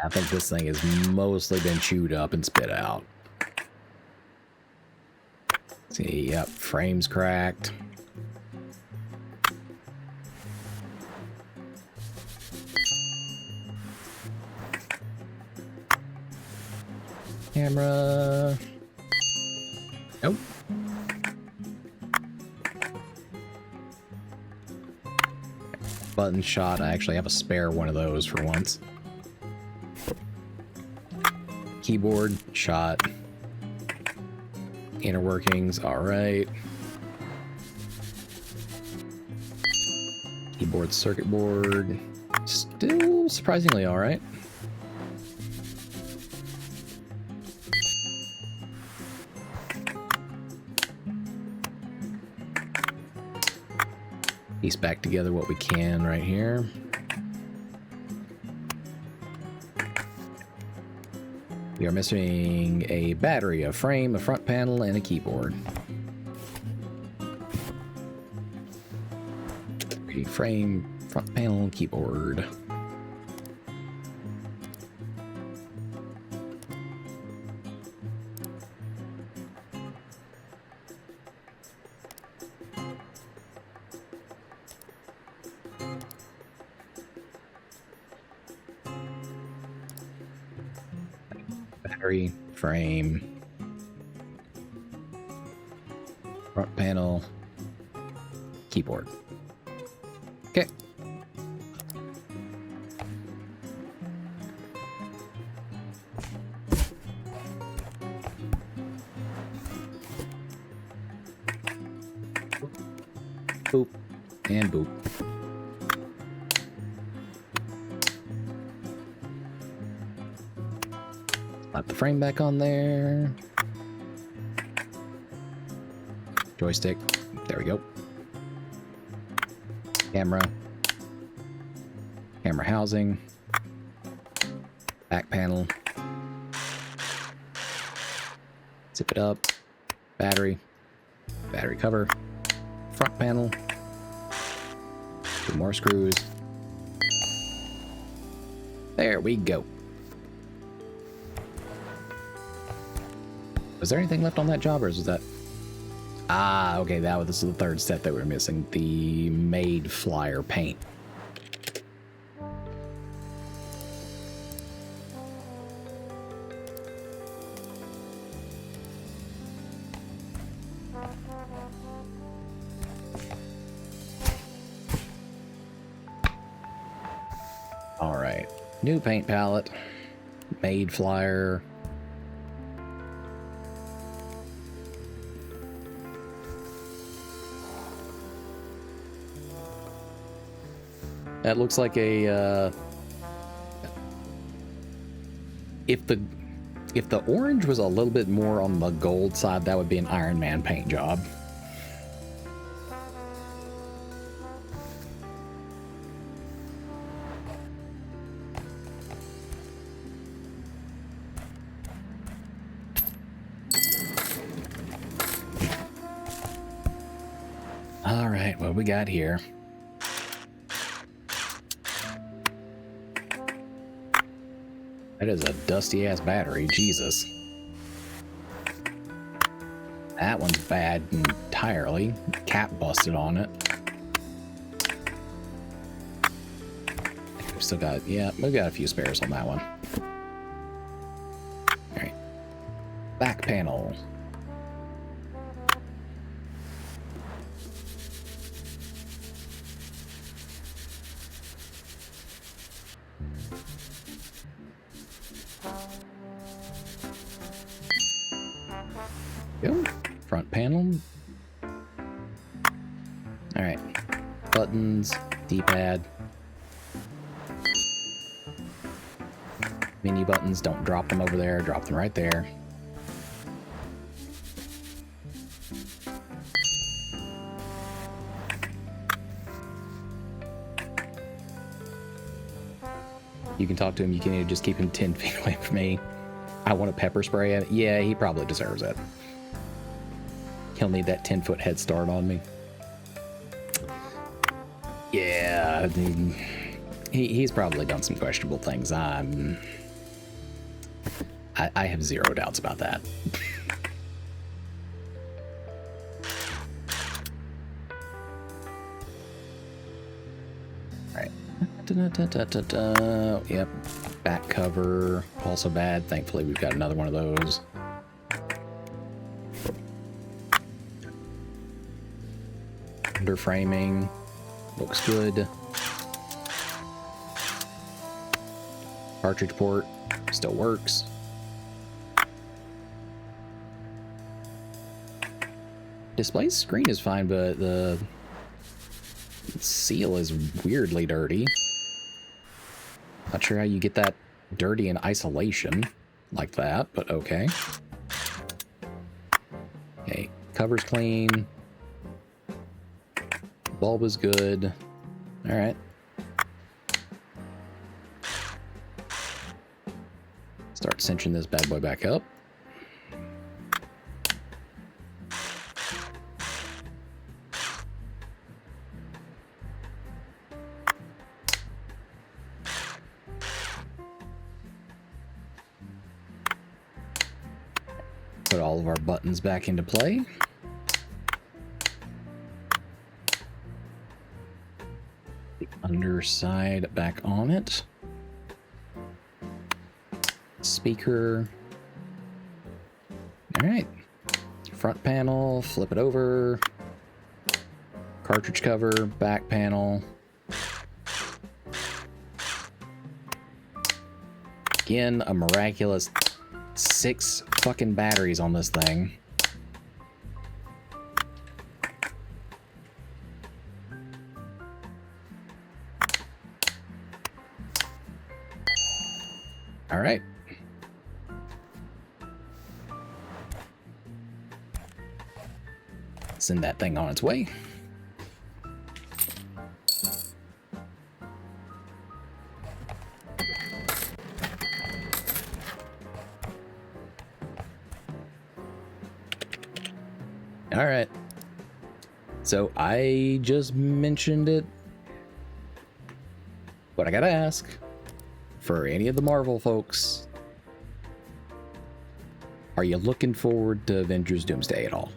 I think this thing has mostly been chewed up and spit out. See, yep, frame's cracked. Camera. Nope. Button shot. I actually have a spare one of those for once. Keyboard shot. Inner workings, all right. Keyboard, circuit board, still surprisingly all right. Piece back together what we can right here. We are missing a battery, a frame, a front panel, and a keyboard. Frame, front panel, keyboard. Battery, frame, front panel, keyboard. Okay. Boop and boop. Slap the frame back on there. Joystick. There we go. Camera. Camera housing. Back panel. Zip it up. Battery. Battery cover. Front panel. 2 more screws. There we go. Was there anything left on that job, or was that... Ah, okay, this is the third step that we're missing. The Maid Flyer paint. All right. New paint palette. Made flyer. That looks like a if the orange was a little bit more on the gold side, that would be an Iron Man paint job. All right, what we got here? That is a dusty ass battery, Jesus. That one's bad entirely. Cap busted on it. We've still got, yeah, we've got a few spares on that one. All right. Back panel. Go. Front panel. All right. Buttons, D-pad. Menu buttons, don't drop them over there, drop them right there. You can talk to him, you can just keep him 10 feet away from me. I want to pepper spray him. Yeah, he probably deserves it. He'll need that 10-foot head start on me. Yeah, he's probably done some questionable things. I have zero doubts about that. All right. Yep. Back cover, also bad. Thankfully, we've got another one of those. Under framing, looks good. Cartridge port still works. Display screen is fine, but the seal is weirdly dirty. Not sure how you get that dirty in isolation like that, but okay. Okay, cover's clean. Bulb is good. All right. Start cinching this bad boy back up. Put all of our buttons back into play. The underside back on it. Speaker. All right. Front panel, flip it over. Cartridge cover, back panel. Again, a miraculous 6 fucking batteries on this thing. All right. Send that thing on its way. All right. So I just mentioned it, but I gotta ask, for any of the Marvel folks, are you looking forward to Avengers Doomsday at all?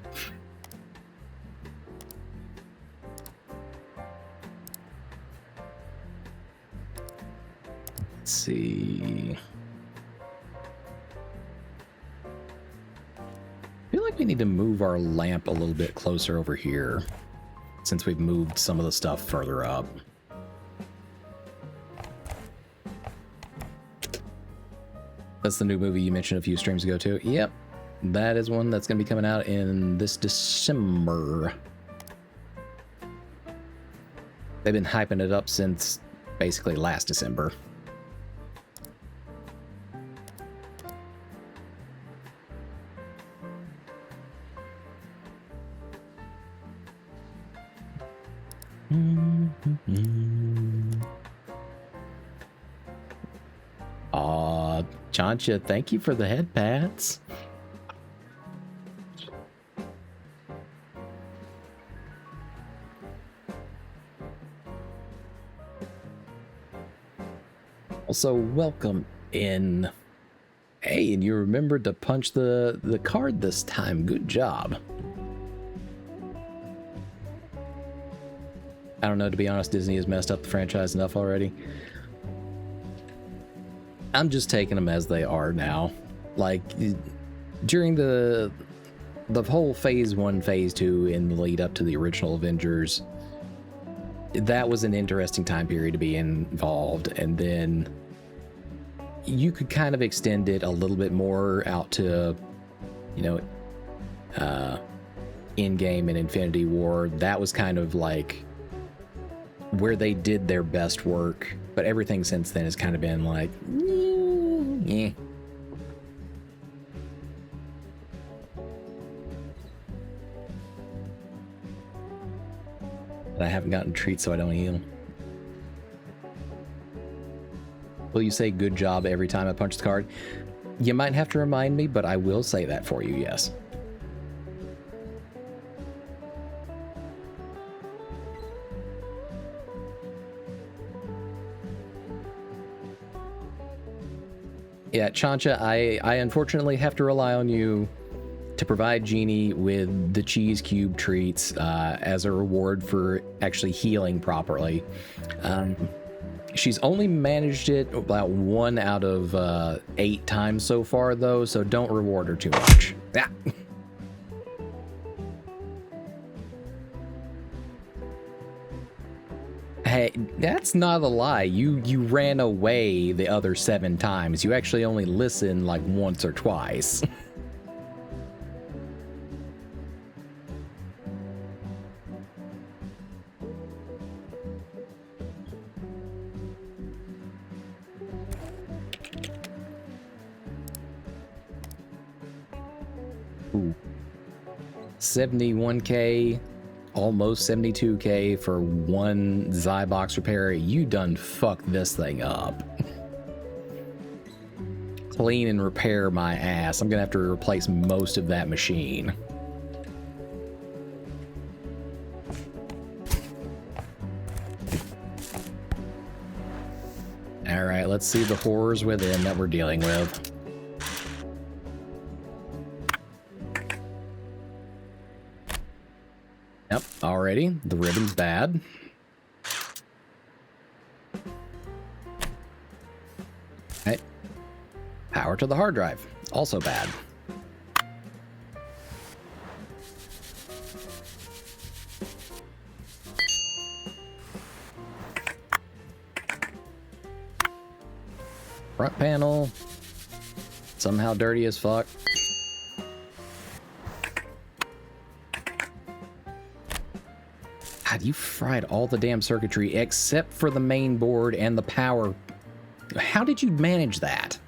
Let's see. I feel like we need to move our lamp a little bit closer over here, since we've moved some of the stuff further up. That's the new movie you mentioned a few streams ago, too. Yep. That is one that's going to be coming out in this December. They've been hyping it up since basically last December. Aw, Chancha, thank you for the head pats. Also, welcome in. Hey, and you remembered to punch the card this time. Good job. I don't know, to be honest, Disney has messed up the franchise enough already. I'm just taking them as they are now. Like, during the whole Phase 1, Phase 2 in the lead up to the original Avengers, that was an interesting time period to be involved. And then you could kind of extend it a little bit more out to, you know, Endgame and Infinity War. That was kind of like where they did their best work, but everything since then has kind of been like, yeah. But I haven't gotten treats, so I don't heal. Will you say good job every time I punch the card? You might have to remind me, but I will say that for you, yes. Yeah, Chancha, I unfortunately have to rely on you to provide Jeannie with the cheese cube treats as a reward for actually healing properly. She's only managed it about 1 out of 8 times so far, though, so don't reward her too much. Yeah. Hey, that's not a lie. You ran away the other 7 times. You actually only listened like once or twice. Ooh. 71K. Almost 72K for 1 Zybox repair. You done fucked this thing up. Clean and repair my ass. I'm gonna have to replace most of that machine. Alright, let's see the horrors within that we're dealing with. Yep, already. The ribbon's bad. Okay. Power to the hard drive. Also bad. Front panel. Somehow dirty as fuck. God, you fried all the damn circuitry except for the main board and the power. How did you manage that?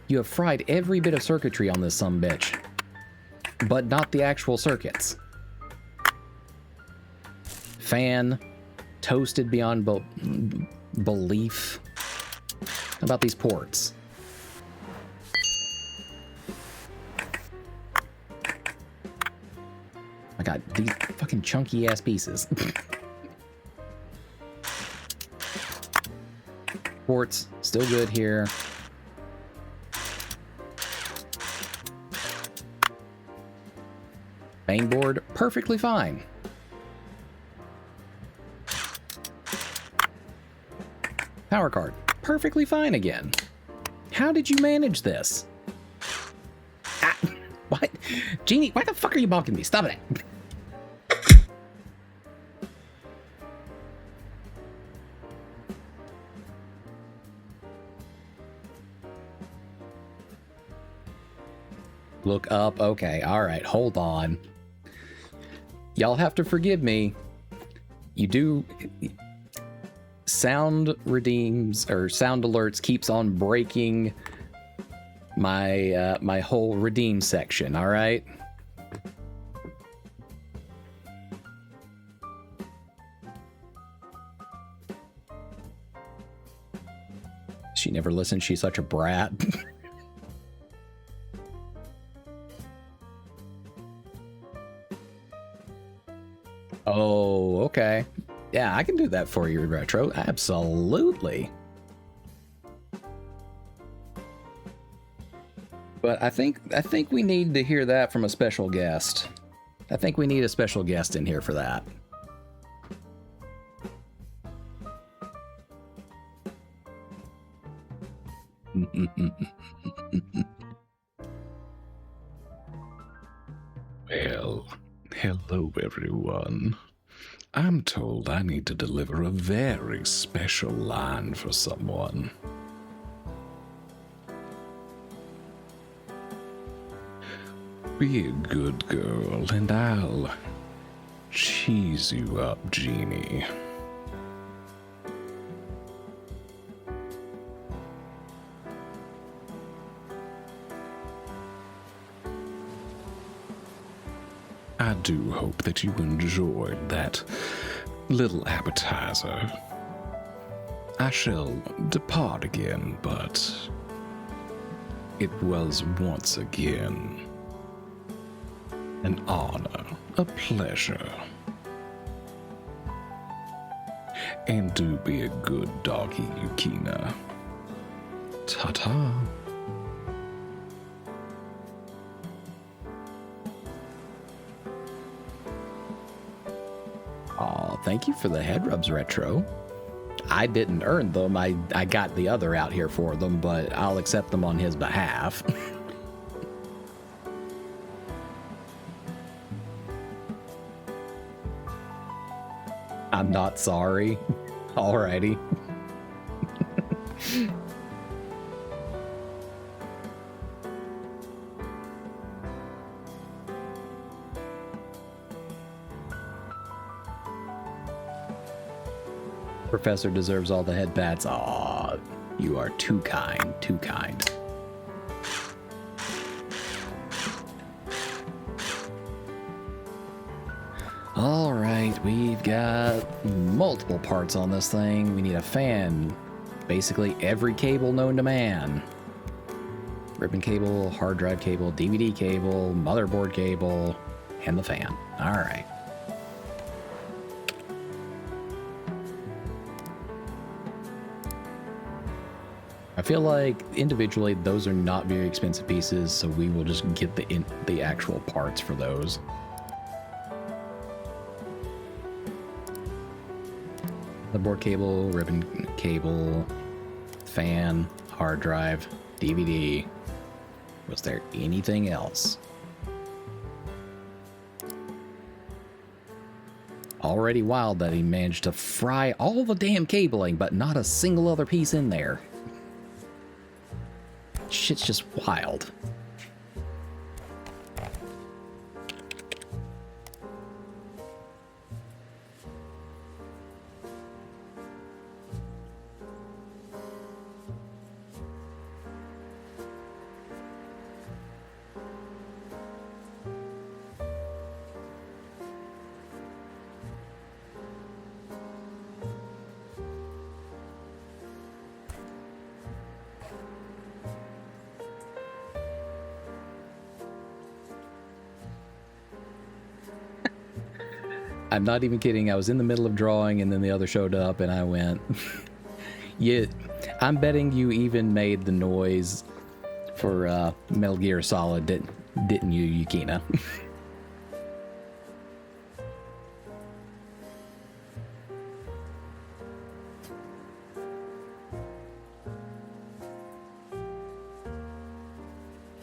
You have fried every bit of circuitry on this sumbitch, but not the actual circuits. Fan, toasted beyond belief. How about these ports? I got these fucking chunky ass pieces. Ports, still good here. Mainboard, perfectly fine. Power card, perfectly fine again. How did you manage this? Ah, what? Jeannie, why the fuck are you bonking me? Stop it. Look up. Okay. All right. Hold on. Y'all have to forgive me. You do. Sound redeems or sound alerts keeps on breaking my my whole redeem section. All right. She never listens. She's such a brat. Oh, okay. Yeah, I can do that for you, Retro. Absolutely. But I think we need to hear that from a special guest. I think we need a special guest in here for that. Well, hello everyone. I'm told I need to deliver a very special line for someone. Be a good girl and I'll cheese you up, Genie. I do hope that you enjoyed that little appetizer. I shall depart again, but it was once again an honor, a pleasure. And do be a good doggy, Yukina. Ta-ta. Aw, thank you for the head rubs, Retro. I didn't earn them. I got the other out here for them, but I'll accept them on his behalf. I'm not sorry. Alrighty. Professor deserves all the head pats. Aw, you are too kind, too kind. All right, we've got multiple parts on this thing. We need a fan. Basically every cable known to man. Ribbon cable, hard drive cable, DVD cable, motherboard cable, and the fan. All right. I feel like individually those are not very expensive pieces, so we will just get the actual parts for those. Motherboard cable, ribbon cable, fan, hard drive, DVD. Was there anything else? Already wild that he managed to fry all the damn cabling, but not a single other piece in there. Shit's just wild. I'm not even kidding. I was in the middle of drawing and then the other showed up and I went, yeah, I'm betting you even made the noise for Metal Gear Solid, didn't you, Yukina?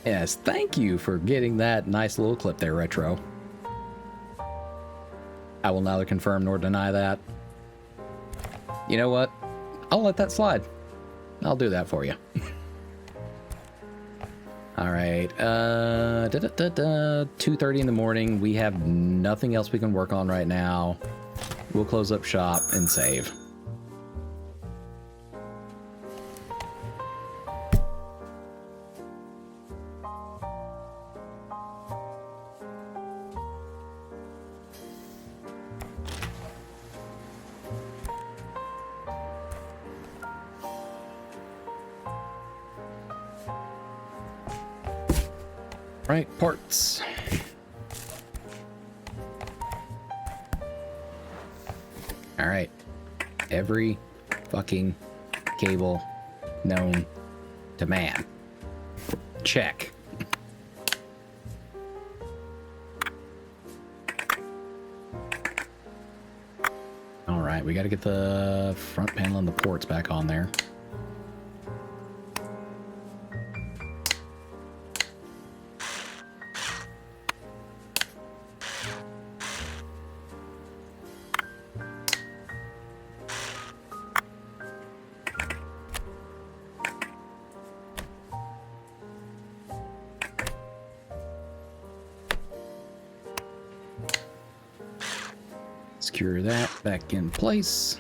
Yes, thank you for getting that nice little clip there, Retro. I will neither confirm nor deny that. You know what? I'll let that slide. I'll do that for you. All right. 2:30 in the morning. We have nothing else we can work on right now. We'll close up shop and save. Right, parts. All right. Every fucking cable known to man. Check. All right, we got to get the front panel and the ports back on there. Secure that back in place.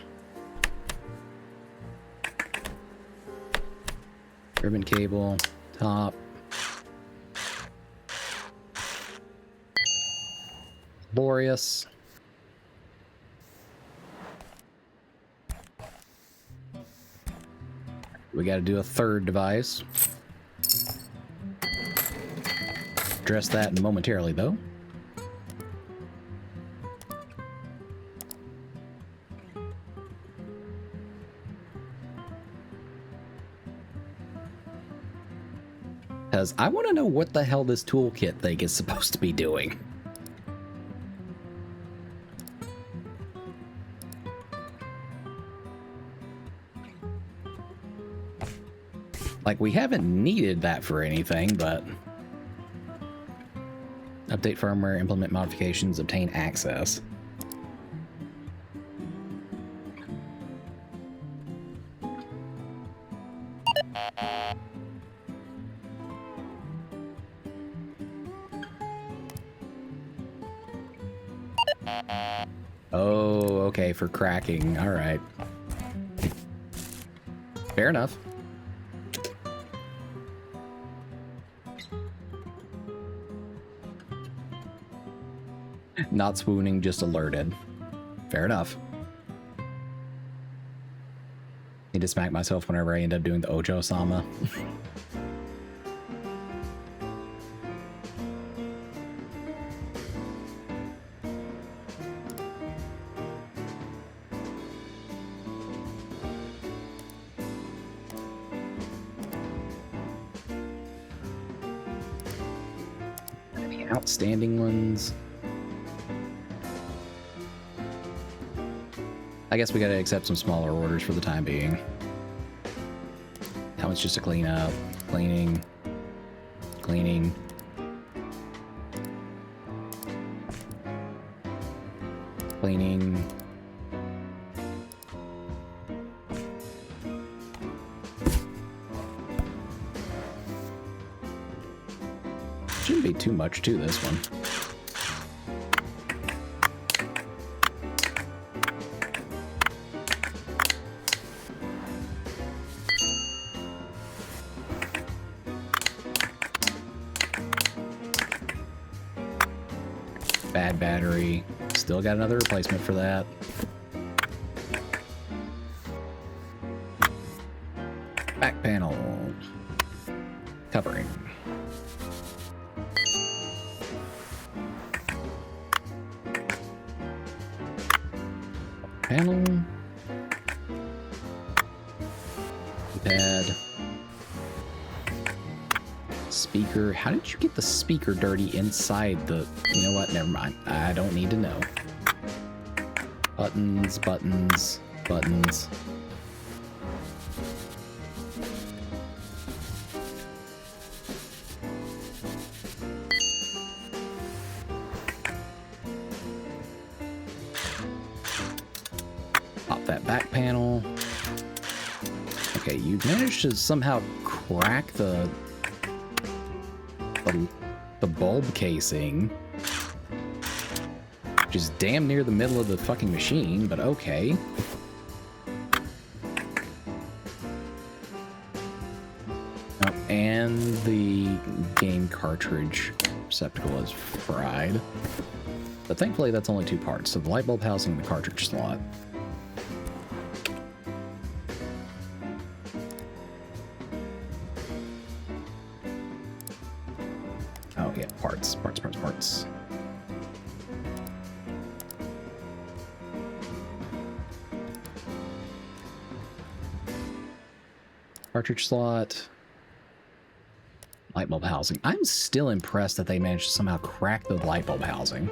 Ribbon cable, top. Glorious. We got to do a third device. Address that momentarily, though. Because I want to know what the hell this toolkit thing is supposed to be doing. Like, we haven't needed that for anything, but... Update firmware, implement modifications, obtain access. Oh, okay, for cracking. All right. Fair enough. Not swooning, just alerted. Fair enough. Need to smack myself whenever I end up doing the Ojo-sama. Any outstanding ones? I guess we gotta accept some smaller orders for the time being. That one's just a clean up. Cleaning. Cleaning. Cleaning. Shouldn't be too much to this one. Bad battery. Still got another replacement for that. Back panel. Covering. Panel. Pad. Speaker. How did you get the speaker dirty inside the... You know what? Never mind. I don't need to know. Buttons, buttons, buttons. Pop that back panel. Okay, you managed to somehow crack the the bulb casing, which is damn near the middle of the fucking machine, but okay. Oh, and the game cartridge receptacle is fried. But thankfully that's only 2 parts, so the light bulb housing and the cartridge slot. Oh yeah, parts. Cartridge slot. Light bulb housing. I'm still impressed that they managed to somehow crack the light bulb housing.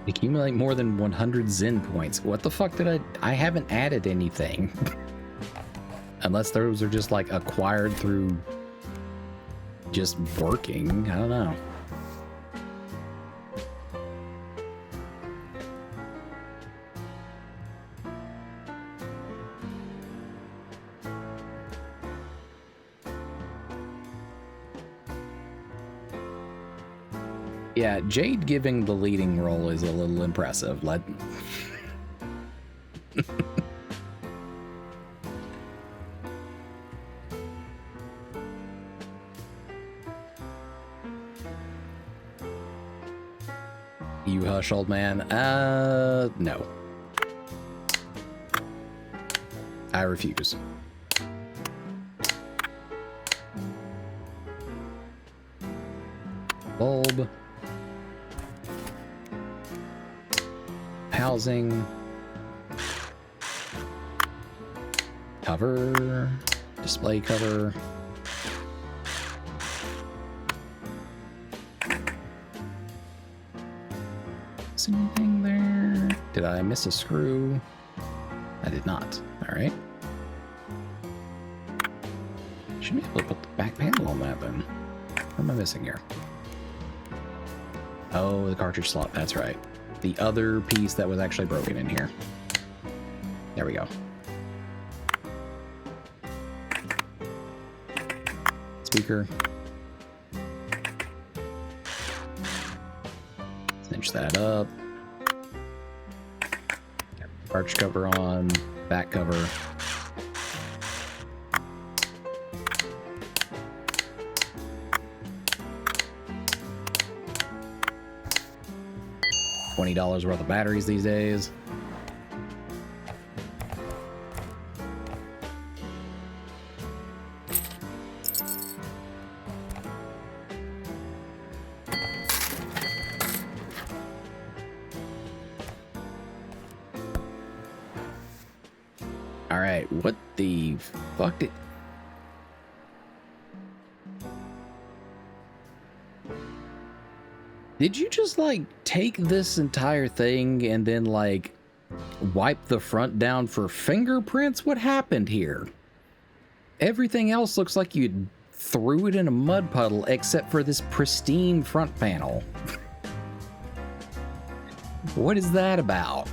Accumulate more than 100 Zen points. What the fuck did I haven't added anything. Unless those are just like acquired through just working. I don't know. Yeah, Jade giving the leading role is a little impressive. You hush, old man. No. I refuse. Bulb. Housing. Cover. Display cover. Is anything there? Did I miss a screw? I did not. All right. Should be able to put the back panel on that then. What am I missing here? Oh, the cartridge slot. That's right. The other piece that was actually broken in here. There we go. Speaker. Cinch that up. Arch cover on, back cover. $20 worth of batteries these days. All right, what the fuck did... Did you just, like, take this entire thing and then, like, wipe the front down for fingerprints? What happened here? Everything else looks like you threw it in a mud puddle except for this pristine front panel. What is that about?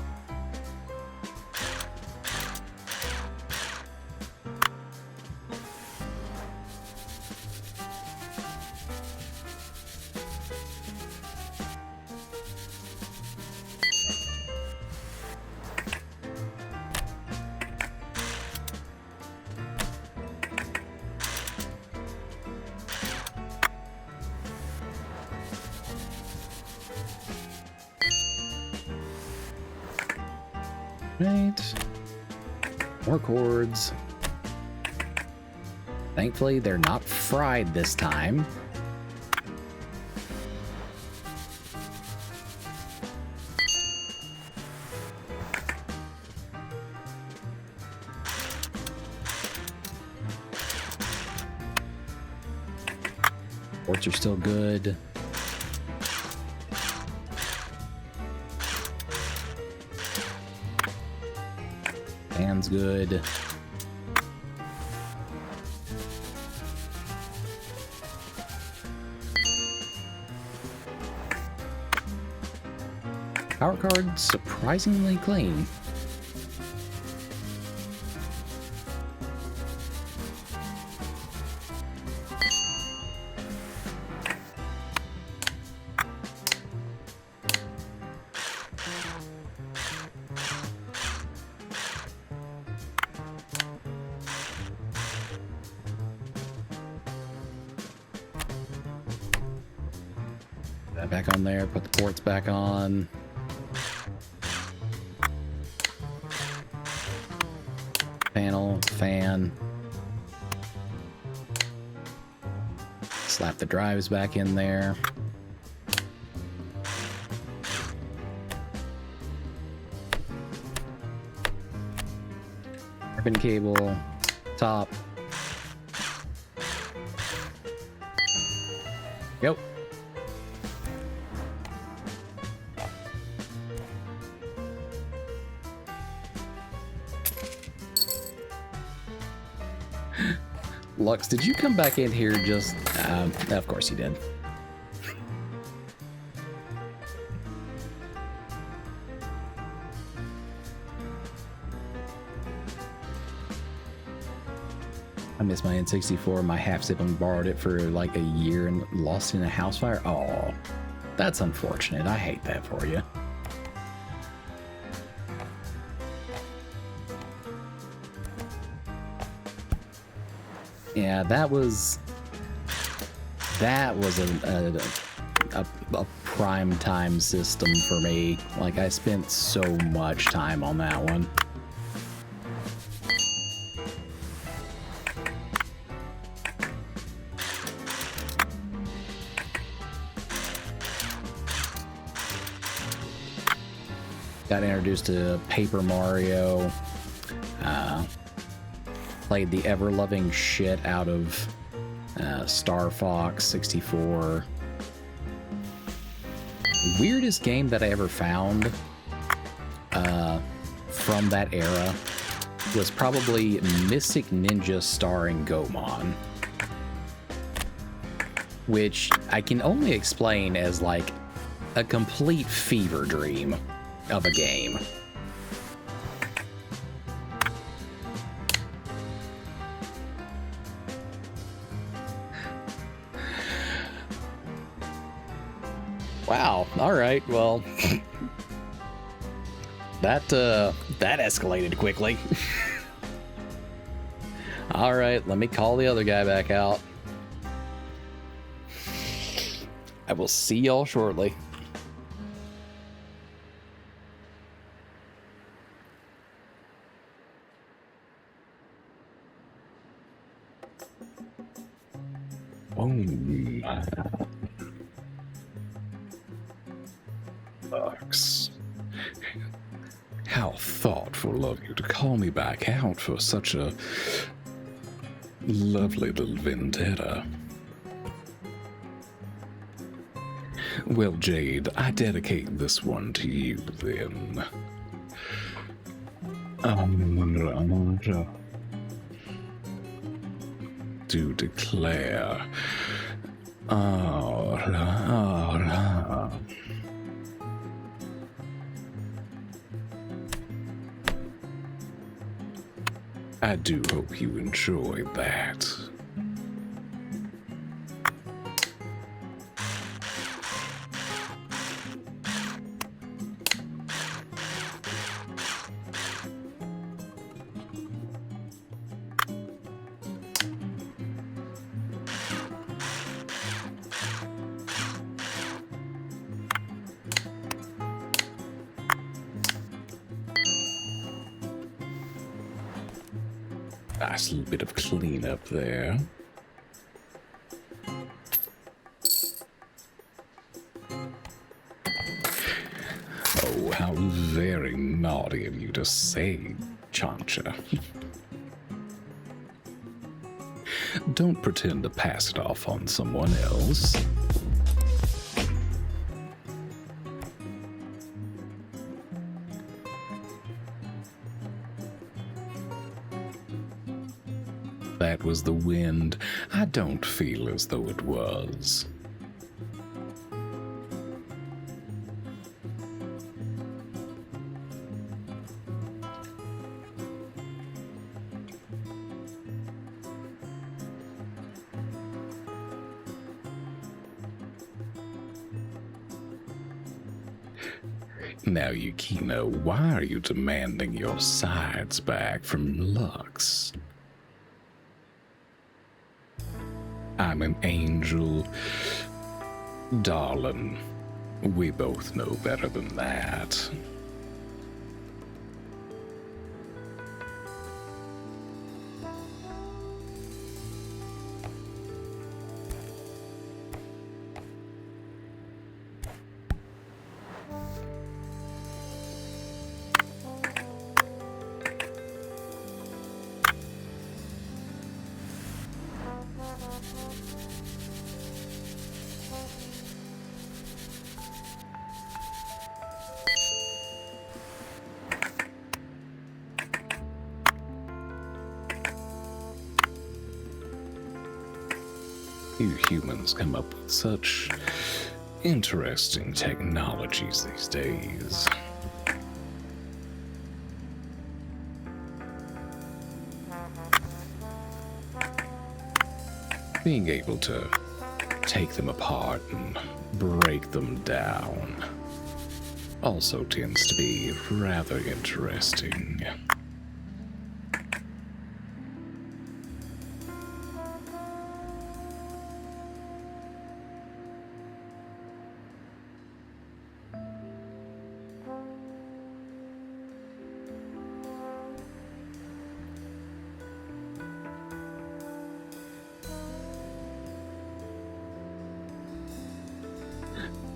Right. More cords. Thankfully, they're not fried this time. Ports are still good. Sounds good. Power card surprisingly clean. That back on there, put the ports back on. Panel, fan. Slap the drives back in there. Ribbon cable, top. Yep. Lux, did you come back in here just... of course you did. I miss my N64. My half-sibling borrowed it for like a year and lost it in a house fire. Oh, that's unfortunate. I hate that for you. Yeah, that was a prime time system for me. Like, I spent so much time on that one. Got introduced to Paper Mario. Played the ever-loving shit out of Star Fox 64. Weirdest game that I ever found from that era was probably Mystic Ninja starring Goemon, which I can only explain as like a complete fever dream of a game. Wow. All right. Well, that escalated quickly. All right. Let me call the other guy back out. I will see y'all shortly. Lux. How thoughtful of you to call me back out for such a lovely little vendetta. Well, Jade, I dedicate this one to you then. To declare. I do hope you enjoyed that. Nice little bit of cleanup there. Oh, how very naughty of you to say, Chancha. Don't pretend to pass it off on someone else. that was the wind, I don't feel as though it was. Now, Yukino, why are you demanding your sides back from Lux? I'm an angel. Darling, we both know better than that. You humans come up with such interesting technologies these days. Being able to take them apart and break them down also tends to be rather interesting.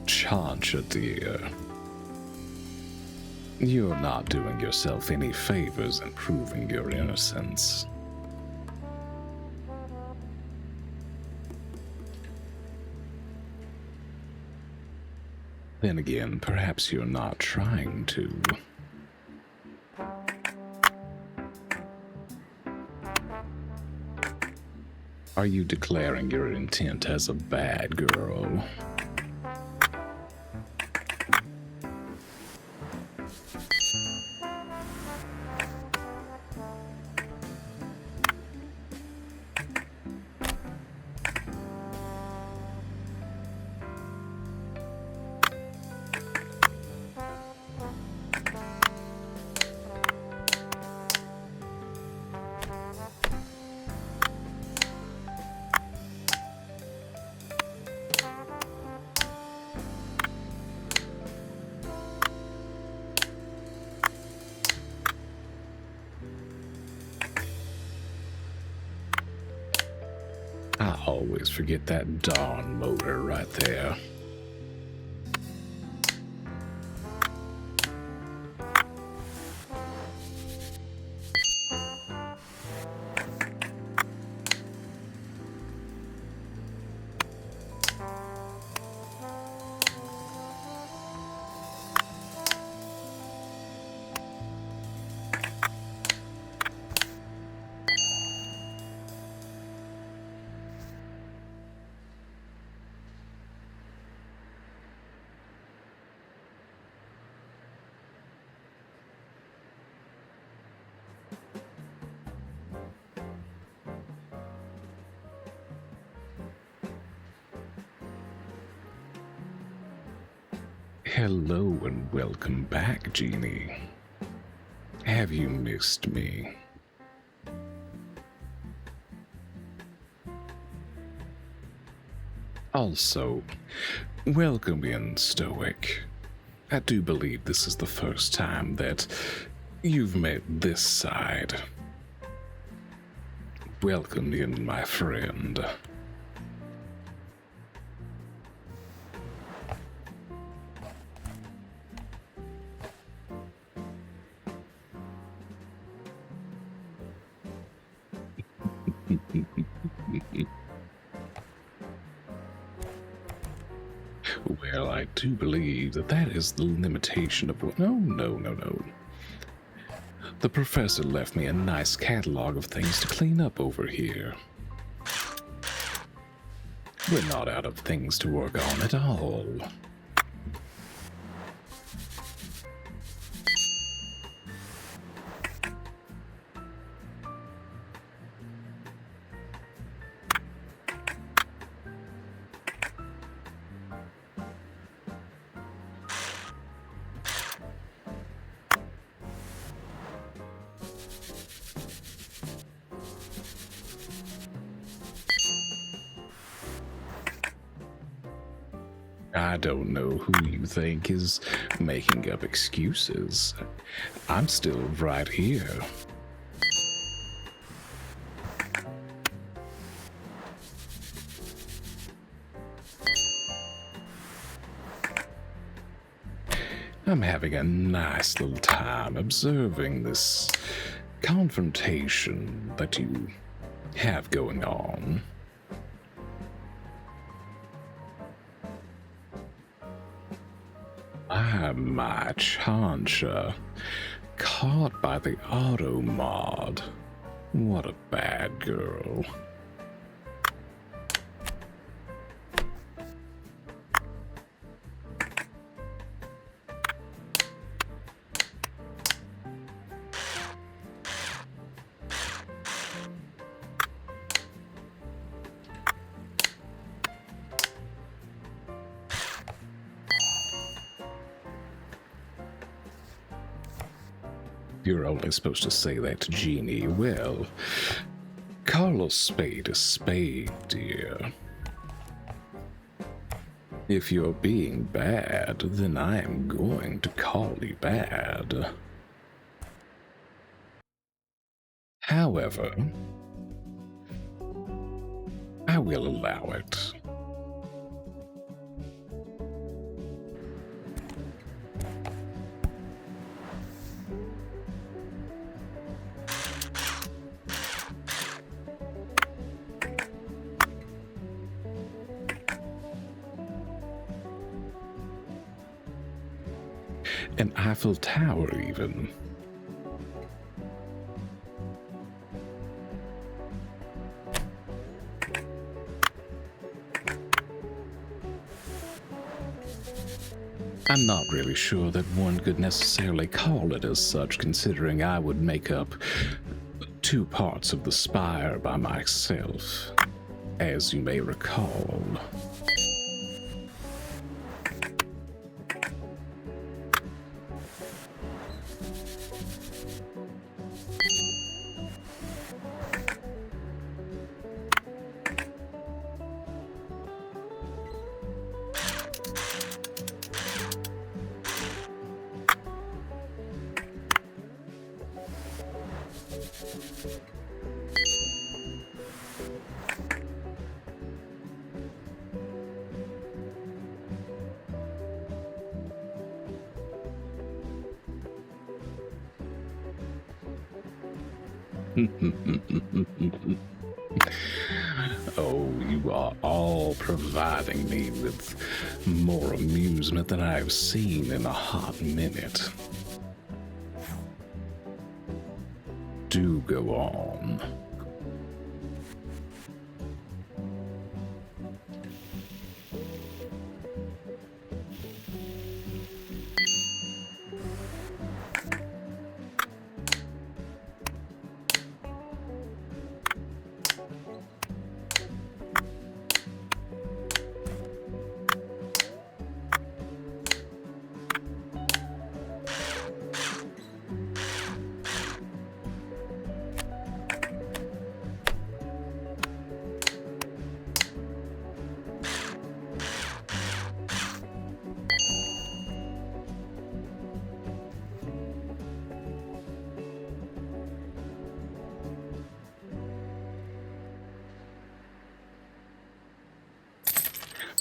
Chancha, dear, you're not doing yourself any favors in proving your innocence. Then again, perhaps you're not trying to. Are you declaring your intent as a bad girl? I always forget that darn motor right there. Hello and welcome back, Jeannie. Have you missed me? Also, welcome in, Stoic. I do believe this is the first time that you've met this side. Welcome in, my friend. Well, I do believe that is the limitation of what. No. The professor left me a nice catalog of things to clean up over here. We're not out of things to work on at all. I don't know who you think is making up excuses. I'm still right here. I'm having a nice little time observing this confrontation that you have going on. My Chansha, caught by the auto mod. What a bad girl. You're only supposed to say that to Jeannie. Well, call a spade, dear. If you're being bad, then I am going to call you bad. However, I will allow it. An Eiffel Tower, even. I'm not really sure that one could necessarily call it as such, considering I would make up 2 parts of the spire by myself, as you may recall. Oh, you are all providing me with more amusement than I have seen in a hot minute. Do go on.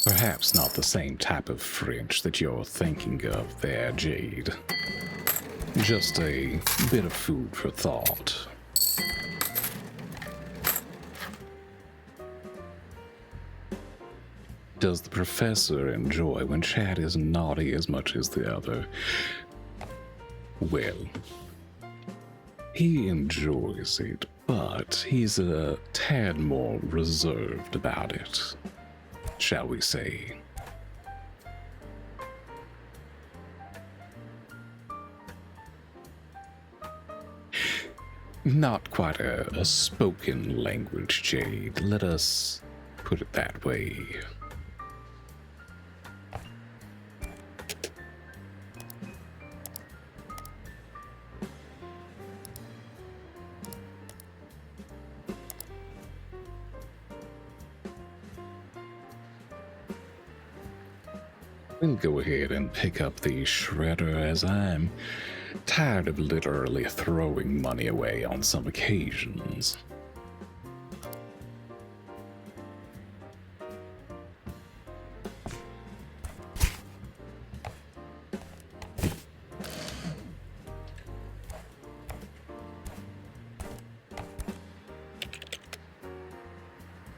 Perhaps not the same type of French that you're thinking of there, Jade. Just a bit of food for thought. Does the professor enjoy when Chad is naughty as much as the other? Well, He enjoys it, but he's a tad more reserved about it, shall we say. Not quite a spoken language, Jade. Let us put it that way. We'll go ahead and pick up the shredder, as I'm tired of literally throwing money away on some occasions.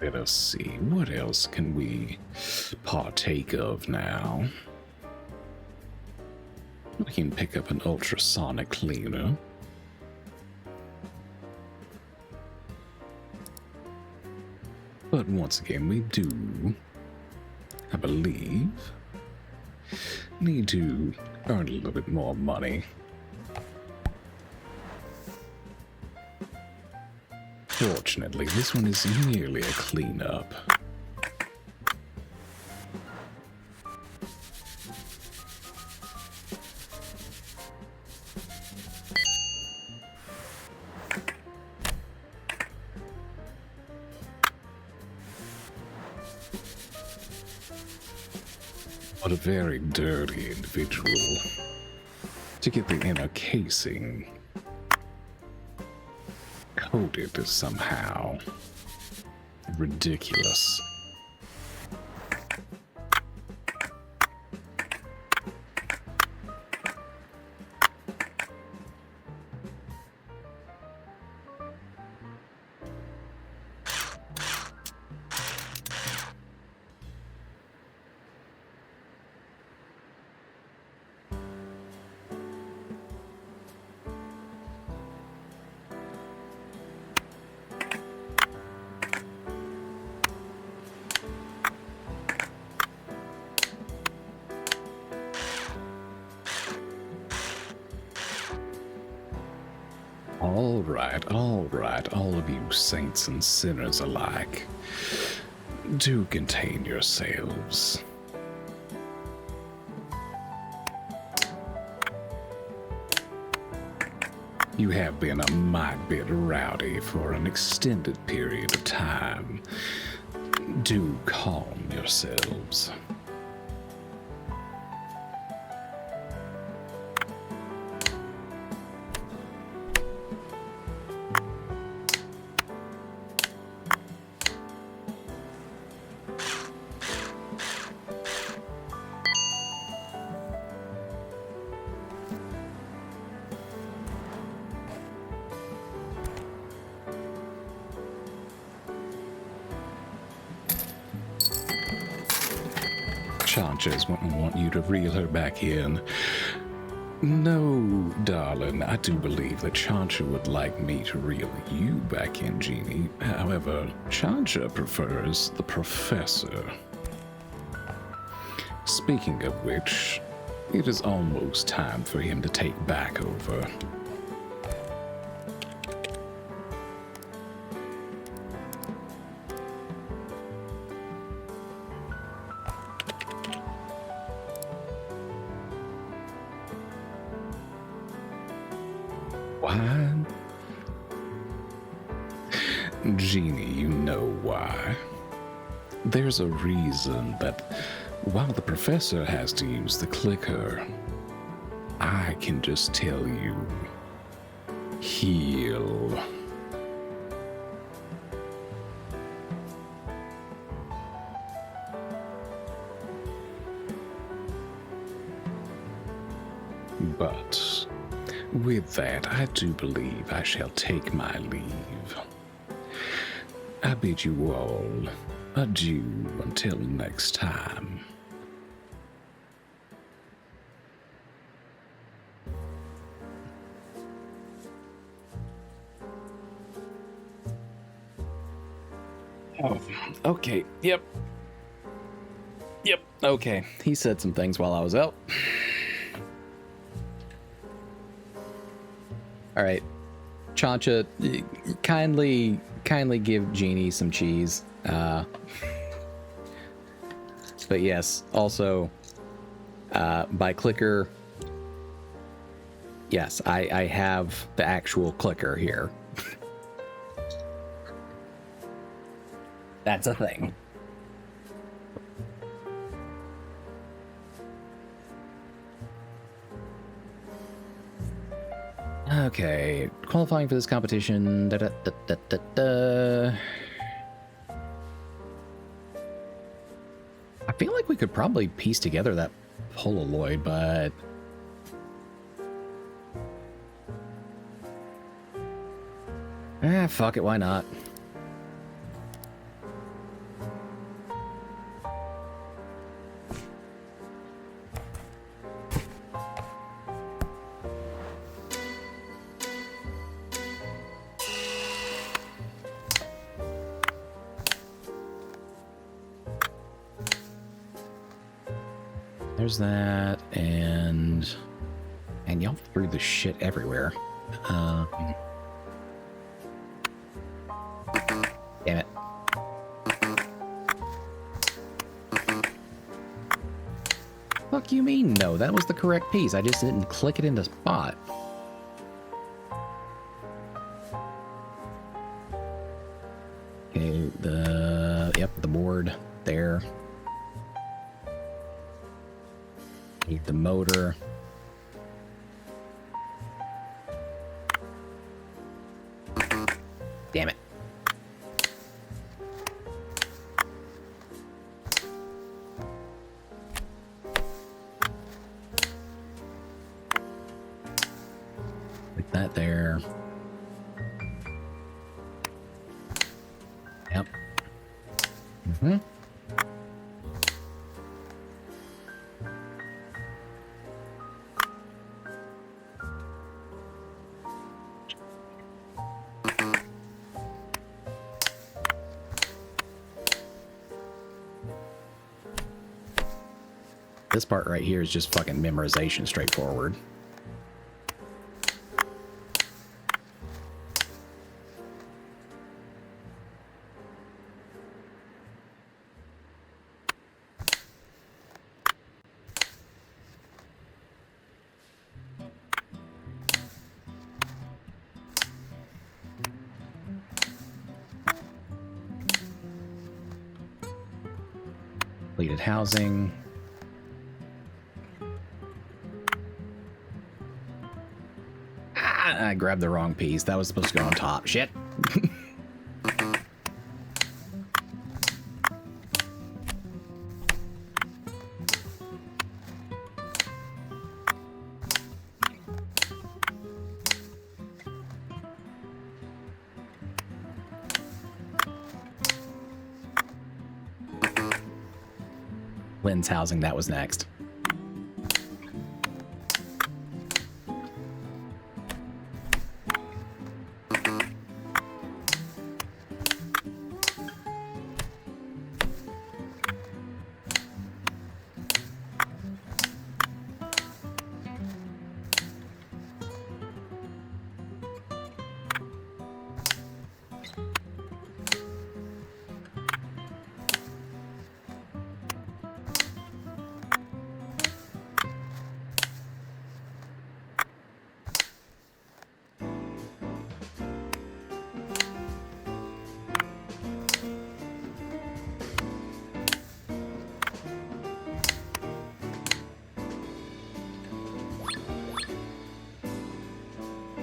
Let us see, what else can we partake of now? We can pick up an ultrasonic cleaner. But once again, we do, I believe, need to earn a little bit more money. Fortunately, this one is merely a cleanup. What a very dirty individual. To get the inner casing coated somehow. Ridiculous. All right, all of you saints and sinners alike. Do contain yourselves. You have been a mite bit rowdy for an extended period of time. Do calm yourselves. Chances want you to reel her back in. No, darling, I do believe that Chancha would like me to reel you back in, Jeannie. However, Chancha prefers the professor. Speaking of which, it is almost time for him to take back over. Why? Jeannie, you know why. There's a reason that while the professor has to use the clicker, I can just tell you, heal. But with that, I do believe I shall take my leave. I bid you all adieu until next time. Okay. Yep. Yep. Okay. He said some things while I was out. All right. Chancha, kindly give Jeannie some cheese. But yes, also, by clicker, yes, I have the actual clicker here. That's a thing. Okay, qualifying for this competition. Da, da, da, da, da, da. I feel like we could probably piece together that Polaroid, but fuck it, why not? There's that, and y'all threw the shit everywhere. Damn it. Fuck you mean no? That was the correct piece. I just didn't click it into spot. Okay, the board there. Need the motor. Damn it. Like that there. Yep. Mm-hmm. This part right here is just fucking memorization, straightforward. Completed housing. I grabbed the wrong piece. That was supposed to go on top. Shit. Lynn's housing, that was next.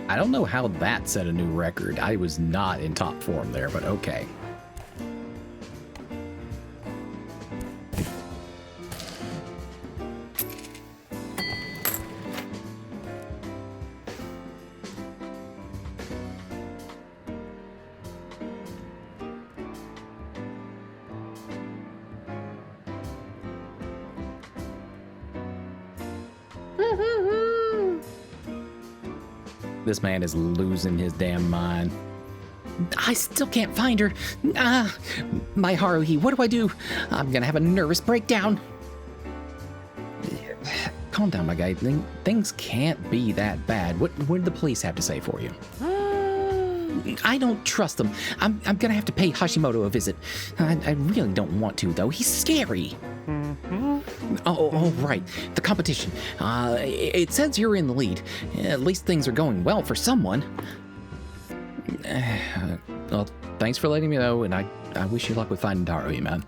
I don't know how that set a new record. I was not in top form there, but okay. This man is losing his damn mind. I still can't find her. My Haruhi, what do I do? I'm gonna have a nervous breakdown. Calm down, my guy. Things can't be that bad. What did the police have to say for you? I don't trust them. I'm gonna have to pay Hashimoto a visit. I really don't want to, though. He's scary. Oh, right. The competition. It says you're in the lead. At least things are going well for someone. Well, thanks for letting me know, and I wish you luck with finding Haruhi, man.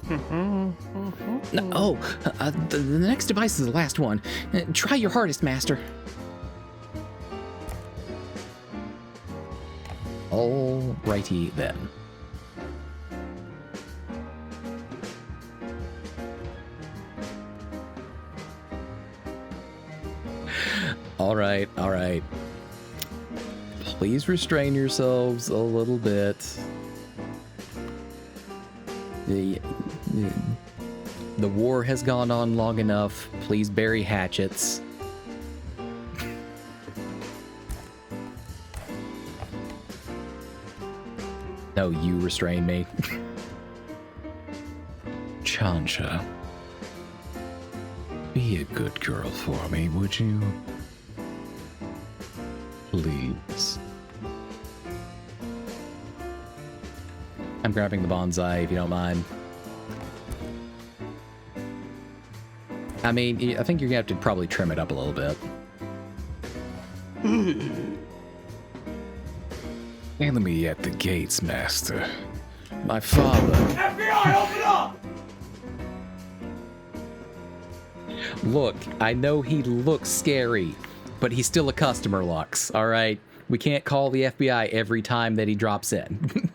The next device is the last one. Try your hardest, Master. Alrighty then. All right. Please restrain yourselves a little bit. The war has gone on long enough. Please bury hatchets. No, you restrain me. Chansha, be a good girl for me, would you? Please. I'm grabbing the bonsai if you don't mind. I mean, I think you're gonna have to probably trim it up a little bit. Enemy at the gates, Master. My father. FBI, open up! Look, I know he looks scary, but he's still a customer, Lux, all right? We can't call the FBI every time that he drops in.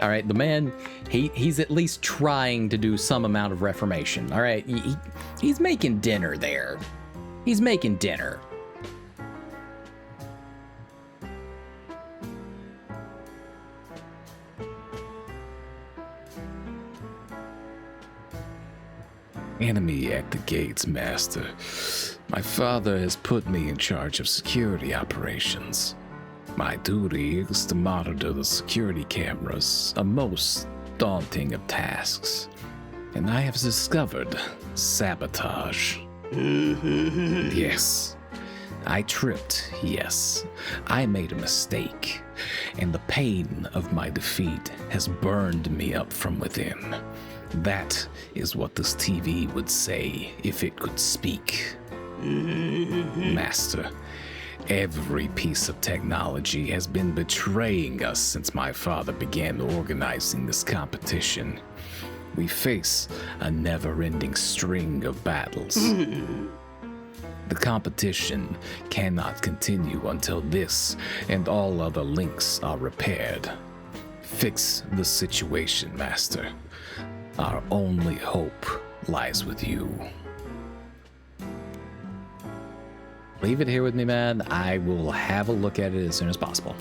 All right, the man, he's at least trying to do some amount of reformation, all right? He's making dinner there. He's making dinner. Enemy at the gates, Master. My father has put me in charge of security operations. My duty is to monitor the security cameras, a most daunting of tasks. And I have discovered sabotage. Yes. I tripped, yes. I made a mistake. And the pain of my defeat has burned me up from within. That is what this TV would say if it could speak. Master, every piece of technology has been betraying us since my father began organizing this competition. We face a never-ending string of battles. The competition cannot continue until this and all other links are repaired. Fix the situation, Master. Our only hope lies with you. Leave it here with me, man. I will have a look at it as soon as possible.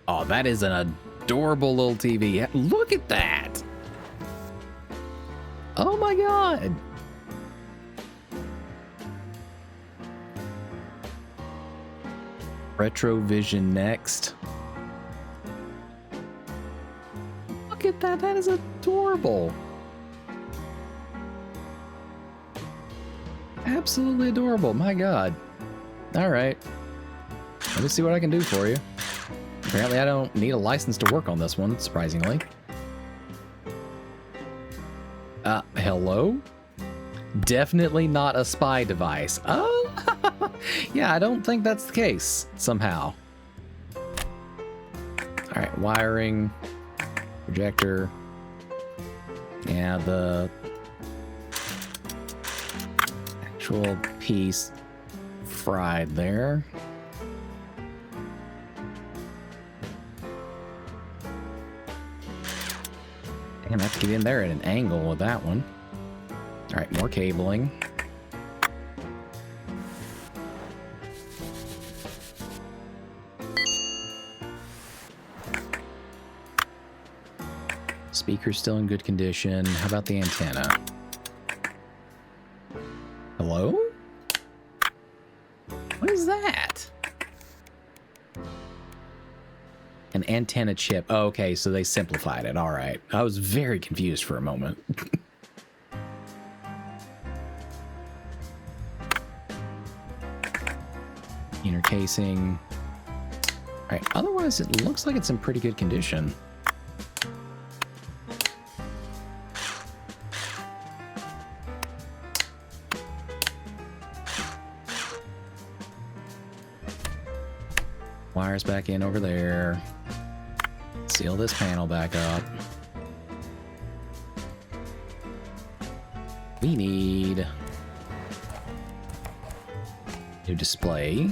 Oh, that is an adorable little TV. Look at that. Oh my God. Retrovision next. Look at that. That is adorable. Absolutely adorable. My God. All right. Let me see what I can do for you. Apparently, I don't need a license to work on this one, surprisingly. Hello? Definitely not a spy device. Oh, yeah, I don't think that's the case, somehow. All right, wiring, projector. Yeah, the actual piece fried there. Damn, I have to get in there at an angle with that one. All right, more cabling. Speaker's still in good condition. How about the antenna? Hello? What is that? antenna chip. Okay, so they simplified it. All right. I was very confused for a moment. Inner casing. All right. Otherwise, it looks like it's in pretty good condition. Wires back in over there. Seal this panel back up. We need new display.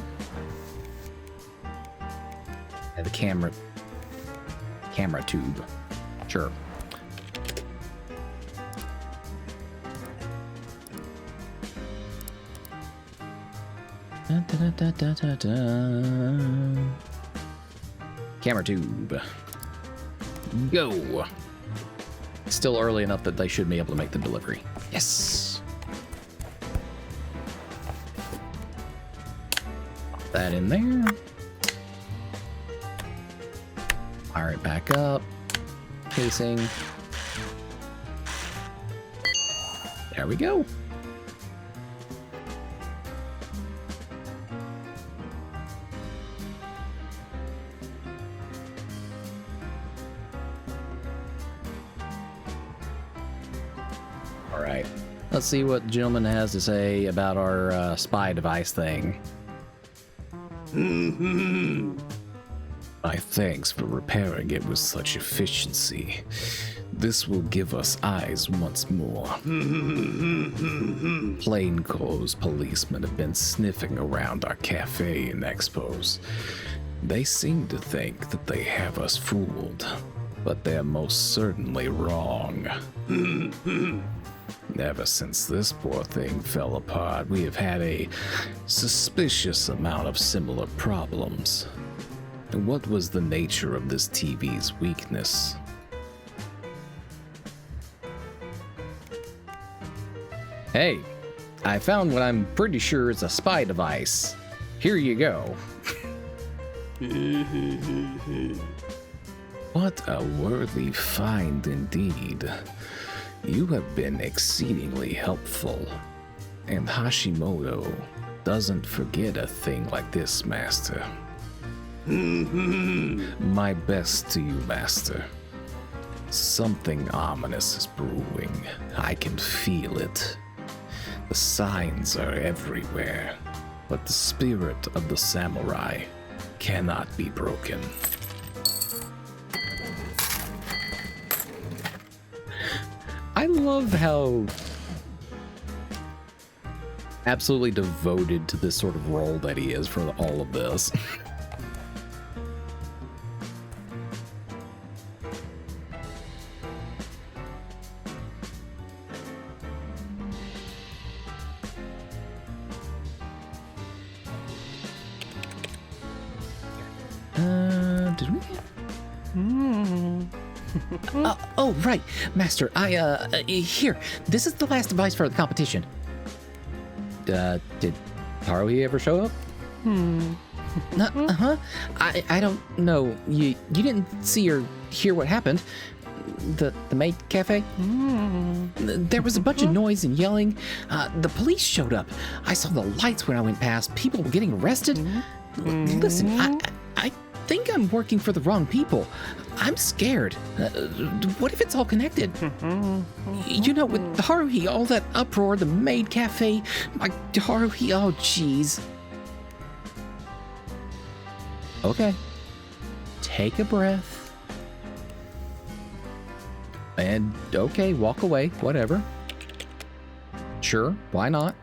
And the camera tube. Sure. Da, da, da, da, da, da. Camera tube. Go. Still early enough that they should be able to make the delivery. Yes. Pop that in there. Fire it back up. Casing. There we go. Let's see what the gentleman has to say about our spy device thing. My thanks for repairing it with such efficiency. This will give us eyes once more. Plainclothes policemen have been sniffing around our cafe and expos. They seem to think that they have us fooled, but they're most certainly wrong. Ever since this poor thing fell apart, we have had a suspicious amount of similar problems. What was the nature of this TV's weakness? Hey, I found what I'm pretty sure is a spy device. Here you go. What a worthy find indeed. You have been exceedingly helpful, and Hashimoto doesn't forget a thing like this, Master. My best to you, Master. Something ominous is brewing. I can feel it. The signs are everywhere, but the spirit of the samurai cannot be broken. I love how absolutely devoted to this sort of role that he is for all of this. Did we? Oh, right, Master. Here. This is the last device for the competition. Did Haruhi ever show up? Uh-huh. I don't know. You didn't see or hear what happened? The maid cafe? There was a bunch of noise and yelling. The police showed up. I saw the lights when I went past. People were getting arrested. Listen, I think I'm working for the wrong people. I'm scared. What if it's all connected? You know, with Haruhi, all that uproar, the maid cafe, my Haruhi, oh jeez. Okay. Take a breath. And okay, walk away, whatever. Sure, why not?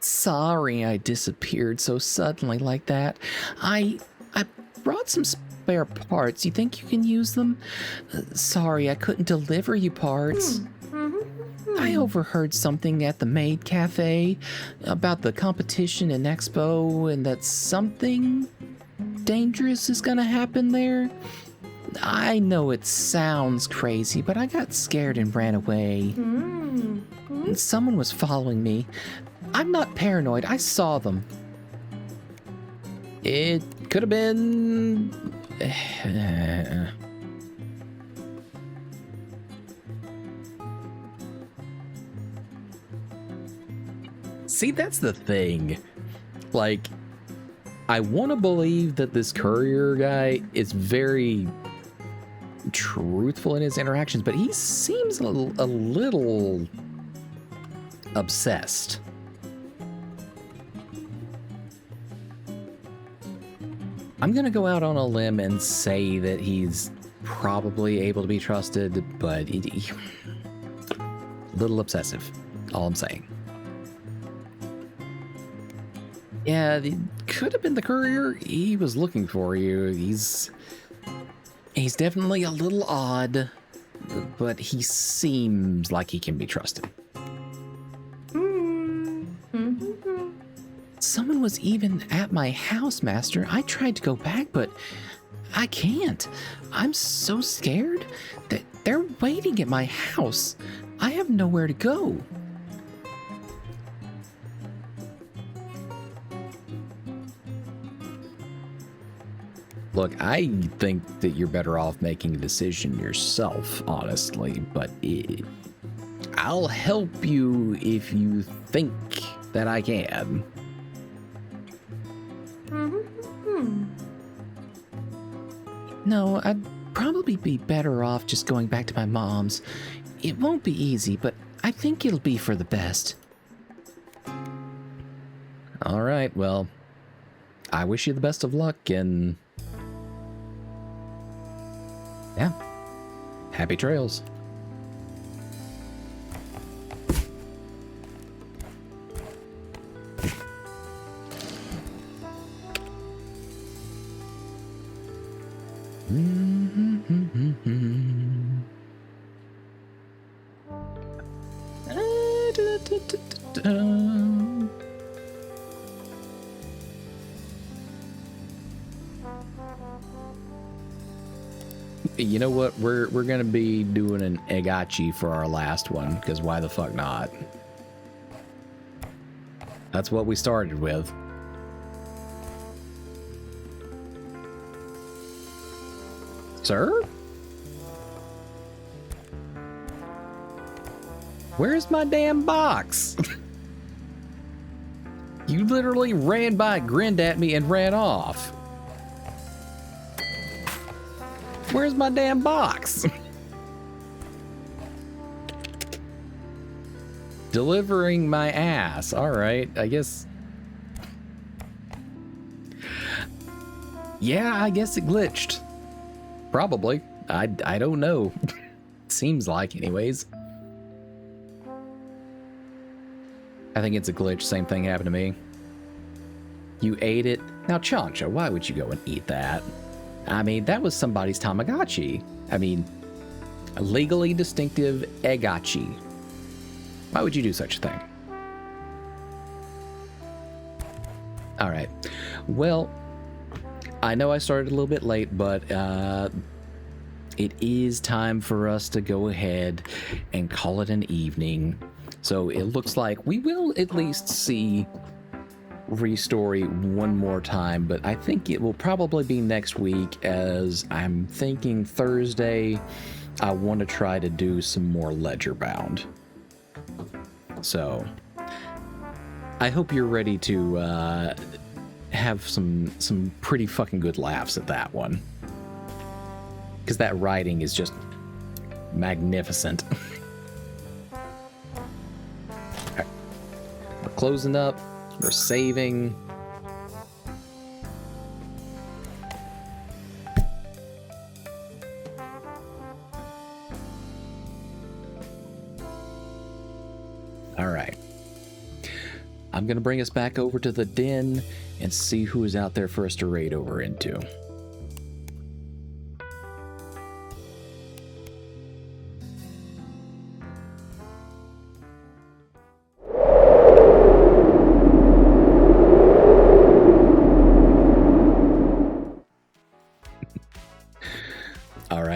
Sorry I disappeared so suddenly like that. I brought some spare parts. You think you can use them? Sorry I couldn't deliver you parts. I overheard something at the maid cafe about the competition and expo and that something dangerous is gonna happen there. I know it sounds crazy, but I got scared and ran away. Someone was following me. I'm not paranoid. I saw them. It could have been. See, that's the thing. Like, I want to believe that this courier guy is very truthful in his interactions, but he seems a little obsessed. I'm going to go out on a limb and say that he's probably able to be trusted, but a little obsessive. All I'm saying. Yeah, it could have been the courier. He was looking for you. He's definitely a little odd, but he seems like he can be trusted. Someone was even at my house, Master. I tried to go back, but I can't. I'm so scared that they're waiting at my house. I have nowhere to go. Look, I think that you're better off making a decision yourself, honestly, but I'll help you if you think that I can. No, I'd probably be better off just going back to my mom's. It won't be easy, but I think it'll be for the best. All right, well, I wish you the best of luck, and yeah, happy trails. You know what? We're gonna be doing an Egachi for our last one, because why the fuck not? That's what we started with. Sir? Where's my damn box? You literally ran by, grinned at me, and ran off. Where's my damn box? Delivering my ass. All right, I guess. Yeah, I guess it glitched. Probably. I don't know. Seems like, anyways. I think it's a glitch. Same thing happened to me. You ate it. Now, Chancha, why would you go and eat that? I mean, that was somebody's Tamagotchi. I mean, a legally distinctive Egachi. Why would you do such a thing? All right. Well, I know I started a little bit late, but it is time for us to go ahead and call it an evening. So it looks like we will at least see ReStory one more time, but I think it will probably be next week, as I'm thinking Thursday I want to try to do some more Ledger Bound. So I hope you're ready to have some pretty fucking good laughs at that one, because that writing is just magnificent. Okay. We're closing up. We're saving. All right. I'm going to bring us back over to the den and see who is out there for us to raid over into.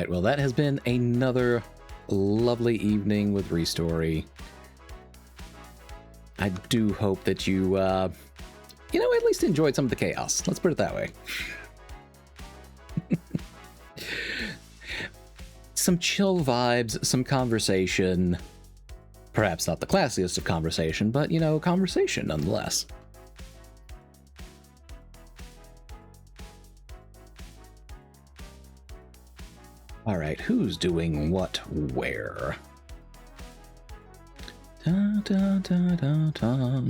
Well, that has been another lovely evening with ReStory. I do hope that you, at least enjoyed some of the chaos. Let's put it that way. Some chill vibes, some conversation. Perhaps not the classiest of conversation, but, conversation nonetheless. All right, who's doing what where? Da, da, da, da, da.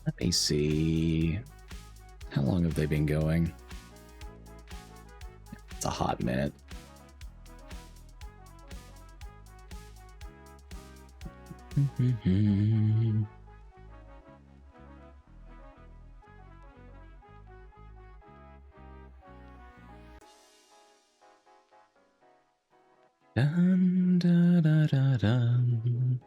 Let me see. How long have they been going? It's a hot minute. Dun, da, da, da, dun.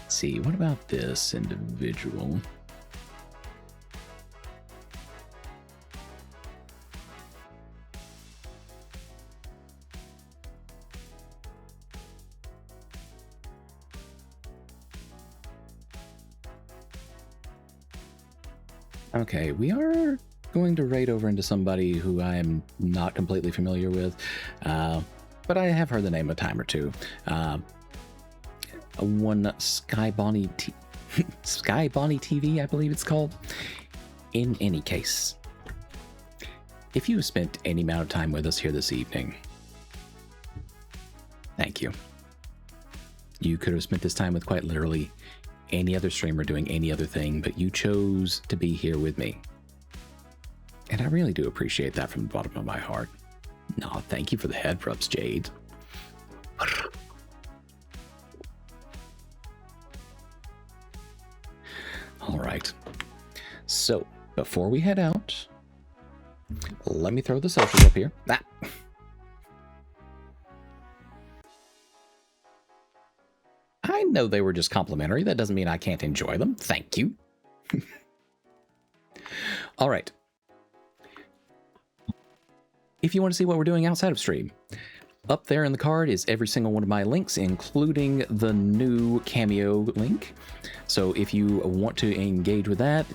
Let's see, what about this individual? Okay, we are going to raid over into somebody who I am not completely familiar with, but I have heard the name a time or two. One Sky Bonnie TV, I believe it's called. In any case, if you have spent any amount of time with us here this evening, thank you. You could have spent this time with quite literally any other streamer doing any other thing, but you chose to be here with me. And I really do appreciate that from the bottom of my heart. No, thank you for the head rubs, Jade. All right. So, before we head out, let me throw the socials up here. Ah. I know they were just complimentary. That doesn't mean I can't enjoy them. Thank you. All right. If you want to see what we're doing outside of stream, up there in the card is every single one of my links, including the new Cameo link. So if you want to engage with that,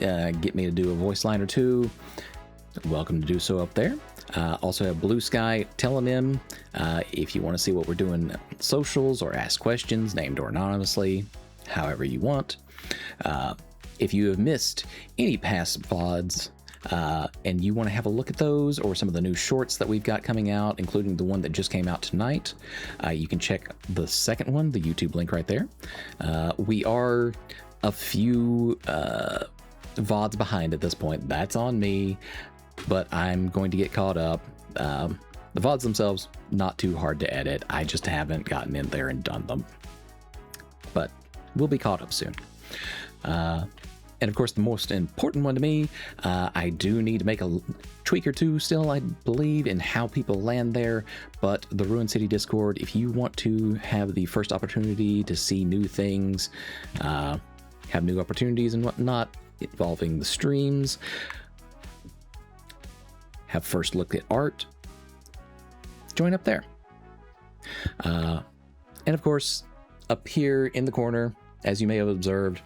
get me to do a voice line or two, welcome to do so up there. Also have Blue Sky, Telenim, if you want to see what we're doing socials or ask questions, named or anonymously, however you want. If you have missed any past VODs, and you want to have a look at those or some of the new shorts that we've got coming out, including the one that just came out tonight, you can check the second one, the YouTube link right there. We are a few VODs behind at this point. That's on me, but I'm going to get caught up. The VODs themselves, not too hard to edit. I just haven't gotten in there and done them. But we'll be caught up soon. And of course, the most important one to me, I do need to make a tweak or two still, I believe, in how people land there. But the Ruin City Discord, if you want to have the first opportunity to see new things, have new opportunities and whatnot involving the streams, have first look at art, join up there. And of course, up here in the corner, as you may have observed,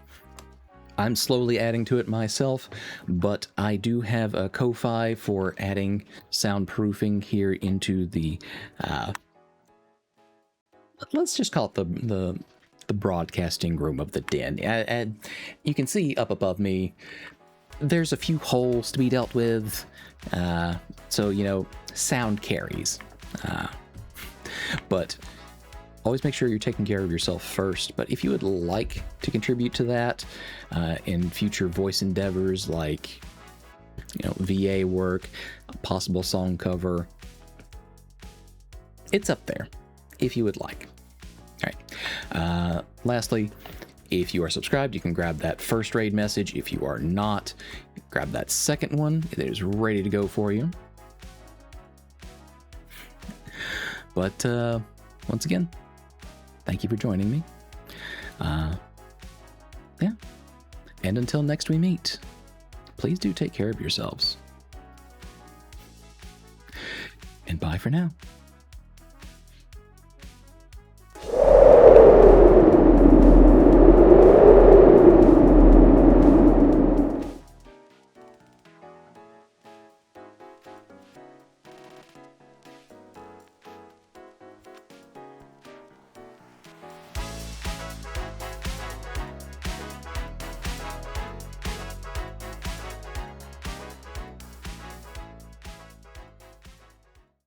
I'm slowly adding to it myself, but I do have a Ko-Fi for adding soundproofing here into the, let's just call it the broadcasting room of the den. And you can see up above me, there's a few holes to be dealt with, so, sound carries. But always make sure you're taking care of yourself first. But if you would like to contribute to that in future voice endeavors like, VA work, a possible song cover, it's up there if you would like. All right. Lastly, if you are subscribed, you can grab that first raid message. If you are not, grab that second one. It is ready to go for you. But once again, thank you for joining me. Yeah. And until next we meet, please do take care of yourselves. And bye for now.